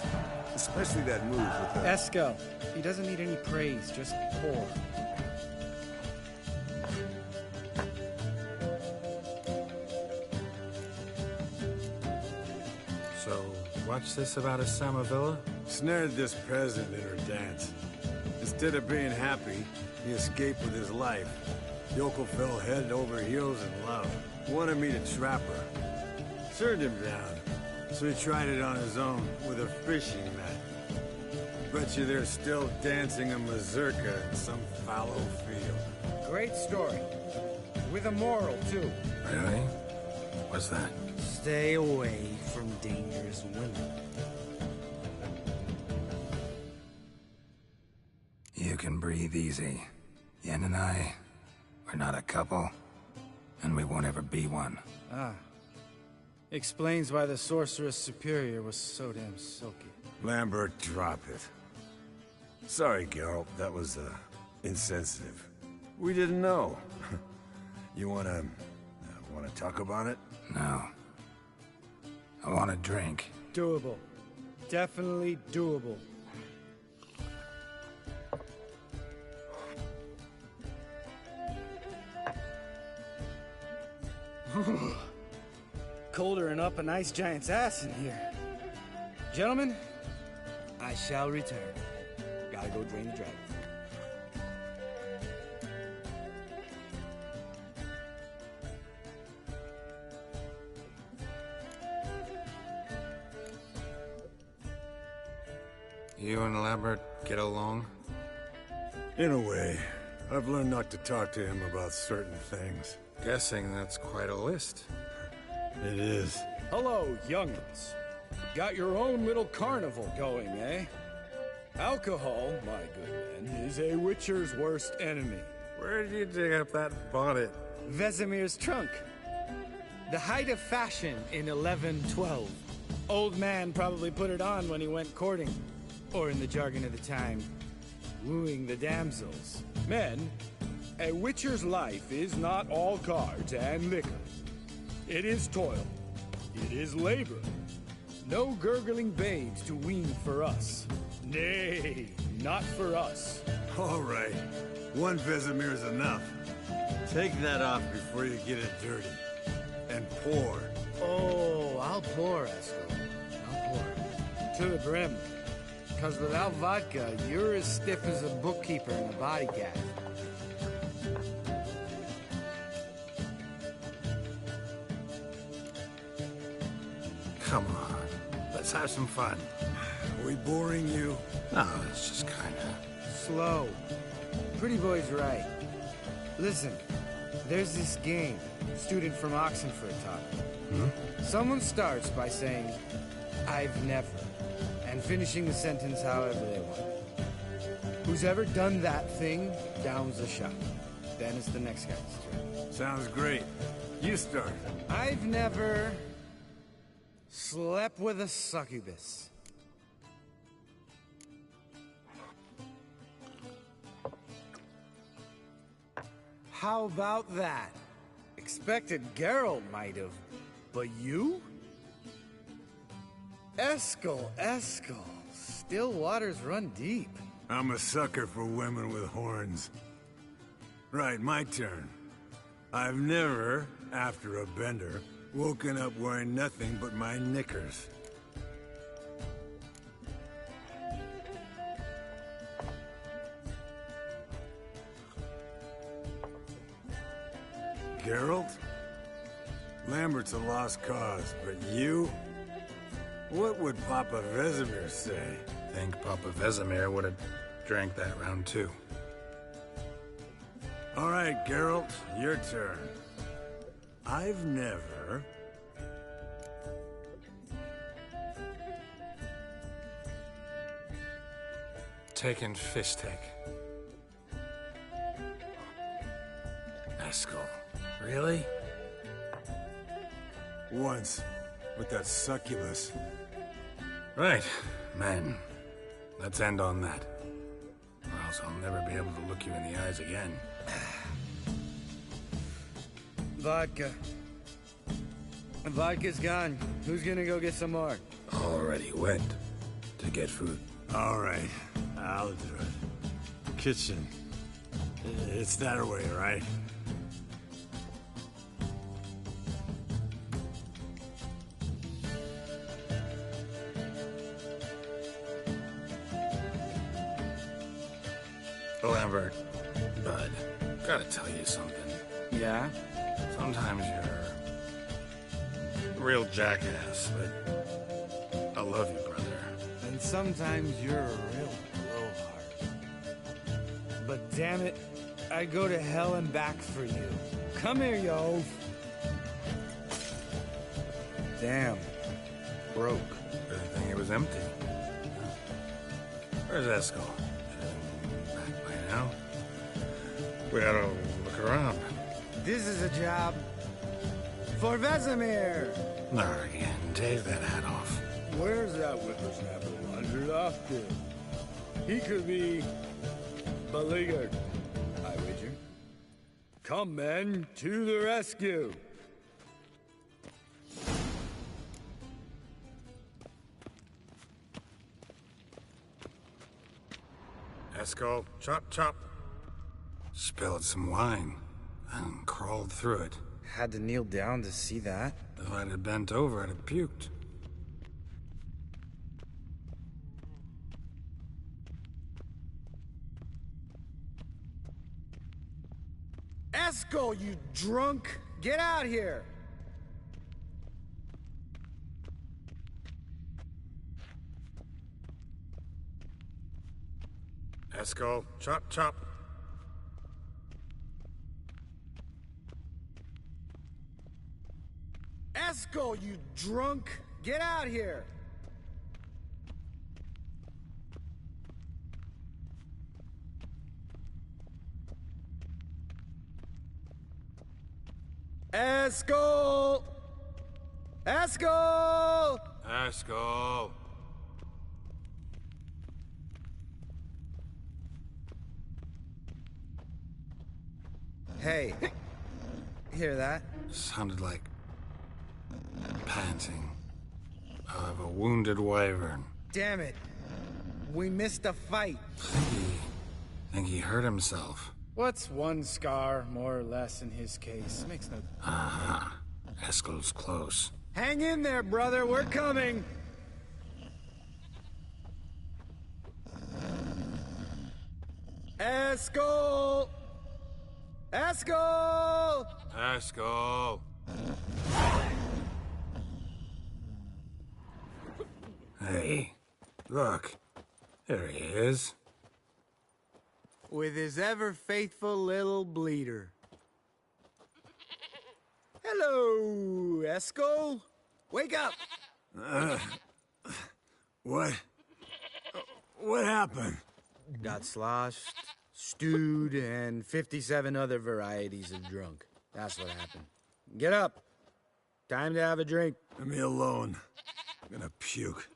Especially that move with the... Eskel. He doesn't need any praise, just pour. So, what's this about a Samavilla? Snared this peasant in her dance. Instead of being happy, he escaped with his life. Yokel fell head over heels in love. Wanted me to trap her. Turned him down. So he tried it on his own with a fishing net. Bet you they're still dancing a mazurka in some fallow field. Great story. With a moral, too. Really? What's that? Stay away from dangerous women. You can breathe easy. Yen and I, we're not a couple, and we won't ever be one. Ah. Explains why the Sorceress Superior was so damn silky. Lambert, drop it. Sorry, Geralt, that was, insensitive. We didn't know. You wanna talk about it? No. I want a drink. Doable. Definitely doable. colder than up an ice giant's ass in here. Gentlemen, I shall return. Gotta go drain the dragon. You and Lambert get along? In a way. I've learned not to talk to him about certain things. Guessing that's quite a list. It is. Hello, young'uns. Got your own little carnival going, eh? Alcohol, my good man, is a witcher's worst enemy. Where did you dig up that bonnet? Vesemir's trunk. The height of fashion in 1112. Old man probably put it on when he went courting. Or in the jargon of the time, wooing the damsels. Men, a witcher's life is not all cards and liquor. It is toil. It is labor. No gurgling babes to wean for us. Nay, not for us. All right. One Vesemir's enough. Take that off before you get it dirty. And pour. Oh, I'll pour, Esco. I'll pour. To the brim. Because without vodka, you're as stiff as a bookkeeper in a body gaff. Come on, let's have some fun. Are we boring you? No, it's just kinda... Slow. Pretty boy's right. Listen, there's this game. Student from Oxenford taught. Someone starts by saying, I've never, and finishing the sentence however they want. Who's ever done that thing downs the shot. Then it's the next guy's turn. Sounds great. You start. I've never slept with a succubus. How about that? Expected Geralt might have, but you? Eskel. Still waters run deep. I'm a sucker for women with horns. Right, my turn. I've never, after a bender, woken up wearing nothing but my knickers. Geralt? Lambert's a lost cause, but you? What would Papa Vesemir say? Think Papa Vesemir would have drank that round too. All right, Geralt, your turn. I've never... taken Fistek. Eskel. Really? Once, with that succubus. Right, man. Let's end on that. Or else I'll never be able to look you in the eyes again. Vodka. Vodka's gone. Who's gonna go get some more? Already went to get food. All right, I'll do it. Kitchen. It's that way, right? Lambert, bud, gotta tell you something. Yeah? Sometimes you're a real jackass, but I love you, brother. And sometimes you're a real blowhard. But damn it, I'd go to hell and back for you. Come here, you oaf. Damn. Broke. Good thing it was empty. Where's Eskel? Back by now? We gotta look around. This is a job for Vesemir. Not again. Take that hat off. Where's that whippersnapper wandered off to? He could be beleaguered, I wager. Come, men, to the rescue! Eskel, chop, chop. Spilled some wine and crawled through it. Had to kneel down to see that? I'd have bent over, I'd have puked. Eskel, you drunk! Get out here! Eskel, chop, chop. Eskel, you drunk! Get out here! Eskel! Eskel! Eskel! Hey, hear that? Sounded like panting of a wounded wyvern. Damn it. We missed a fight. Think he hurt himself. What's one scar, more or less, in his case? Makes no... Aha. Eskel's close. Hang in there, brother. We're coming. Eskel! Eskel! Eskel! Hey, look. There he is. With his ever-faithful little bleeder. Hello, Eskel. Wake up! What? What happened? Got sloshed, stewed, and 57 other varieties of drunk. That's what happened. Get up. Time to have a drink. Leave me alone. I'm gonna puke.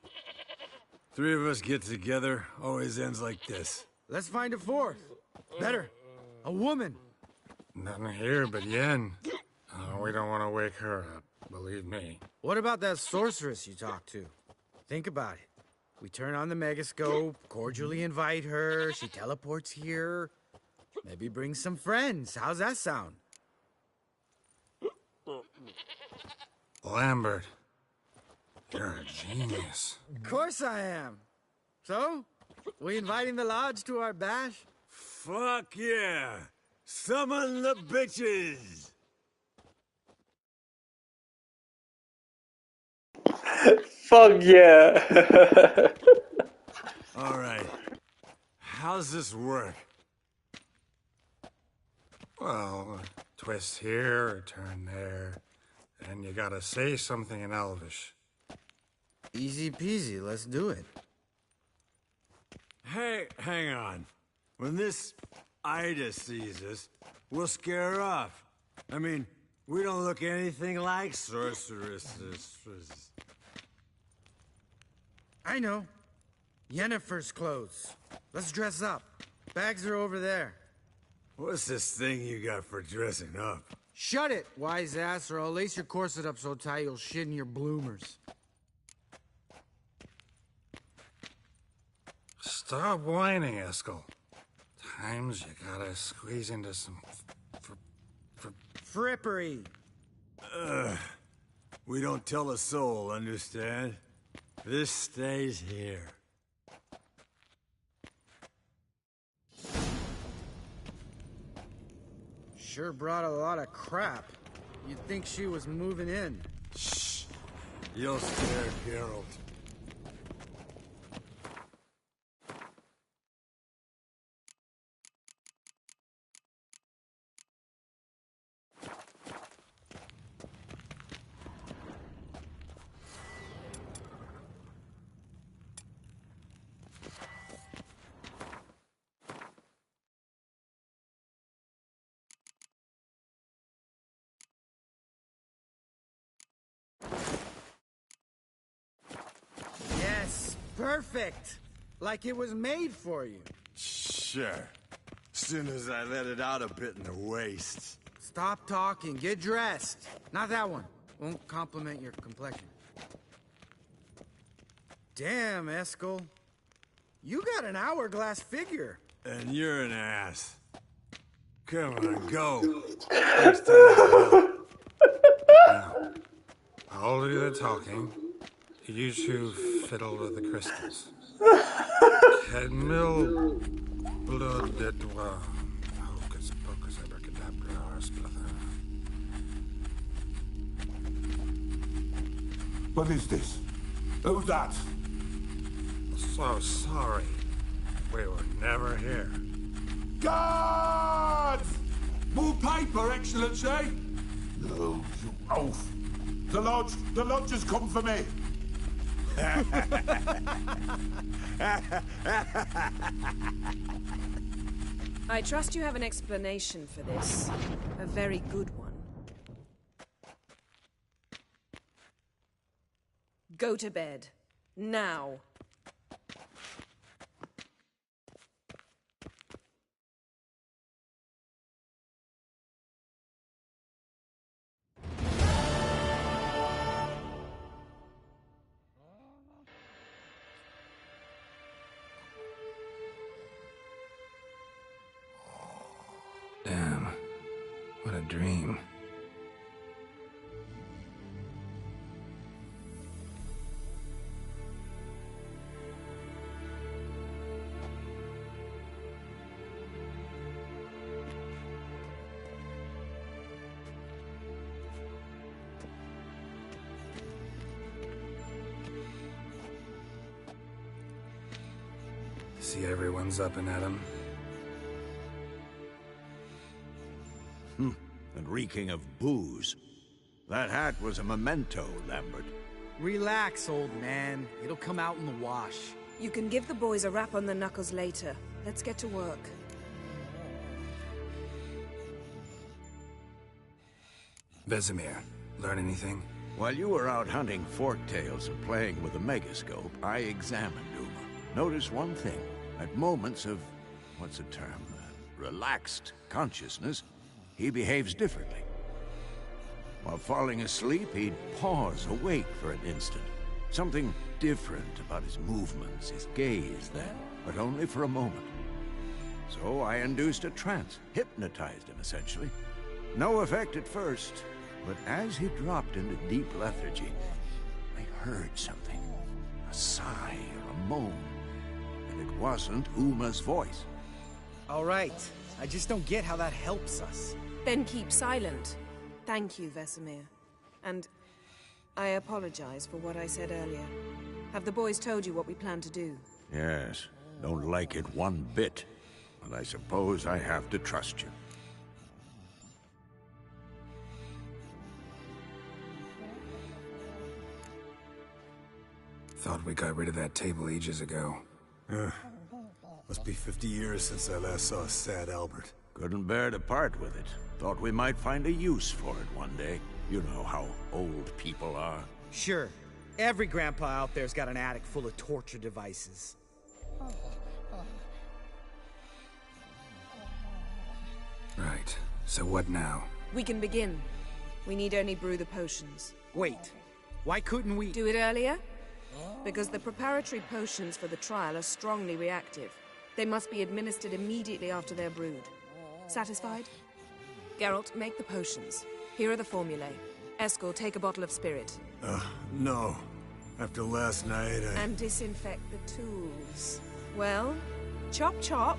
Three of us get together, always ends like this. Let's find a fourth. Better. A woman. Nothing here but Yen. We don't want to wake her up, believe me. What about that sorceress you talked to? Think about it. We turn on the megascope, cordially invite her, she teleports here. Maybe bring some friends. How's that sound? Lambert, you're a genius. Of course I am. So, we inviting the lodge to our bash? Fuck yeah! Summon the bitches! Fuck yeah! Alright. How's this work? Well, a twist here, a turn there, and you gotta say something in Elvish. Easy peasy, let's do it. Hey, hang on. When this Ida sees us, we'll scare her off. I mean, we don't look anything like sorceresses. I know. Yennefer's clothes. Let's dress up. Bags are over there. What's this thing you got for dressing up? Shut it, wise ass, or I'll lace your corset up so tight you'll shit in your bloomers. Stop whining, Eskel. Times you gotta squeeze into some frippery. We don't tell a soul, understand? This stays here. Sure brought a lot of crap. You'd think she was moving in. Shh. You'll scare Geralt. Perfect! Like it was made for you. Sure. Soon as I let it out a bit in the waist. Stop talking. Get dressed. Not that one. Won't compliment your complexion. Damn, Eskel. You got an hourglass figure. And you're an ass. Come on, go. Next time. Now, I'll do the talking. You two fiddle with the crystals. Kedmil blood de doigt. Hocus pocus abracadabra splather. What is this? Who's that? So sorry. We were never here. Guards! More paper, Excellency! No, you oaf! The lodge has come for me! I trust you have an explanation for this. A very good one. Go to bed. Now. Damn. What a dream. See everyone's up and at 'em. And reeking of booze. That hat was a memento, Lambert. Relax, old man. It'll come out in the wash. You can give the boys a rap on the knuckles later. Let's get to work. Vesemir, learn anything? While you were out hunting forktails and playing with the megascope, I examined Uma. Notice one thing. At moments of, what's the term, relaxed consciousness, he behaves differently. While falling asleep, he'd pause, awake for an instant. Something different about his movements, his gaze then, but only for a moment. So I induced a trance, hypnotized him essentially. No effect at first, but as he dropped into deep lethargy, I heard something. A sigh or a moan. And it wasn't Uma's voice. All right. I just don't get how that helps us. Then keep silent. Thank you, Vesemir. And I apologize for what I said earlier. Have the boys told you what we plan to do? Yes, don't like it one bit. But I suppose I have to trust you. Thought we got rid of that table ages ago. Must be 50 years since I last saw sad Albert. Couldn't bear to part with it. Thought we might find a use for it one day. You know how old people are. Sure. Every grandpa out there's got an attic full of torture devices. Right. So what now? We can begin. We need only brew the potions. Wait. Why couldn't we... Do it earlier? Because the preparatory potions for the trial are strongly reactive. They must be administered immediately after they're brewed. Satisfied? Geralt, make the potions. Here are the formulae. Eskel, take a bottle of spirit. No. After last night, And disinfect the tools. Well, chop chop.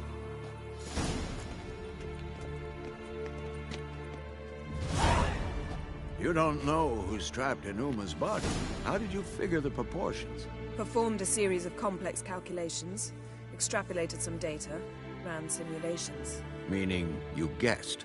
You don't know who's trapped in Uma's body. How did you figure the proportions? Performed a series of complex calculations. Extrapolated some data. Ran simulations. Meaning you guessed.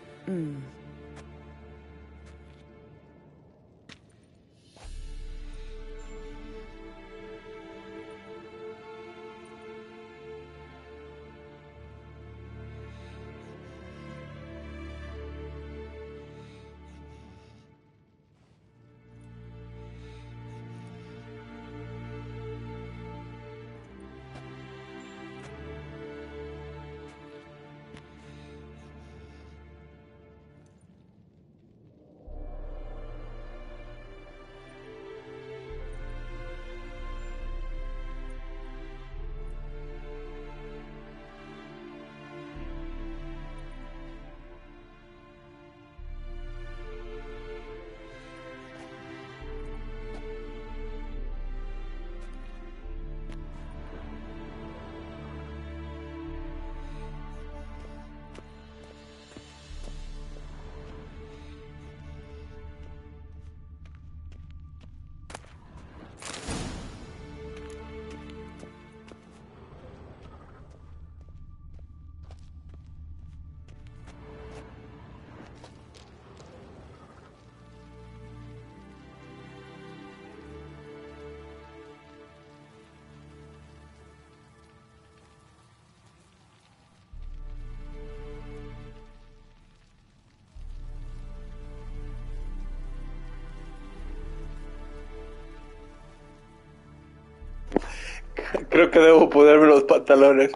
Creo que debo ponerme los pantalones.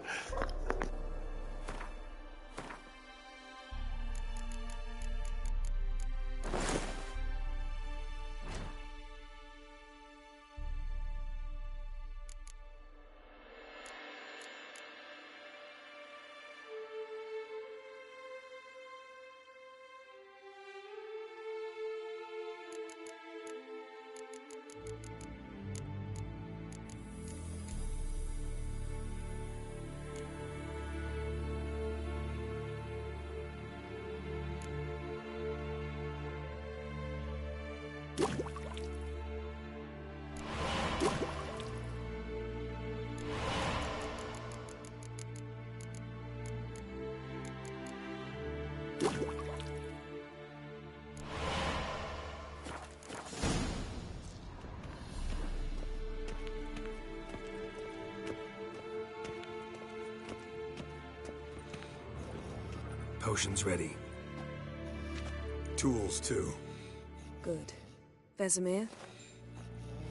Potions ready. Tools, too. Good. Vesemir?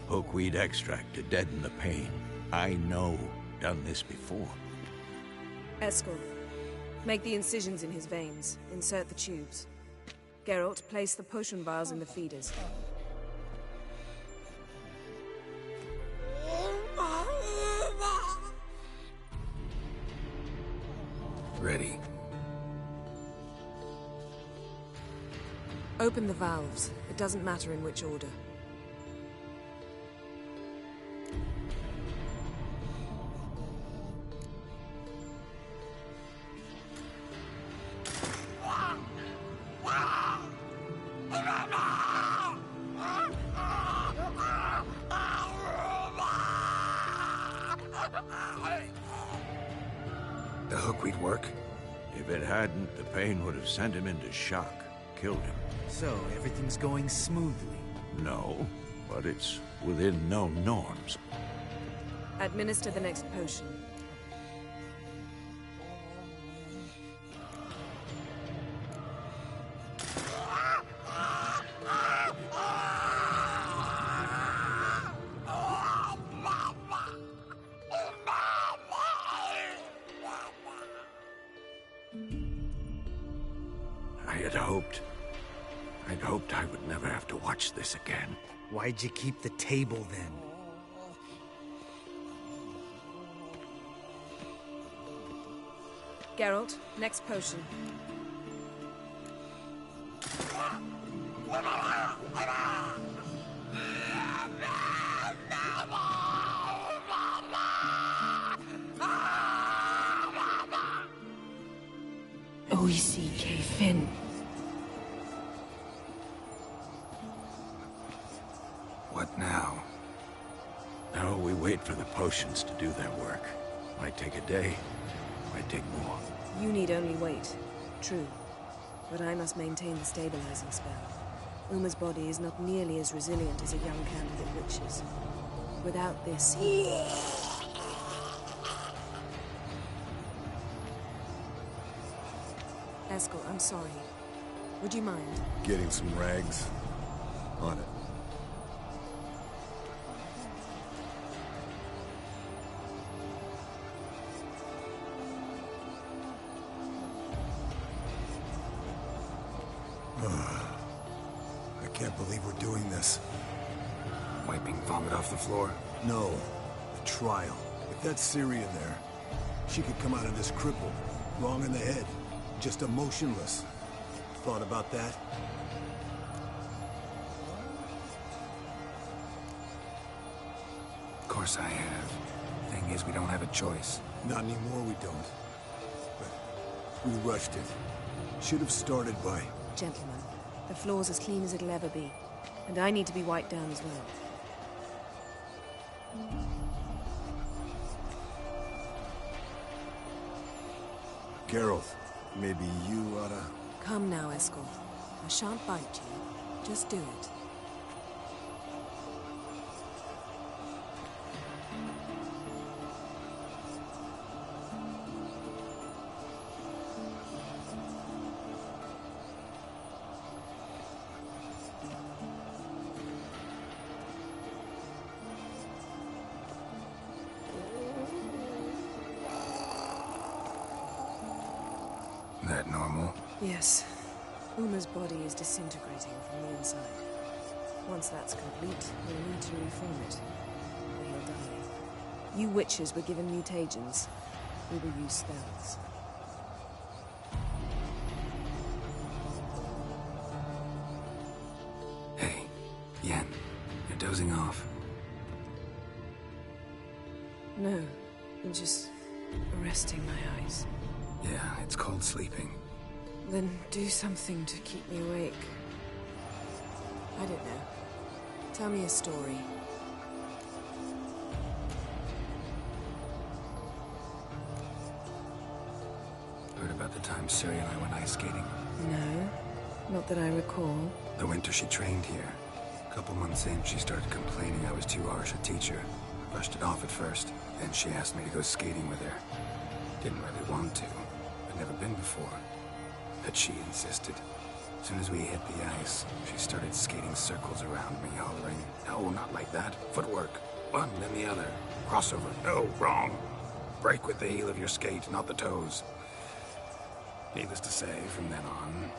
Hookweed extract to deaden the pain. I know. Done this before. Eskel, make the incisions in his veins. Insert the tubes. Geralt, place the potion vials in the feeders. Ready. Open the valves. It doesn't matter in which order. The hookweed work? If it hadn't, the pain would have sent him into shock. Killed him. So, everything's going smoothly? No, but it's within known norms. Administer the next potion. I'd hoped I would never have to watch this again. Why'd you keep the table then? Geralt, next potion. OECK Finn. What now? Now we wait for the potions to do their work. Might take a day, might take more. You need only wait. True. But I must maintain the stabilizing spell. Uma's body is not nearly as resilient as a young candidate witch's. Without this, he... Eskel, I'm sorry. Would you mind? Getting some rags. On it. I can't believe we're doing this. Wiping vomit off the floor? No. The trial. If that's Ciri in there, she could come out of this crippled, wrong in the head, just emotionless. Thought about that? Of course I have. Thing is, we don't have a choice. Not anymore, we don't. But we rushed it. Should have started by... Gentlemen, the floor's as clean as it'll ever be. And I need to be wiped down as well. Geralt, maybe you oughta... Come now, Eskel. I shan't bite you. Just do it. Yes. Uma's body is disintegrating from the inside. Once that's complete, we'll need to reform it, or he'll die. You witches were given mutagens. We will use spells. Hey, Yen, you're dozing off. No, I'm just resting my eyes. Yeah, it's called sleeping. Then do something to keep me awake. I don't know. Tell me a story. Heard about the time Siri and I went ice skating? No, not that I recall. The winter she trained here. A couple months in, she started complaining I was too harsh a teacher. I brushed it off at first, then she asked me to go skating with her. Didn't really want to. I'd never been before. But she insisted. As soon as we hit the ice, she started skating circles around me, hollering, "No, not like that. Footwork. One, then the other. Crossover. No, wrong. Break with the heel of your skate, not the toes." Needless to say, from then on...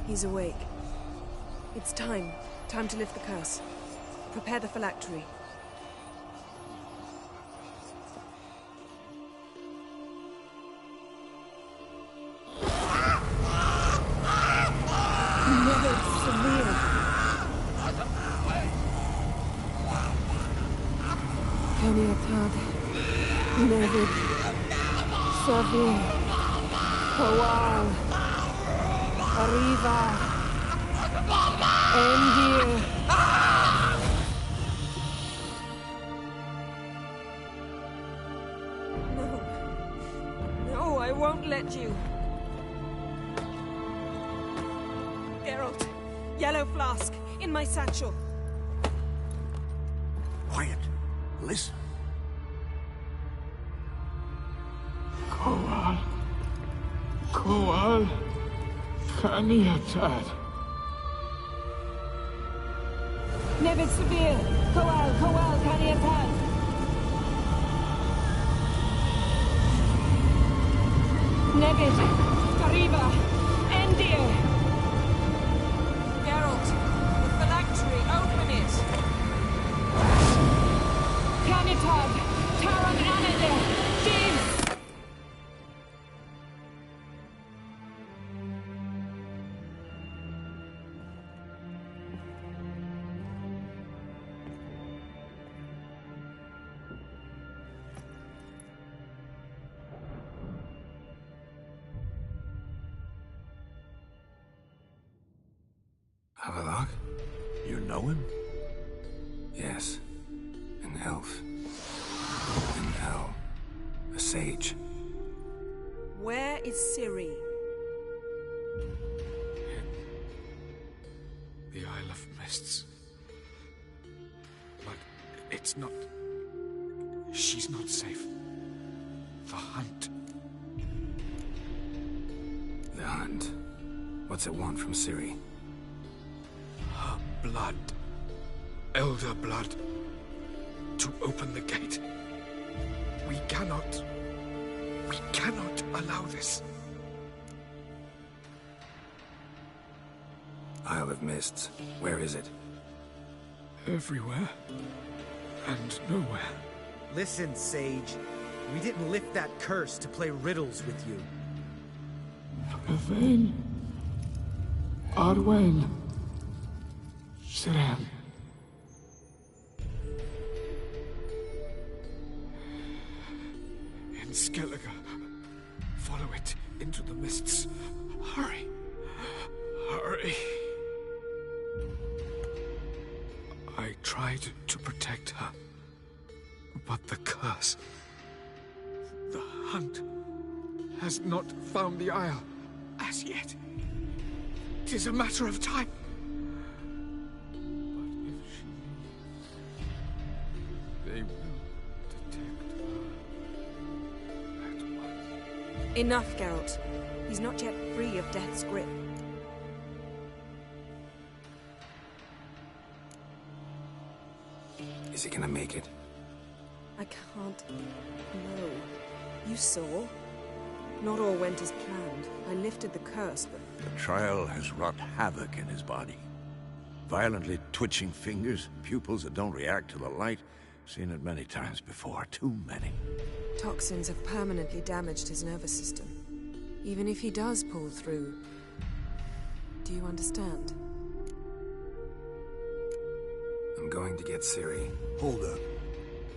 He's awake. It's time. Time to lift the curse. Prepare the phylactery. Nevid, Savir, Kowal, Arriva, Endir. No. No, I won't let you. Geralt, yellow flask, in my satchel. Quiet. Listen. Kowal, Kaniatad. Nevid Savir, Kowal, Kaniatad. Nevid, Arriva, Endir. Geralt, the phylactery, open it. Kaniatad, Taran Anadir, Jeeves. Havelock? You know him? Yes. An elf. An owl. A sage. Where is Ciri? The Isle of Mists. But it's not... She's not safe. The hunt. The hunt. What's it want from Ciri? Her blood. Elder blood. To open the gate. We cannot allow this. Isle of Mists. Where is it? Everywhere. And nowhere. Listen, Sage. We didn't lift that curse to play riddles with you. Yvain. Arwen. Siren. In Skellige. Follow it into the mists. Hurry. Hurry. I tried to protect her. But the curse... The hunt has not found the Isle as yet. It is a matter of time. But if she leaves, they will detect her at once. Enough, Geralt. He's not yet free of death's grip. Is he gonna make it? I can't... No. You saw? Not all went as planned. I lifted the curse, but... The trial has wrought havoc in his body. Violently twitching fingers, pupils that don't react to the light. Seen it many times before, too many. Toxins have permanently damaged his nervous system. Even if he does pull through... Do you understand? I'm going to get Ciri. Hold up.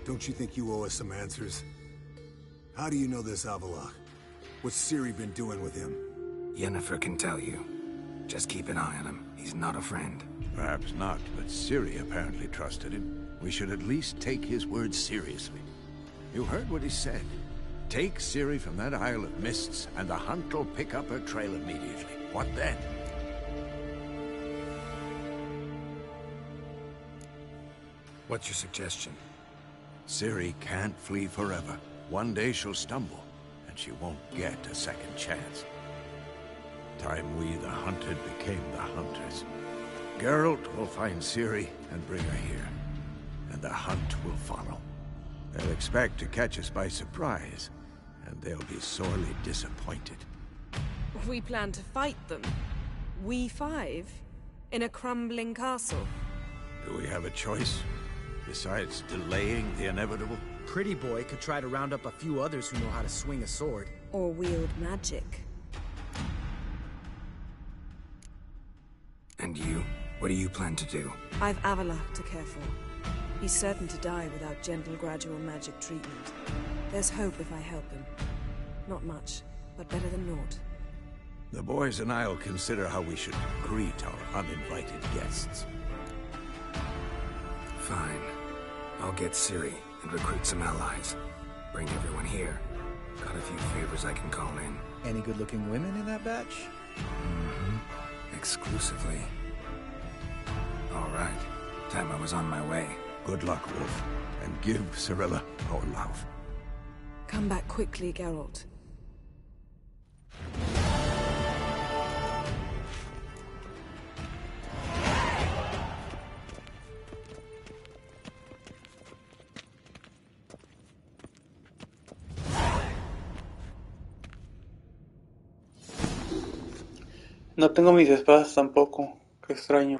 Don't you think you owe us some answers? How do you know this Avallac'h? What's Ciri been doing with him? Yennefer can tell you. Just keep an eye on him. He's not a friend. Perhaps not, but Ciri apparently trusted him. We should at least take his words seriously. You heard what he said. Take Ciri from that Isle of Mists, and the hunt will pick up her trail immediately. What then? What's your suggestion? Ciri can't flee forever. One day she'll stumble, and she won't get a second chance. Time we, the hunted, became the hunters. Geralt will find Ciri and bring her here, and the hunt will follow. They'll expect to catch us by surprise, and they'll be sorely disappointed. We plan to fight them. We five? In a crumbling castle? Do we have a choice? Besides delaying the inevitable? Pretty Boy could try to round up a few others who know how to swing a sword. Or wield magic. And you? What do you plan to do? I've Avallac'h to care for. He's certain to die without gentle, gradual magic treatment. There's hope if I help him. Not much, but better than naught. The boys and I'll consider how we should greet our uninvited guests. Fine. I'll get Ciri and recruit some allies. Bring everyone here. Got a few favors I can call in. Any good-looking women in that batch? Mm-hmm. Exclusively. All right. Time I was on my way. Good luck, Wolf. And give Cirilla our love. Come back quickly, Geralt. No tengo mis espadas tampoco. Qué extraño.